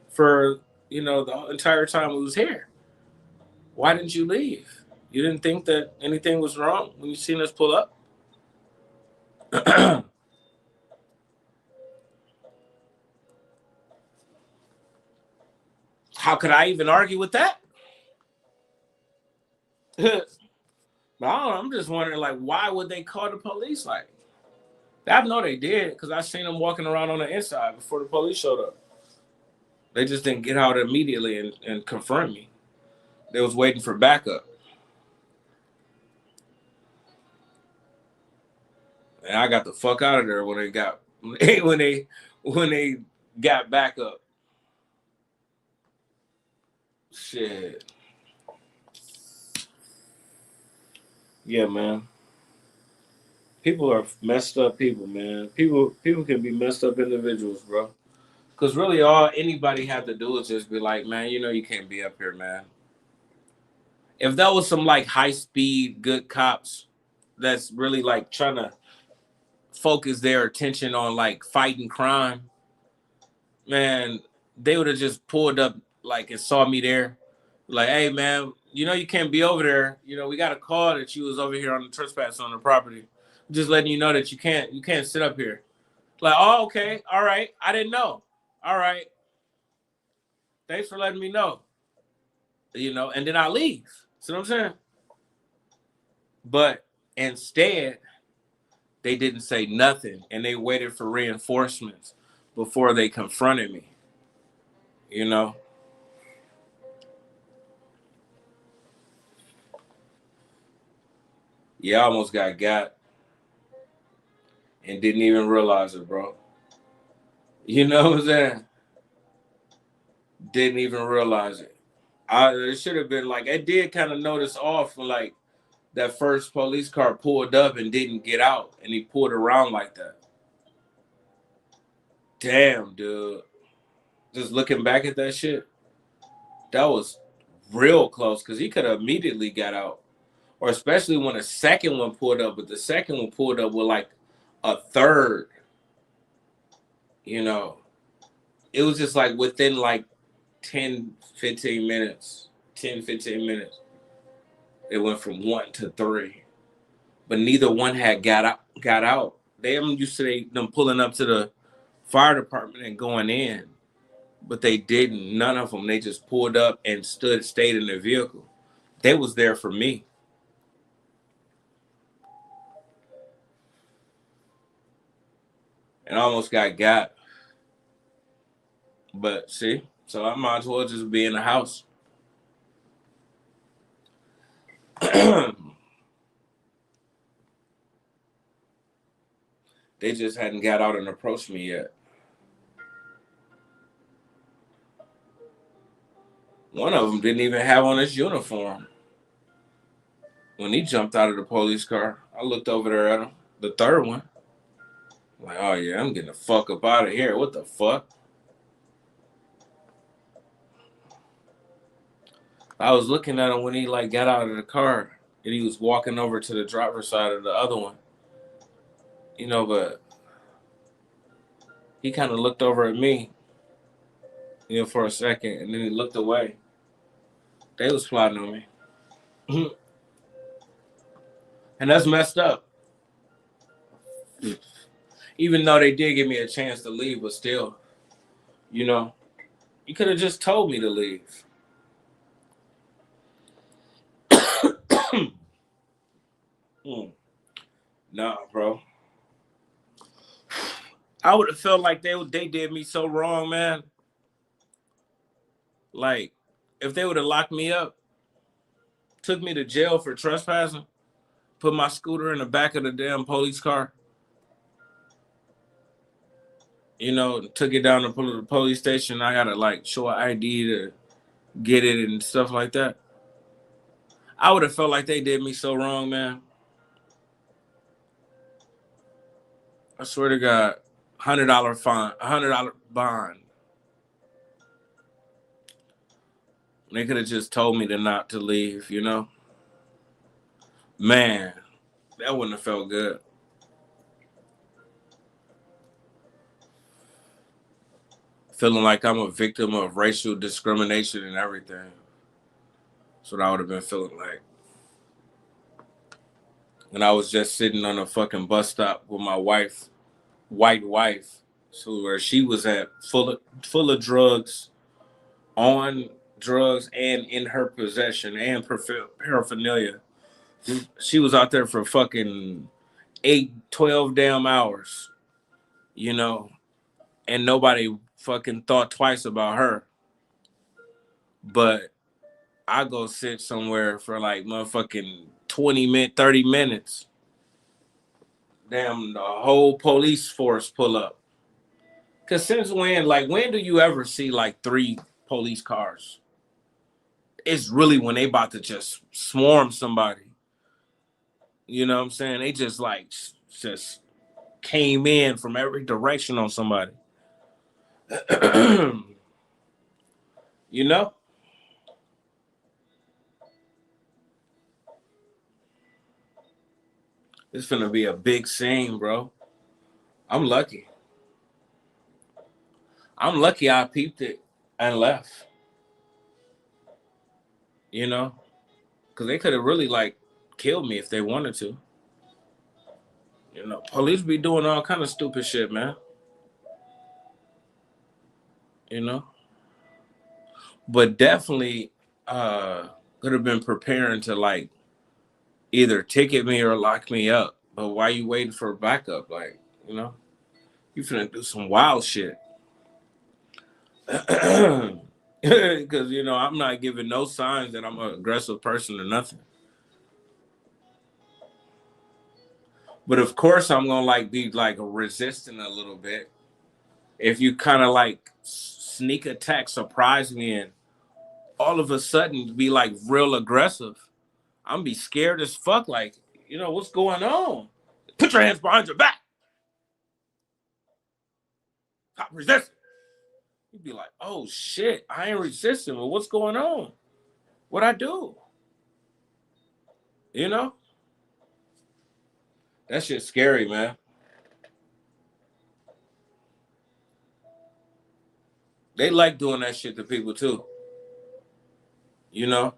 for, the entire time we was here. Why didn't you leave? You didn't think that anything was wrong when you seen us pull up? How could I even argue with that? But I don't know, I'm just wondering, like, why would they call the police? Like, I know they did because I seen them walking around on the inside before the police showed up. They just didn't get out immediately and confront me. They was waiting for backup. And I got the fuck out of there when they got when they got backup. Shit. Yeah, man. People are messed up people, man. People can be messed up individuals, bro. Cause really all anybody had to do is just be like, man, you know you can't be up here, man. If that was some like high speed good cops that's really like trying to focus their attention on like fighting crime, man, they would have just pulled up like and saw me there. Like, hey man, you know you can't be over there. You know, we got a call that you was over here on the trespass on the property. Just letting you know that you can't sit up here. Like, oh, okay, all right. I didn't know. All right. Thanks for letting me know. You know, and then I leave. See what I'm saying? But instead, they didn't say nothing and they waited for reinforcements before they confronted me. You know? Yeah, I almost got and didn't even realize it, bro. You know what I'm saying? Didn't even realize it. It should have been like, I did kind of notice off when like that first police car pulled up and didn't get out and he pulled around like that. Damn, dude. Just looking back at that shit, that was real close because he could have immediately got out. Or especially when the second one pulled up, but the second one pulled up with like a third, you know. It was just like within like 10, 15 minutes. 10, 15 minutes. It went from 1 to 3. But neither one had got out. They am used to them pulling up to the fire department and going in. But they didn't. None of them. They just pulled up and stayed in their vehicle. They was there for me. And almost got. But see, so I might as well just be in the house. They just hadn't got out and approached me yet. One of them didn't even have on his uniform. When he jumped out of the police car, I looked over there at him. The third one. Like, oh yeah, I'm getting the fuck up out of here. What the fuck? I was looking at him when he like got out of the car and he was walking over to the driver's side of the other one. You know, but he kind of looked over at me, you know, for a second, and then he looked away. They was plotting on me. And that's messed up. Even though they did give me a chance to leave, but still, you know, you could have just told me to leave. Nah, bro. I would have felt like they did me so wrong, man. Like, if they would have locked me up, took me to jail for trespassing, put my scooter in the back of the damn police car, you know, took it down to the police station. I gotta like show an ID to get it and stuff like that. I would have felt like they did me so wrong, man. I swear to God, $100 fine, $100 bond. They could have just told me not to leave, you know. Man, that wouldn't have felt good. Feeling like I'm a victim of racial discrimination and everything. That's what I would have been feeling like. And I was just sitting on a fucking bus stop with my wife, white wife, so where she was at, full of drugs, on drugs and in her possession and paraphernalia. She was out there for fucking 8, 12 damn hours, you know, and nobody fucking thought twice about her. But I go sit somewhere for like motherfucking 20 minutes, 30 minutes. Damn, the whole police force pull up. Cause since when do you ever see like 3 police cars? It's really when they about to just swarm somebody. You know what I'm saying? They just like just came in from every direction on somebody. You know? It's finna be a big scene, bro. I'm lucky. I'm lucky I peeped it and left. You know? Because they could have really like killed me if they wanted to. You know, police be doing all kind of stupid shit, man. You know? But definitely could have been preparing to like either ticket me or lock me up. But why you waiting for backup? Like, you know, you finna do some wild shit. Because, you know, I'm not giving no signs that I'm an aggressive person or nothing. But of course, I'm gonna like be like resisting a little bit. If you kind of like sneak attack, surprise me, and all of a sudden be like real aggressive, I'm be scared as fuck. Like, you know, what's going on? Put your hands behind your back. Stop resisting. You'd be like, oh shit, I ain't resisting. Well, what's going on? What I do? You know? That shit's scary, man. They like doing that shit to people too. You know?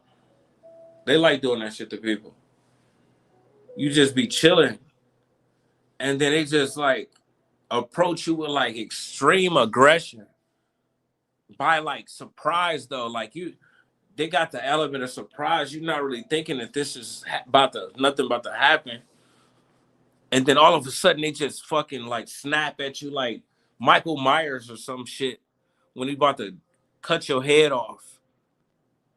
They like doing that shit to people. You just be chilling. And then they just like approach you with like extreme aggression. By like surprise though. Like they got the element of surprise. You're not really thinking that this is nothing about to happen. And then all of a sudden they just fucking like snap at you like Michael Myers or some shit when he about to cut your head off.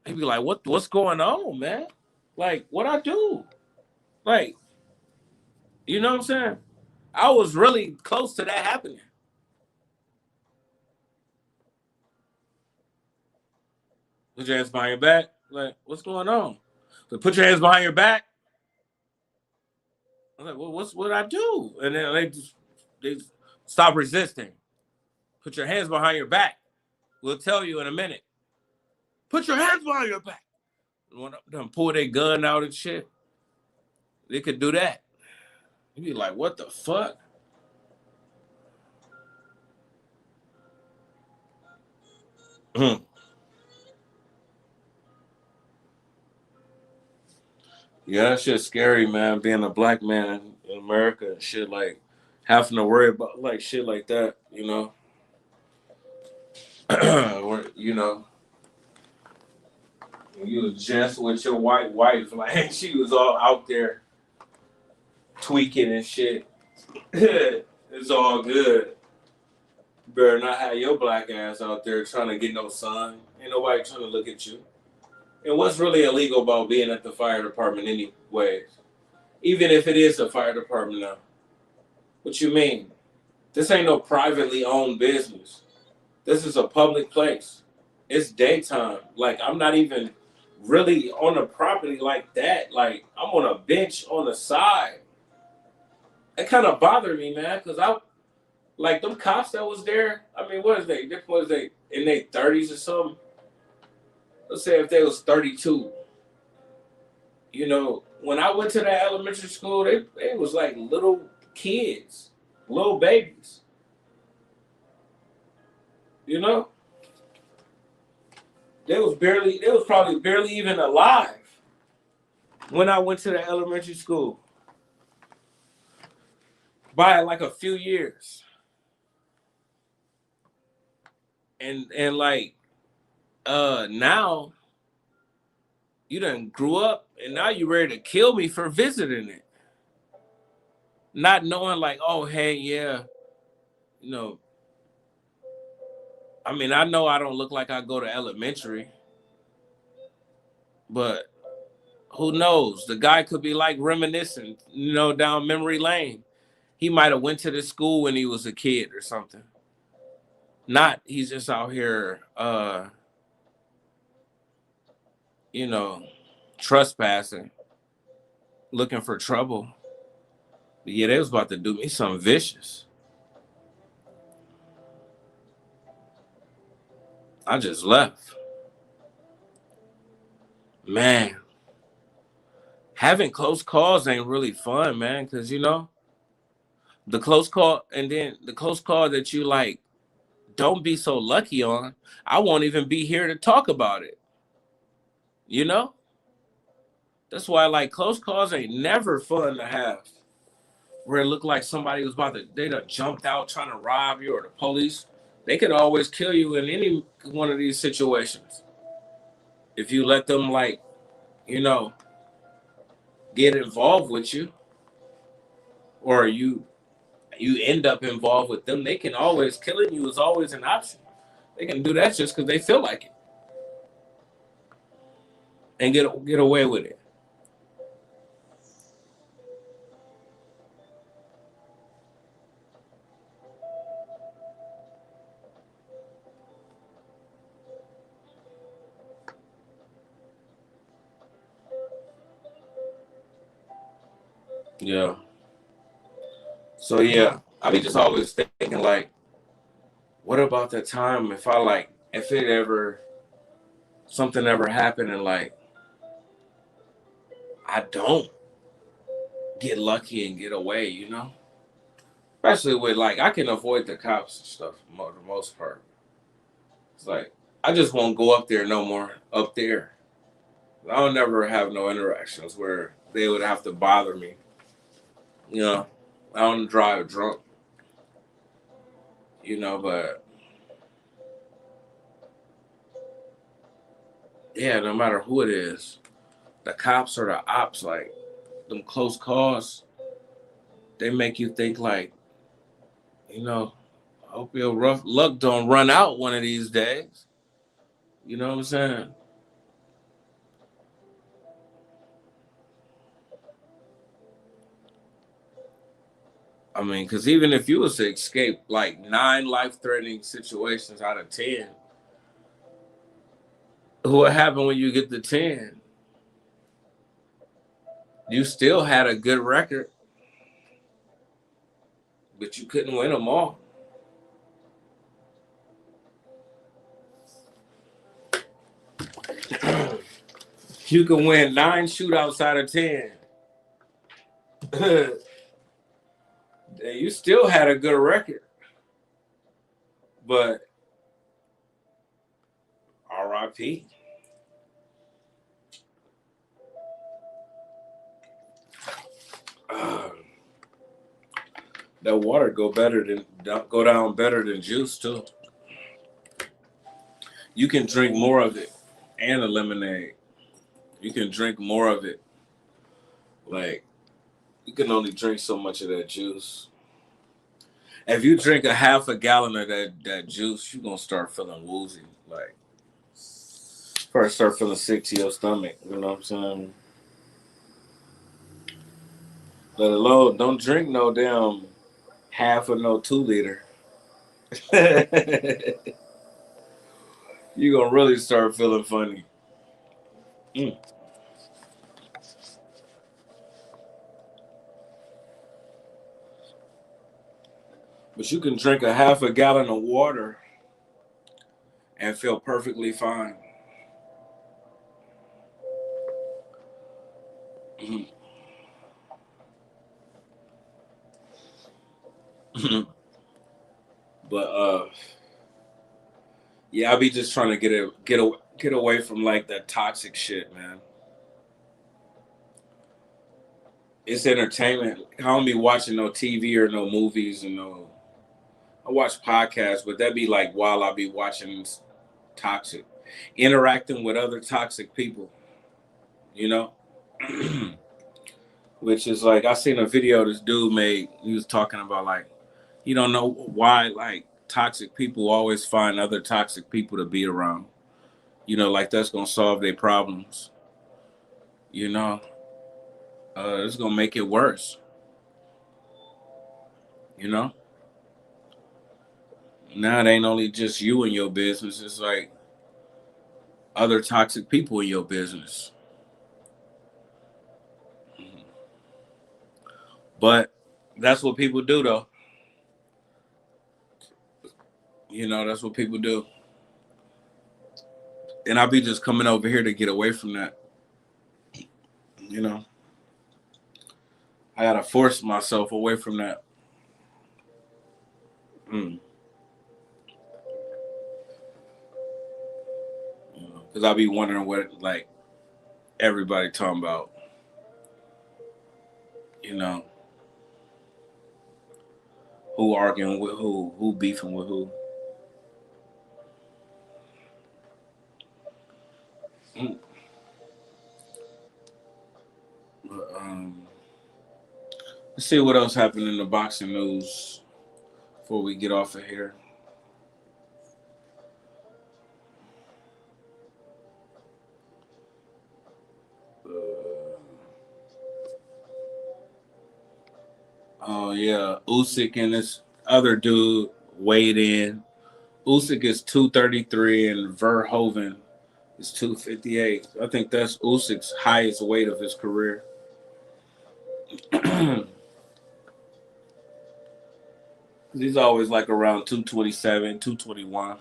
They be like, what's going on, man? Like, what I do? Like, you know what I'm saying? I was really close to that happening. Put your hands behind your back. Like, what's going on? So put your hands behind your back. I'm like, well, what I do? And then they stop resisting. Put your hands behind your back. We'll tell you in a minute. Put your hands behind your back. When them pull their gun out and shit, they could do that. You'd be like, what the fuck? Yeah, that shit's scary, man. Being a black man in America and shit, like having to worry about like shit like that, you know. You know, you was just with your white wife, like she was all out there tweaking and shit. It's all good. You better not have your black ass out there trying to get no sun. Ain't nobody trying to look at you. And what's really illegal about being at the fire department anyways? Even if it is a fire department now. What you mean? This ain't no privately owned business. This is a public place. It's daytime. Like, I'm not even really on the property like that. Like, I'm on a bench on the side. It kind of bothered me, man, because like, them cops that was there, I mean, what is they? Was they in their 30s or something? Let's say if they was 32. You know, when I went to that elementary school, they was like little kids, little babies. You know? They was probably barely even alive when I went to the elementary school. by like a few years. And like now you done grew up and now you ready to kill me for visiting it. Not knowing like, oh hey, yeah, you know, I mean, I know I don't look like I go to elementary, but who knows? The guy could be like reminiscing, down memory lane. He might have went to this school when he was a kid or something. Not he's just out here you know, trespassing, looking for trouble. But yeah, they was about to do me something vicious. I just left. Man, having close calls ain't really fun, man, because the close call and then the close call that you like don't be so lucky on, I won't even be here to talk about it. You know? That's why like close calls ain't never fun to have. Where it looked like somebody was about to they done jumped out trying to rob you or the police. They could always kill you in any one of these situations. If you let them like, you know, get involved with you or you end up involved with them, they can always killing you is always an option. They can do that just because they feel like it and get away with it. Yeah. So yeah, I be just always thinking like, what about that time if it ever something ever happened and like I don't get lucky and get away, Especially with like I can avoid the cops and stuff for the most part. It's like I just won't go up there no more. Up there, I'll never have no interactions where they would have to bother me. You know, I don't drive drunk. But yeah, no matter who it is, the cops or the ops, like them close calls, they make you think like, I hope your rough luck don't run out one of these days. You know what I'm saying? I mean, because even if you was to escape like 9 life-threatening situations out of 10, what happened when you get to 10? You still had a good record, but you couldn't win them all. You can win 9 shootouts out of 10. You still had a good record, but RIP. That water go down better than juice too. You can drink more of it and a lemonade. You can drink more of it. Like you can only drink so much of that juice. If you drink a half a gallon of that juice, you're gonna start feeling woozy. Like first start feeling sick to your stomach. You know what I'm saying? Let alone don't drink no damn half of no 2 liter. You're gonna really start feeling funny. Mm. But you can drink a half a gallon of water and feel perfectly fine. Mhm. But yeah, I be just trying to get away from like that toxic shit, man. It's entertainment. I don't be watching no TV or no movies and no. I watch podcasts, but that be like while I be watching toxic, interacting with other toxic people. You know, which is like I seen a video this dude made. He was talking about like you don't know why like toxic people always find other toxic people to be around. You know, like that's gonna solve their problems. You know, it's gonna make it worse. You know, now it ain't only just you and your business. It's like other toxic people in your business. But that's what people do, though. You know, that's what people do. And I'll be just coming over here to get away from that. You know, I gotta force myself away from that. Because I'll be wondering what like everybody talking about. You know, who arguing with who beefing with who. Mm. But, let's see what else happened in the boxing news before we get off of here. Oh yeah, Usyk and this other dude weighed in. Usyk is 233 and Verhoeven is 258. I think that's Usyk's highest weight of his career. He's always like around 227, 221,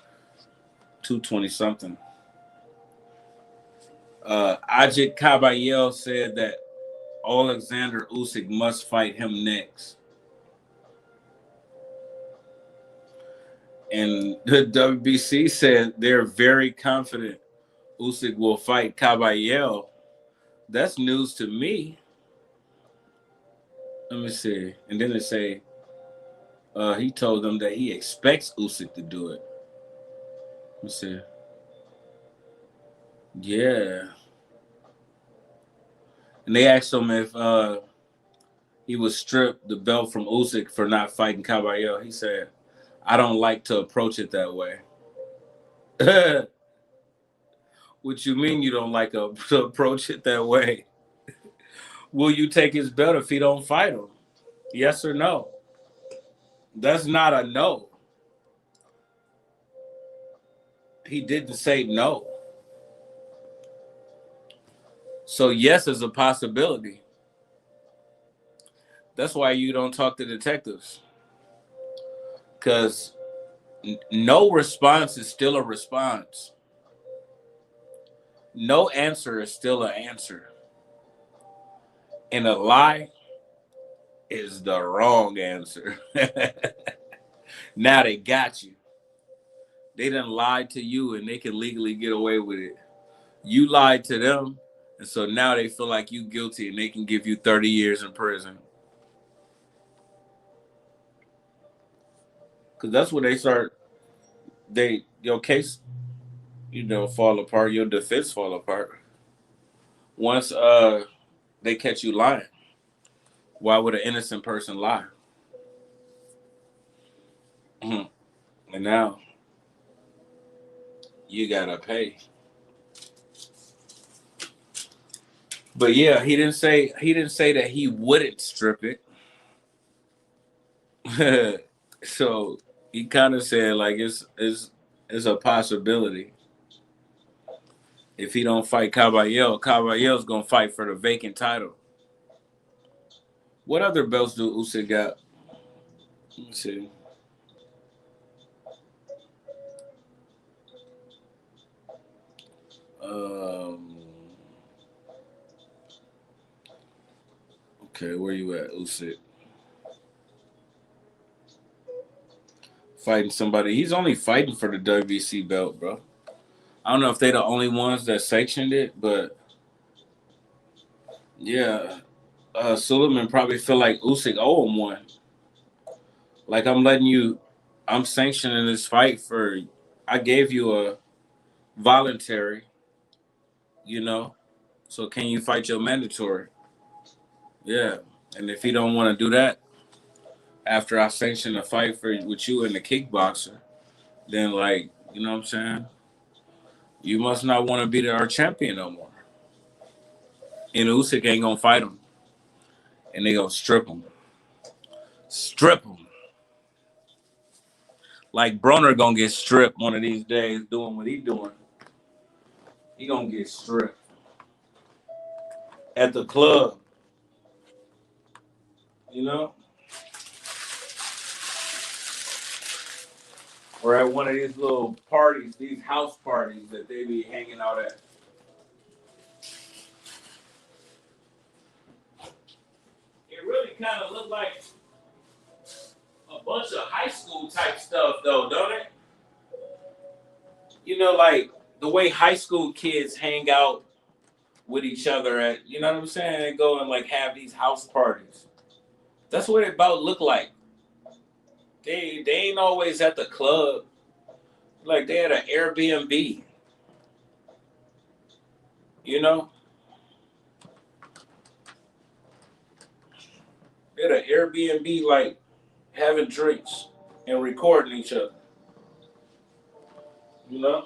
220 something. Ajit Caballero said that Alexander Usyk must fight him next. And the WBC said they're very confident Usyk will fight Caballero. That's news to me. Let me see. And then they say he told them that he expects Usyk to do it. Let me see. Yeah. And they asked him if he would strip the belt from Usyk for not fighting Caballero. He said, I don't like to approach it that way. What you mean you don't like to approach it that way? Will you take his belt if he don't fight him? Yes or no? That's not a no. He didn't say no. So yes is a possibility. That's why you don't talk to detectives. Because no response is still a response. No answer is still an answer. And a lie is the wrong answer. Now they got you. They done lied to you and they can legally get away with it. You lied to them, and so now they feel like you guilty and they can give you 30 years in prison. Because that's when they start, your case, fall apart, your defense fall apart. Once they catch you lying, why would an innocent person lie? And now you gotta pay. But yeah, he didn't say that he wouldn't strip it. So he kind of said like it's a possibility. If he don't fight Caballero's gonna fight for the vacant title. What other belts do Usyk got? Let me see. Okay, where you at, Usyk? Fighting somebody. He's only fighting for the WBC belt, bro. I don't know if they're the only ones that sanctioned it, but yeah. Suleiman probably feel like Usyk owe him one. Like I'm sanctioning this fight for. I gave you a voluntary, you know. So can you fight your mandatory? Yeah. And if he don't want to do that after I sanction a fight for with you and the kickboxer, then like, you know what I'm saying? You must not want to be our champion no more. And Usyk ain't gonna fight him. And they gonna strip him. Strip him. Like Broner gonna get stripped one of these days doing what he doing. He gonna get stripped. At the club. You know? Or at one of these little parties, these house parties that they be hanging out at. It really kind of looked like a bunch of high school type stuff, though, don't it? You know, like the way high school kids hang out with each other at, you know what I'm saying? They go and like have these house parties. That's what it about look like. They ain't always at the club. Like they had an Airbnb. You know? They had an Airbnb like having drinks and recording each other. You know?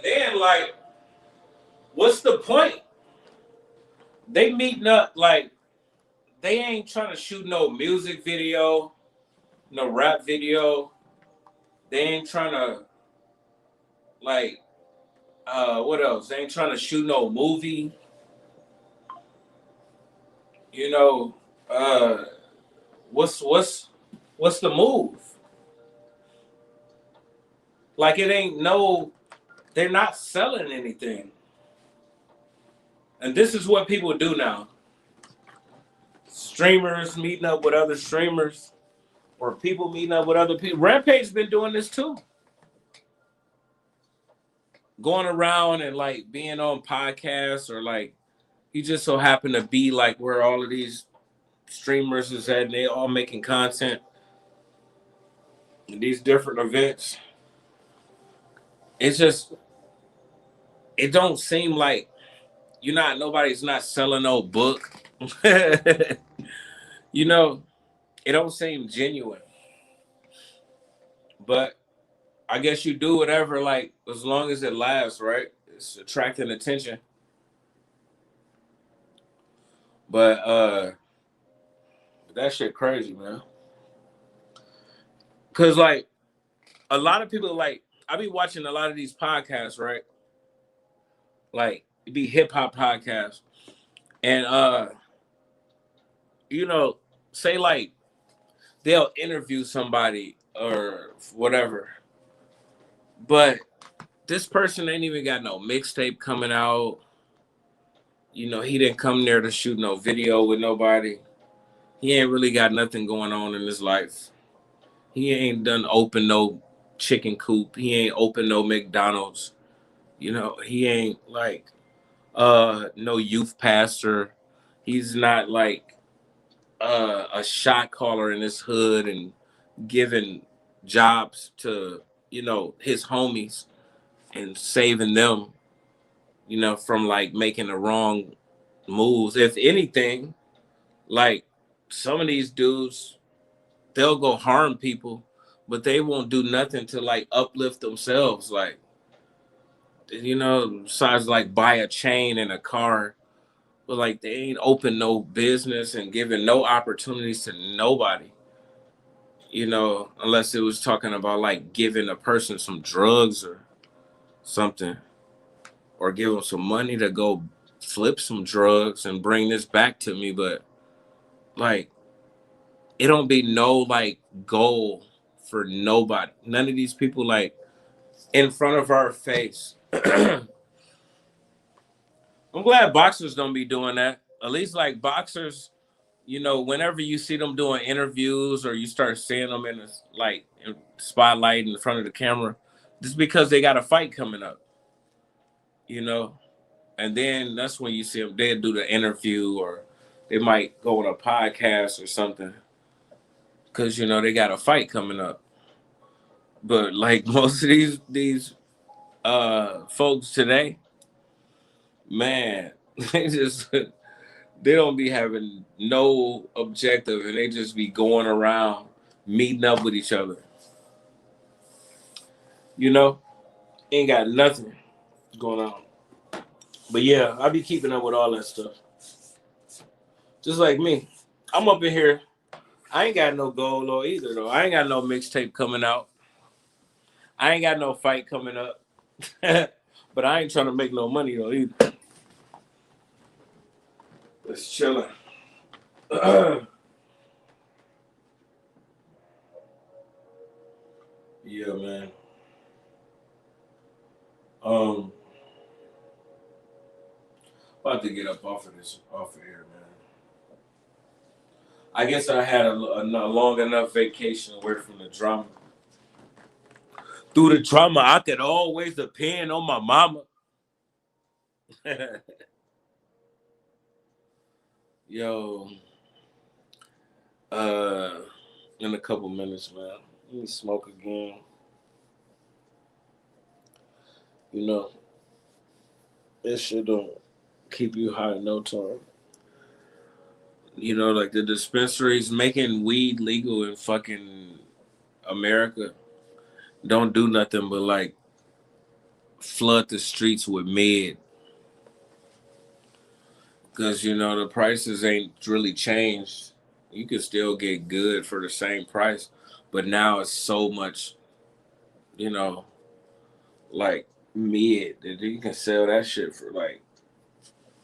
Then like, what's the point? They meeting up like they ain't trying to shoot no music video, no rap video. They ain't trying to like what else? They ain't trying to shoot no movie. You know, uh what's the move? Like it ain't no they're not selling anything. And this is what people do now. Streamers meeting up with other streamers or people meeting up with other people. Rampage's been doing this too. Going around and like being on podcasts or like he just so happened to be like where all of these streamers is at and they all making content in these different events. It's just it don't seem like nobody's not selling no book. You know, it don't seem genuine. But I guess you do whatever, like as long as it lasts, right? It's attracting attention. But that shit crazy, man. Cause like a lot of people like I be watching a lot of these podcasts, right? Like it be hip hop podcasts. And you know, say like they'll interview somebody or whatever. But this person ain't even got no mixtape coming out. You know, he didn't come there to shoot no video with nobody. He ain't really got nothing going on in his life. He ain't done open no chicken coop. He ain't open no McDonald's. You know, he ain't like no youth pastor. He's not like a shot caller in his hood and giving jobs to, you know, his homies and saving them, you know, from like making the wrong moves. If anything, like some of these dudes, they'll go harm people, but they won't do nothing to like uplift themselves. Like, you know, besides like buy a chain and a car, but like they ain't open no business and giving no opportunities to nobody. You know, unless it was talking about like giving a person some drugs or something, or give them some money to go flip some drugs and bring this back to me. But like, it don't be no like goal for nobody. None of these people like in front of our face. I'm glad boxers don't be doing that. At least like boxers, you know, whenever you see them doing interviews or you start seeing them in the like in spotlight in front of the camera, just because they got a fight coming up, you know. And then that's when you see them. They do the interview or they might go on a podcast or something because you know they got a fight coming up. But like most of these folks today, man, they just they don't be having no objective and they just be going around meeting up with each other. You know, ain't got nothing going on. But yeah, I be keeping up with all that stuff. Just like me. I'm up in here. I ain't got no goal or either though. I ain't got no mixtape coming out. I ain't got no fight coming up. But I ain't trying to make no money though either. It's chilling. Yeah, man. Um, about to get up off of here, man. I guess I had a long enough vacation away from the drama. Through the drama, I could always depend on my mama. Yo, uh, in a couple minutes, man. Let me smoke again. You know, this shit don't keep you high in no time. You know, like the dispensaries making weed legal in fucking America don't do nothing but like flood the streets with med. Because, you know, the prices ain't really changed. You can still get good for the same price. But now it's so much, you know, like mid that you can sell that shit for like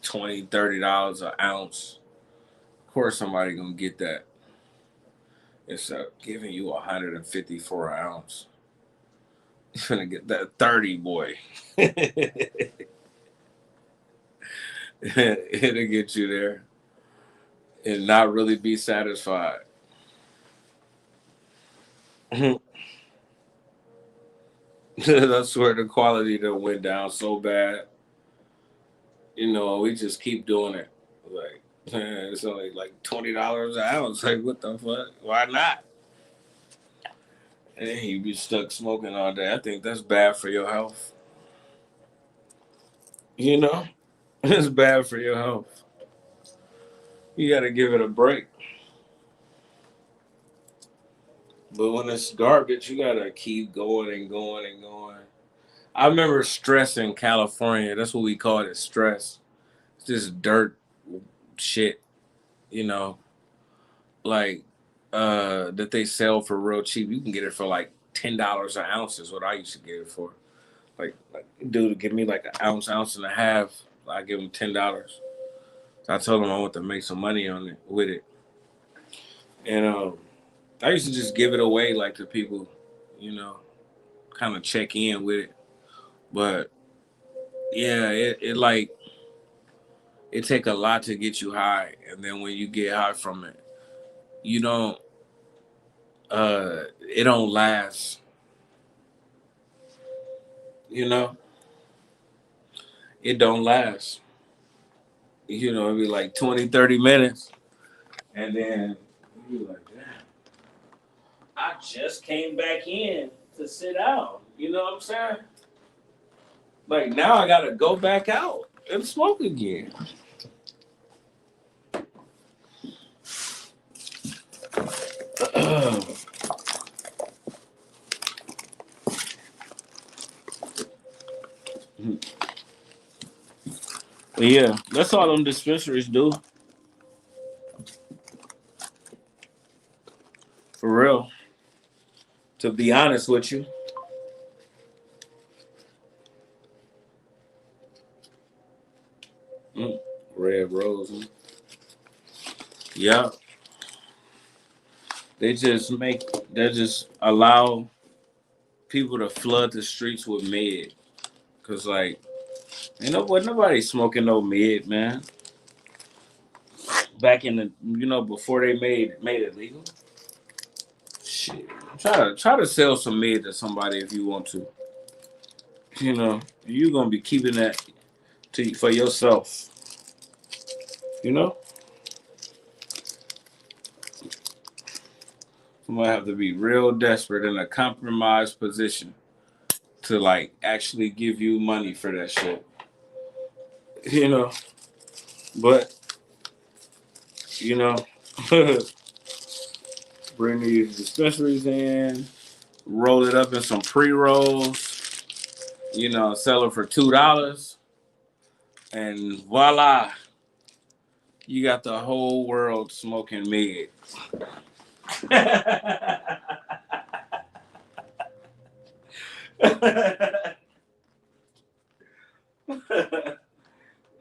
$20, $30 an ounce. Of course somebody gonna get that. It's giving you 150 for an ounce. You're gonna get that 30, boy. It'll get you there and not really be satisfied. That's where the quality that went down so bad. You know, we just keep doing it. Like, it's only like $20 an ounce. Like, what the fuck? Why not? And then you be stuck smoking all day. I think that's bad for your health. You know, it's bad for your health. You got to give it a break. But when it's garbage, you got to keep going and going and going. I remember stress in California. That's what we called it, stress. It's just dirt shit, you know, like that they sell for real cheap. You can get it for like $10 an ounce is what I used to get it for. Like dude, give me like an ounce and a half. I give him $10. So I told him I want to make some money on it with it, and I used to just give it away like to people, you know, kind of check in with it. But yeah, it like it take a lot to get you high, and then when you get high from it, you don't it don't last, you know. it don't last. You know, it'd be like 20, 30 minutes. And then you be like, damn, I just came back in to sit out. You know what I'm saying? Like now I gotta go back out and smoke again. Yeah, that's all them dispensaries do. For real. To be honest with you. Red Rose. Yeah. They just allow people to flood the streets with mid. Cause like nobody smoking no mid, man. Back in the before they made it legal. Shit. Try to sell some mid to somebody if you want to. You know, you're gonna be keeping that for yourself. You know? You might have to be real desperate in a compromised position to like actually give you money for that shit. You know, but you know, bring these dispensaries in, roll it up in some pre-rolls, sell it for $2, and voila, you got the whole world smoking mid.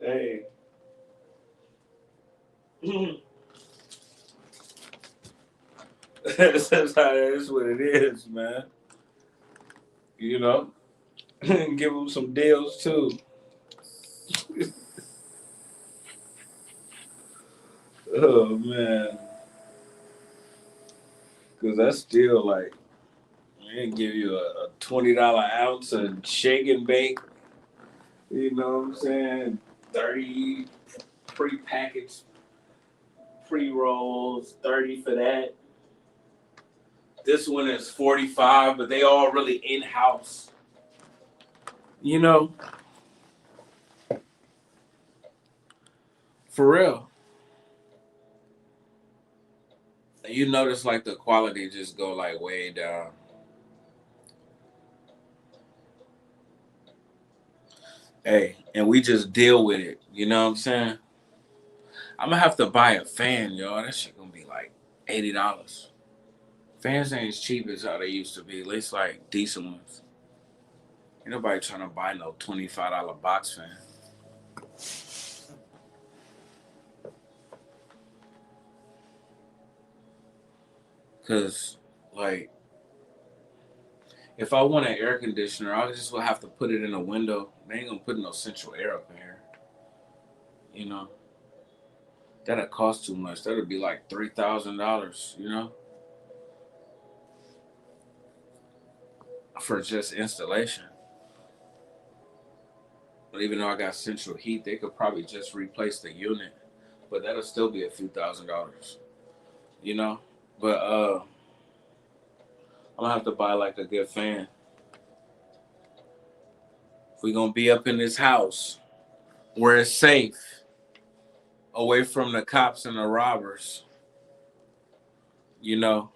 Hey. That's what it is, man. You know, give them some deals too. Oh man, because that's still like they give you a $20 ounce of shake and bake. You know what I'm saying? 30 pre-packaged pre-rolls, 30 for that. This one is 45, but they all really in-house. You know, for real. You notice like the quality just go like way down. Hey, and we just deal with it. You know what I'm saying? I'm gonna have to buy a fan, y'all. That shit gonna be like $80. Fans ain't as cheap as how they used to be. At least like decent ones. Ain't nobody trying to buy no $25 box fan. Cause like if I want an air conditioner, I just will have to put it in a window. They ain't gonna put no central air up in here. You know? That'd cost too much. That'd be like $3,000, for just installation. But even though I got central heat, they could probably just replace the unit. But that'll still be a few $1,000s, you know? But I'm gonna have to buy like a good fan. If we're gonna be up in this house where it's safe, away from the cops and the robbers, then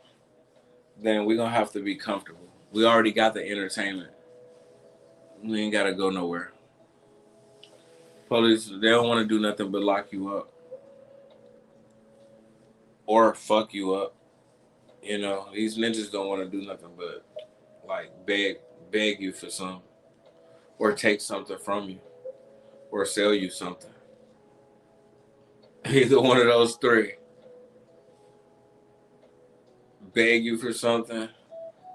we're gonna have to be comfortable. We already got the entertainment. We ain't gotta go nowhere. Police, they don't want to do nothing but lock you up or fuck you up. These ninjas don't want to do nothing but like beg you for something, or take something from you, or sell you something. Either one of those three. Beg you for something,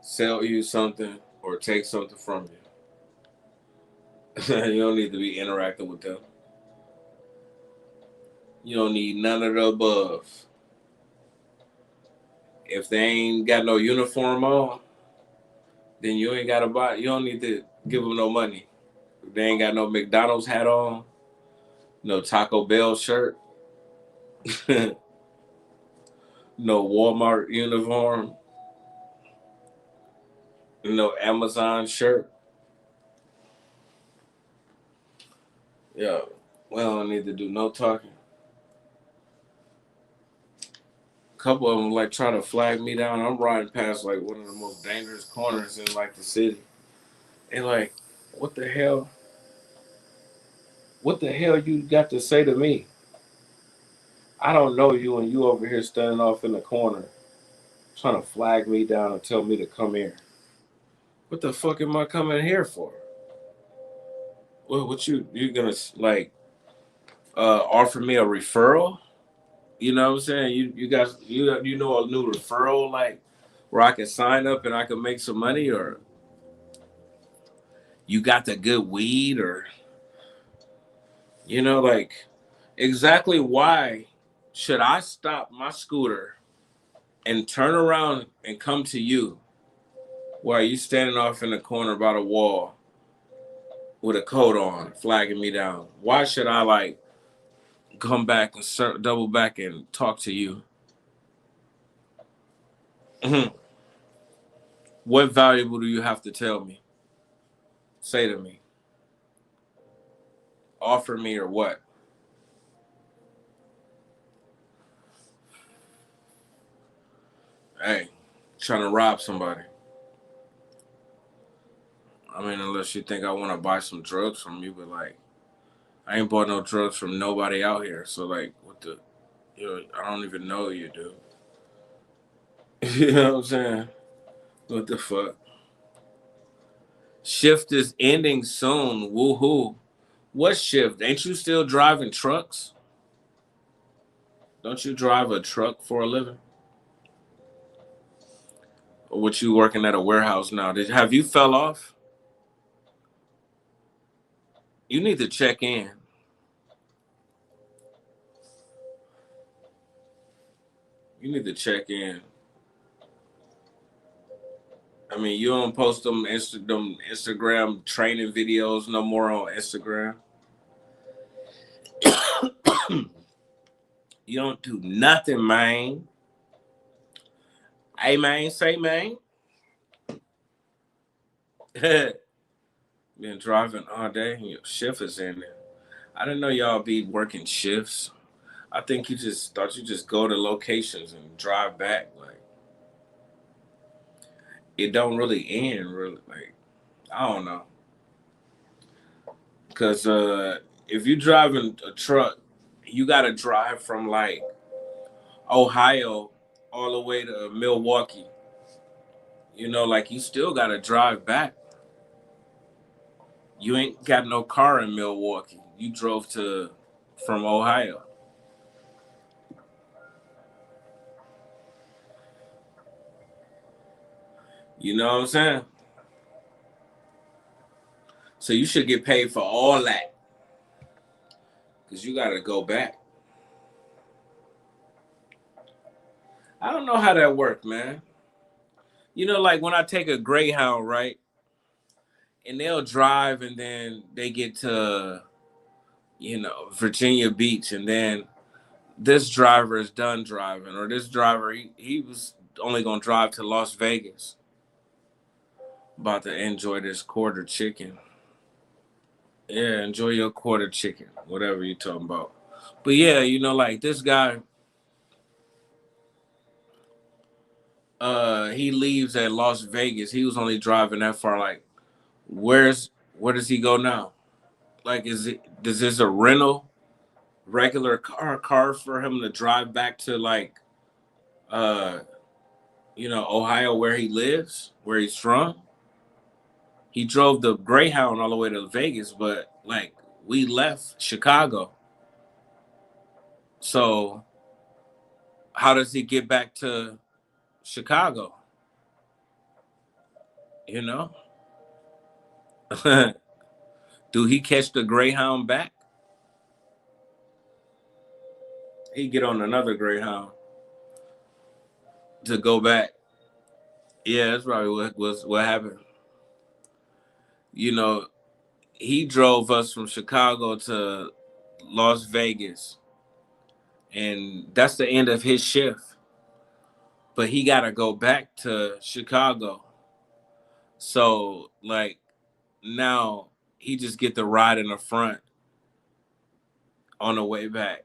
sell you something, or take something from you. You don't need to be interacting with them. You don't need none of the above. If they ain't got no uniform on, then you ain't gotta buy. You don't need to give them no money. They ain't got no McDonald's hat on, no Taco Bell shirt, no Walmart uniform, no Amazon shirt. Yeah, we don't need to do no talking. A couple of them like trying to flag me down. I'm riding past like one of the most dangerous corners in like the city. And like, what the hell? What the hell you got to say to me? I don't know you, and you over here standing off in the corner trying to flag me down and tell me to come here. What the fuck am I coming here for? What you gonna like offer me a referral? You know what I'm saying? You guys you know a new referral like where I can sign up and I can make some money, or you got the good weed, or like exactly why should I stop my scooter and turn around and come to you while you standing off in the corner by the wall with a coat on, flagging me down? Why should I like come back and double back and talk to you? What valuable do you have to tell me? Say to me. Offer me or what? Hey, trying to rob somebody. I mean, unless you think I want to buy some drugs from you, but like, I ain't bought no drugs from nobody out here. So like, I don't even know you, dude. You know what I'm saying? What the fuck? Shift is ending soon. Woohoo. What shift? Ain't you still driving trucks? Don't you drive a truck for a living? Or what, you working at a warehouse now? Have you fell off? You need to check in. You need to check in. I mean, you don't post them Instagram training videos no more on Instagram. You don't do nothing, man. Hey, man, say, man. Been driving all day. Your shift is in there. I didn't know y'all be working shifts. I think you just thought you just go to locations and drive back. Like, it don't really end, really. Like, I don't know. Because if you driving a truck, you got to drive from like Ohio all the way to Milwaukee. Like you still got to drive back. You ain't got no car in Milwaukee. You drove from Ohio. You know what I'm saying? So you should get paid for all that. Because you got to go back. I don't know how that worked, man. Like when I take a Greyhound, right? And they'll drive and then they get to, Virginia Beach. And then this driver is done driving. Or this driver, he was only going to drive to Las Vegas. About to enjoy this quarter chicken. Yeah, enjoy your quarter chicken. Whatever you're talking about. But yeah, like this guy, he leaves at Las Vegas. He was only driving that far. Like, where does he go now? Like, does this a rental, regular car for him to drive back to like, uh, Ohio where he lives, where he's from? He drove the Greyhound all the way to Vegas, but like we left Chicago. So how does he get back to Chicago? You know? Do he catch the Greyhound back? He get on another Greyhound to go back. Yeah, that's probably what happened. You know, he drove us from Chicago to Las Vegas, and that's the end of his shift. But he got to go back to Chicago. So, like, now he just get the ride in the front on the way back.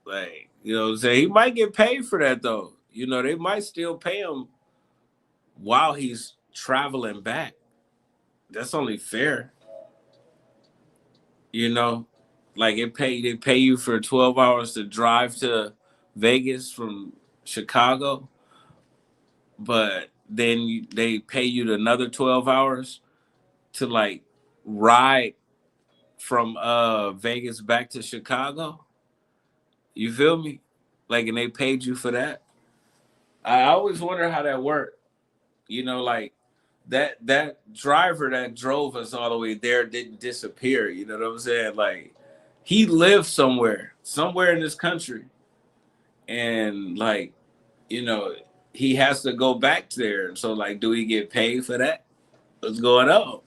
Like, you know what I'm saying? He might get paid for that, though. You know, they might still pay him while he's traveling back. That's only fair. You know, like they pay you for 12 hours to drive to Vegas from Chicago, but then they pay you another 12 hours to like ride from Vegas back to Chicago. You feel me? Like, and they paid you for that. I always wonder how that worked. You know, like that driver that drove us all the way there didn't disappear. You know what I'm saying? Like, he lived somewhere in this country, and like, you know, he has to go back there. So like, do he get paid for that? What's going on?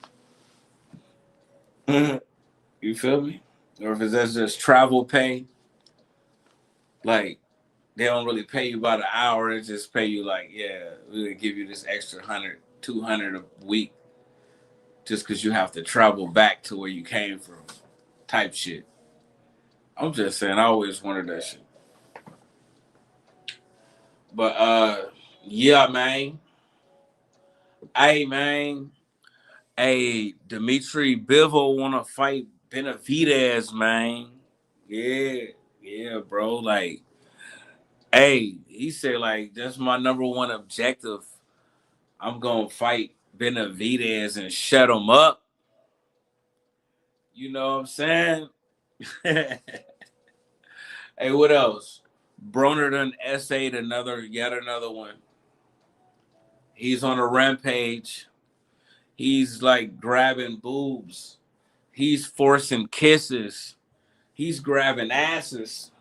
You feel me? Or if it's just travel pay, like they don't really pay you by the hour. They just pay you like, yeah, we're gonna give you this extra 100, 200 a week just because you have to travel back to where you came from, type shit. I'm just saying, I always wondered that shit. But yeah, man. Hey, man. Hey, Dimitri Bivol wanna fight Benavidez, man. Yeah, yeah, bro. Like, hey, he said like that's my number one objective. I'm gonna fight Benavidez and shut him up. You know what I'm saying? Hey, what else? Broner done essayed yet another one. He's on a rampage. He's like grabbing boobs. He's forcing kisses. He's grabbing asses.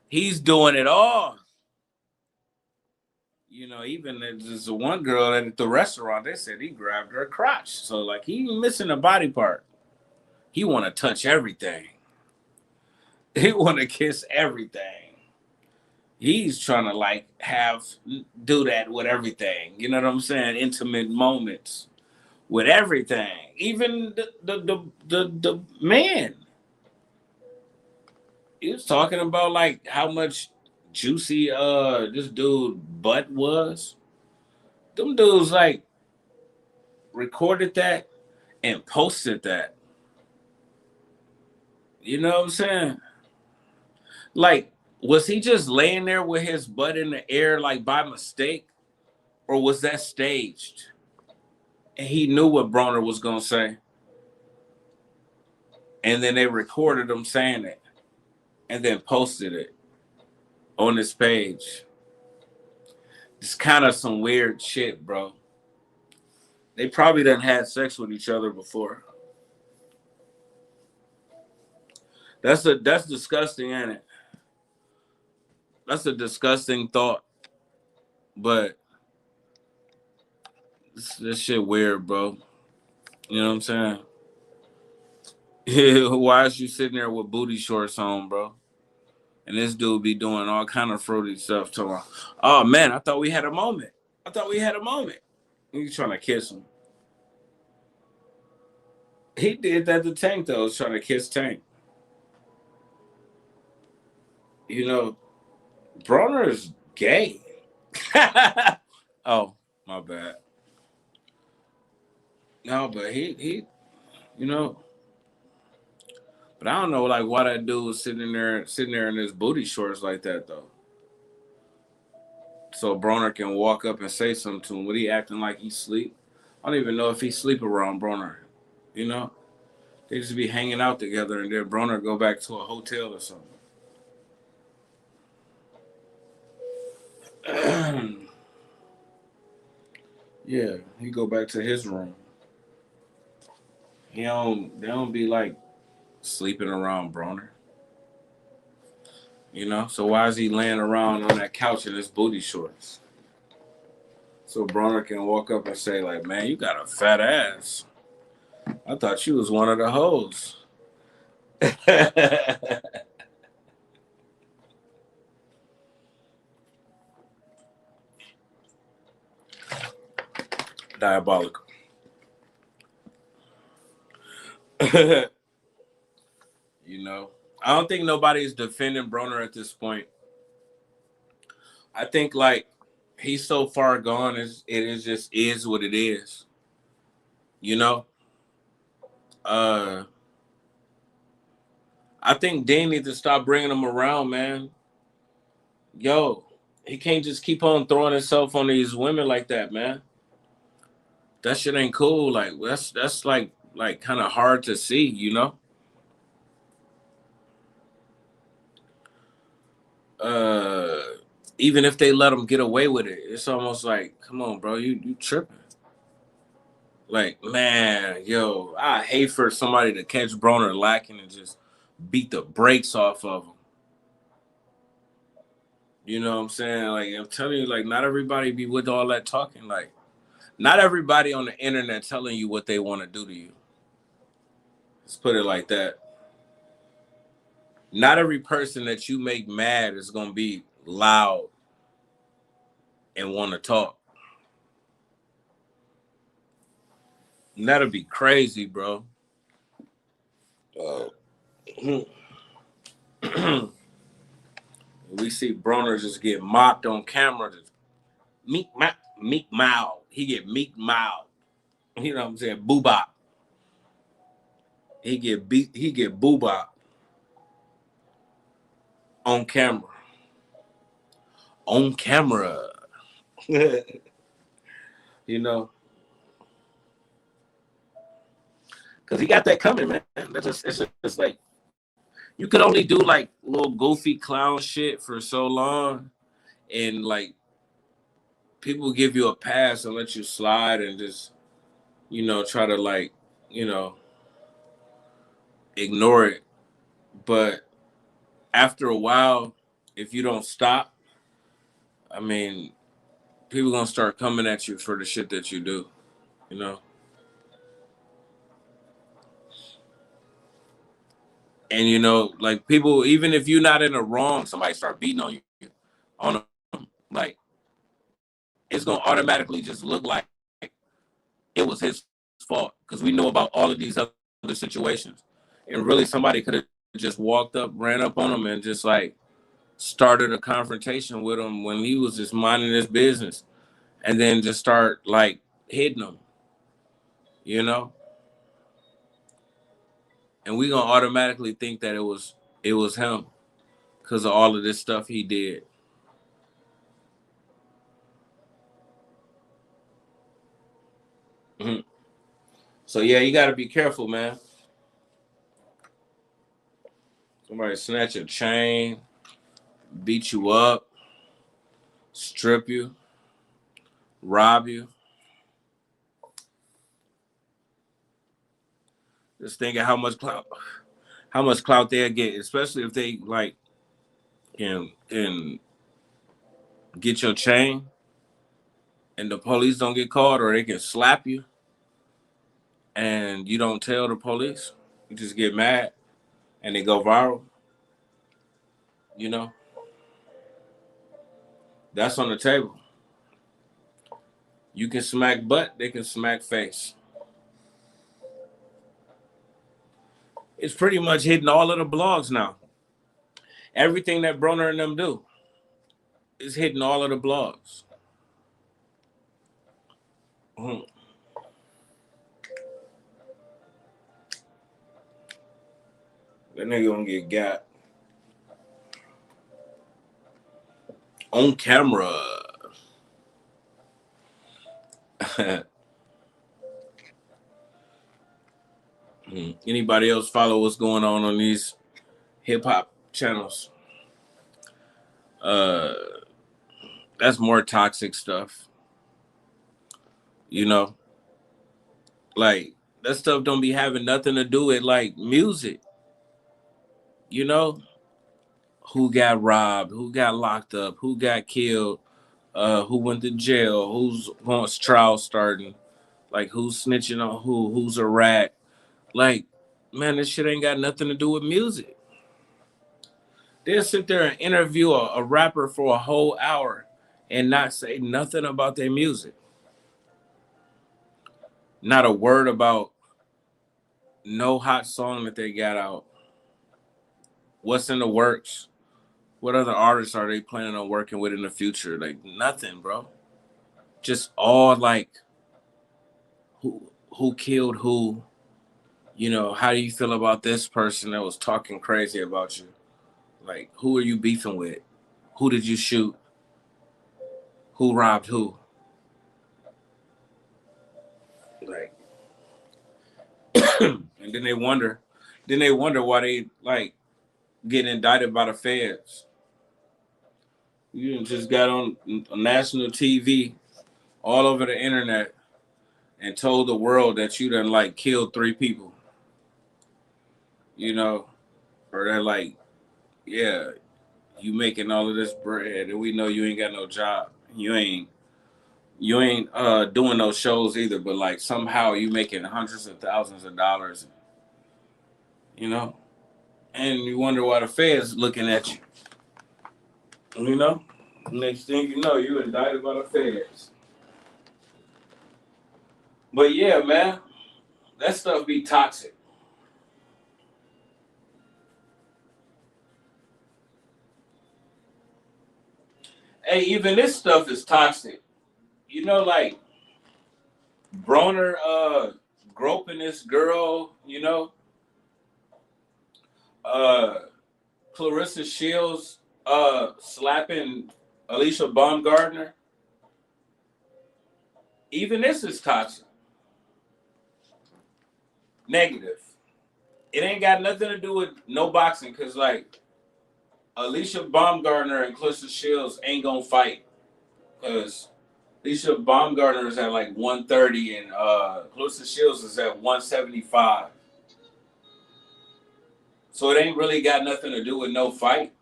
He's doing it all. You know, even there's one girl at the restaurant, they said he grabbed her crotch. So like, he missing a body part. He want to touch everything. He want to kiss everything. He's trying to like do that with everything. You know what I'm saying? Intimate moments with everything. Even the man. He was talking about like how much juicy this dude butt was. Them dudes like recorded that and posted that. You know what I'm saying? Like, was he just laying there with his butt in the air like by mistake? Or was that staged? And he knew what Broner was gonna say. And then they recorded him saying it and then posted it on his page. It's kind of some weird shit, bro. They probably done had sex with each other before. That's disgusting, ain't it? That's a disgusting thought. But this shit weird, bro. You know what I'm saying? Why is you sitting there with booty shorts on, bro? And this dude be doing all kind of fruity stuff to him. Oh man, I thought we had a moment. He's trying to kiss him. He did that to Tank though. Was trying to kiss Tank. You know, Broner is gay. Oh, my bad. No, but he, you know, but I don't know, like why that dude was sitting there in his booty shorts like that though. So Broner can walk up and say something to him. Would he acting like he sleep? I don't even know if he sleep around Broner. You know, they just be hanging out together, and then Broner go back to a hotel or something. Yeah, he go back to his room. They don't be like sleeping around Broner. You know, so why is he laying around on that couch in his booty shorts? So Broner can walk up and say, like, man, you got a fat ass. I thought you was one of the hoes. Diabolical. You know, I don't think nobody's defending Broner at this point. I think like he's so far gone. It is just is what it is. You know. Uh, I think Dean needs to stop bringing him around, man. Yo, he can't just keep on throwing himself on these women like that, man. That shit ain't cool. Like that's like kind of hard to see, you know. Uh, Even if they let him get away with it, it's almost like, come on, bro, you tripping. Like, man, yo, I hate for somebody to catch Broner lacking and just beat the brakes off of him. You know what I'm saying? Like, I'm telling you, like, not everybody be with all that talking. Like, not everybody on the internet telling you what they want to do to you. Let's put it like that. Not every person that you make mad is gonna be loud and want to talk. And that'll be crazy, bro. Uh, we see Broner just get mocked on camera. Just meek mild. He get meek mild. You know what I'm saying? Boobop. He get beat. He get boobop on camera. On camera. You know, because he got that coming, man. It's like you could only do like little goofy clown shit for so long, and like people give you a pass and let you slide and just try to like you know ignore it. But after a while, if you don't stop, I mean, people gonna start coming at you for the shit that you do, you know. And like people, even if you're not in the wrong, somebody start beating on you, on them, like it's gonna automatically just look like it was his fault because we know about all of these other situations, and really somebody could have just walked up, ran up on him, and just like started a confrontation with him when he was just minding his business, and then just start like hitting him, you know. And we gonna automatically think that it was him because of all of this stuff he did. Mhm. So yeah, you gotta be careful, man. Somebody snatch your chain, beat you up, strip you, rob you. Just think of how much clout they'll get, especially if they like can get your chain and the police don't get caught, or they can slap you and you don't tell the police. You just get mad and they go viral. You know, that's on the table. You can smack butt, they can smack face. It's pretty much hitting all of the blogs now. Everything that Broner and them do is hitting all of the blogs. Mhm. That nigga gonna get got on camera. Anybody else follow what's going on these hip hop channels? Uh, that's more toxic stuff. You know, like that stuff don't be having nothing to do with like music. You know, who got robbed, who got locked up, who got killed, who went to jail, who's wants trial starting, like who's snitching on who's a rat, Like, man, this shit ain't got nothing to do with music. They'll sit there and interview a rapper for a whole hour and not say nothing about their music. Not a word about no hot song that they got out. What's in the works? What other artists are they planning on working with in the future? Like nothing, bro. Just all like who killed who, how do you feel about this person that was talking crazy about you? Like, who are you beefing with? Who did you shoot? Who robbed who? Like, and then they wonder why they like getting indicted by the feds. You just got on national TV all over the internet and told the world that you done like killed 3 people, or that like, yeah, you making all of this bread and we know you ain't got no job. You ain't doing those shows either, but like somehow you making hundreds of thousands of dollars, you know? And you wonder why the feds looking at you. You know? Next thing you know, you indicted by the feds. But yeah, man, that stuff be toxic. Hey, even this stuff is toxic. Like Broner groping this girl, uh Claressa Shields slapping Alycia Baumgarner. Even this is toxic. Negative. It ain't got nothing to do with no boxing, because like Alycia Baumgarner and Claressa Shields ain't gonna fight, because Alycia Baumgarner is at like 130 and Claressa Shields is at 175. So it ain't really got nothing to do with no fight.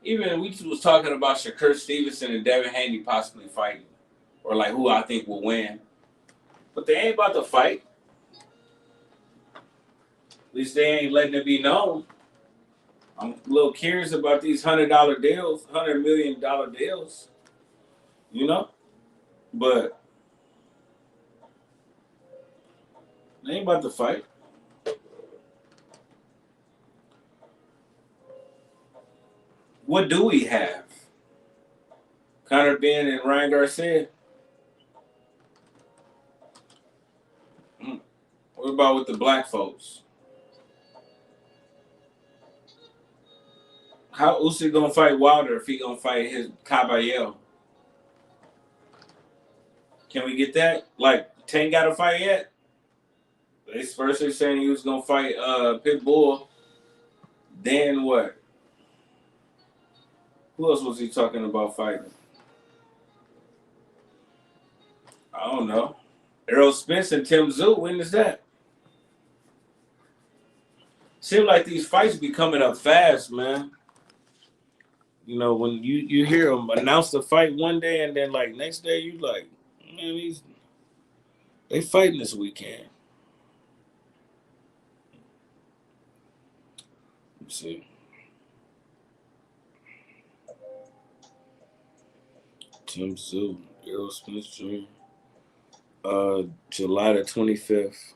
Even we was talking about Shakur Stevenson and Devin Haney possibly fighting, or like who I think will win. But they ain't about to fight. At least they ain't letting it be known. I'm a little curious about these $100 deals, $100 million deals, But they ain't about to fight. What do we have? Conor Ben and Ryan Garcia. What about with the black folks? How Usyk gonna fight Wilder if he gonna fight his Caballero? Can we get that? Like, Tank got a fight yet? They first they're saying he was gonna fight Pitbull. Then what? Who else was he talking about fighting? I don't know. Errol Spence and Tim Tszyu. When is that? Seems like these fights be coming up fast, man. When you hear them announce the fight one day and then like next day you like, man, they fighting this weekend. Let's see. Tim Tszyu, Errol Spence Jr. July the 25th.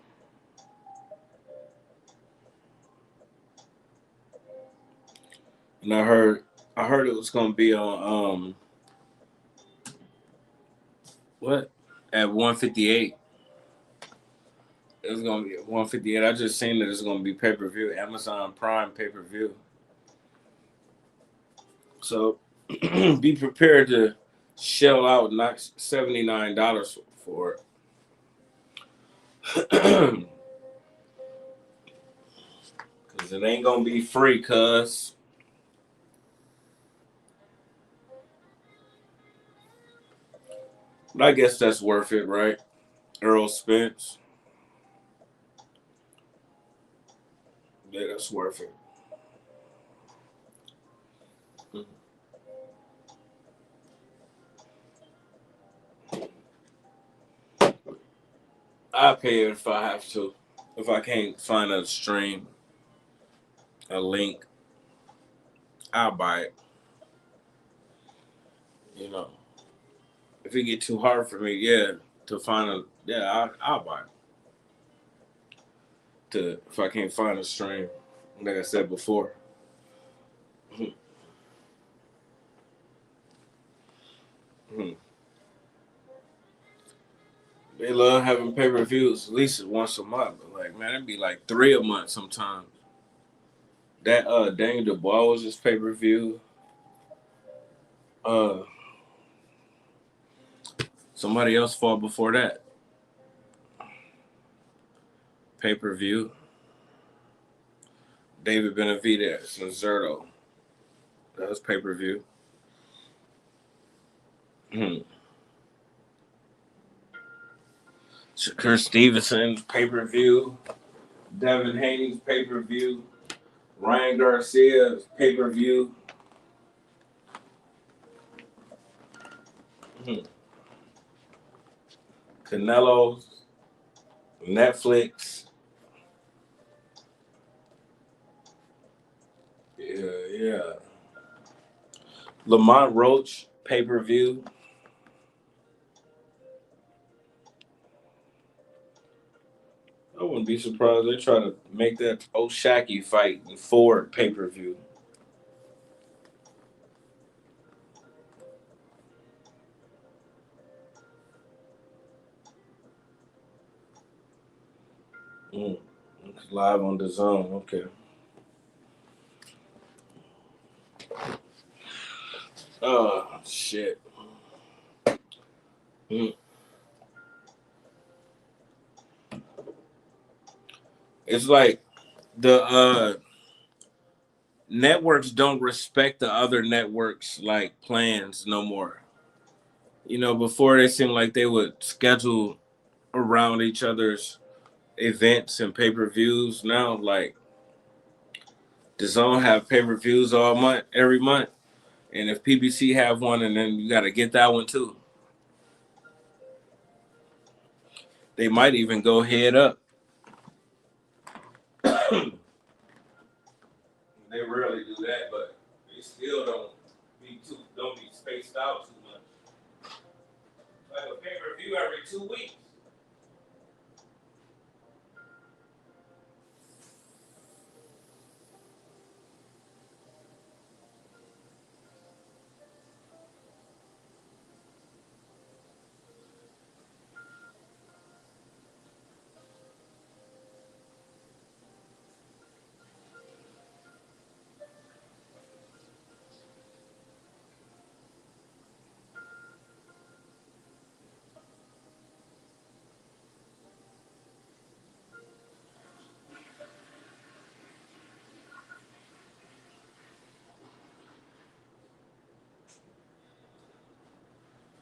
And I heard it was gonna be on what? At 158. It was gonna be at 158. I just seen that it's gonna be pay-per-view, Amazon Prime pay-per-view. So be prepared to shell out not $79 for it. Cause it ain't gonna be free, cuz. But I guess that's worth it, right? Errol Spence. Yeah, that's worth it. I'll pay it if I have to. If I can't find a stream, a link, I'll buy it. You know, if it get too hard for me, to find I'll buy it. If I can't find a stream, like I said before. They love having pay-per-views at least once a month. But like, man, it'd be like 3 a month sometimes. That Daniel Dubois was his pay-per-view. Uh Somebody else fought before that. Pay-per-view. David Benavidez and Zerto. That was pay-per-view. Shakur Stevenson pay-per-view. Devin Haney's pay-per-view. Ryan Garcia's pay-per-view. Canelo's. Netflix. Yeah. Lamont Roach pay-per-view. I wouldn't be surprised they try to make that O'Shaquie fight in Ford pay-per-view. It's live on the Zone. Okay. Oh, shit. It's like the networks don't respect the other networks like plans no more. You know, before they seemed like they would schedule around each other's events and pay-per-views. Now, like, the Zone have pay-per-views all month, every month. And if PBC have one, and then you got to get that one too. They might even go head up. They rarely do that, but they still don't be spaced out too much. Like a pay-per-view every 2 weeks.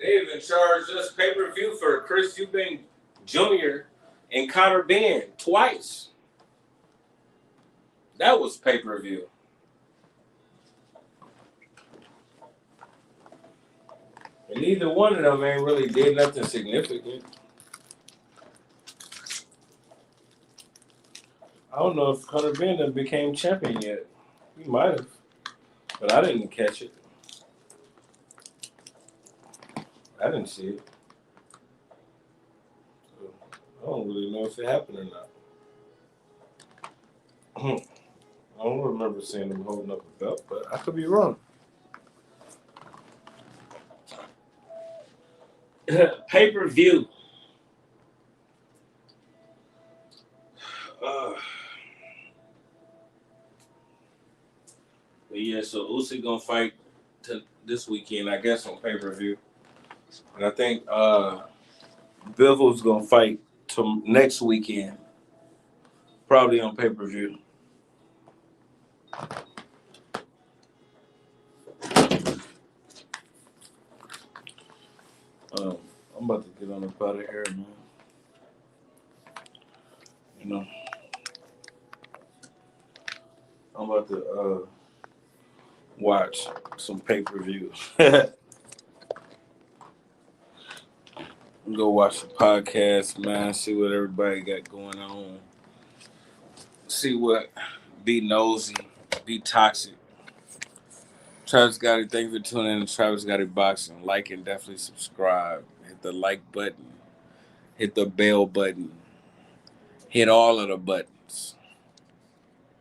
They even charged us pay-per-view for Chris Eubank Jr. and Conor Benn twice. That was pay-per-view. And neither one of them ain't really did nothing significant. I don't know if Conor Benn became champion yet. He might have, but I didn't catch it. I didn't see it. So I don't really know if it happened or not. I don't remember seeing him holding up a belt, but I could be wrong. Pay-per-view. But yeah, so Usyk gonna fight this weekend, I guess, on pay-per-view. And I think Bivens gonna fight next weekend, probably on pay-per-view. I'm about to get on up out of here, man. You know, I'm about to watch some pay-per-view. Go watch the podcast, man. See what everybody got going on. see what be nosy, be toxic. Travis Gotti, thanks for tuning in to Travis Gotti Boxing. Like and definitely subscribe. Hit the like button. Hit the bell button. Hit all of the buttons.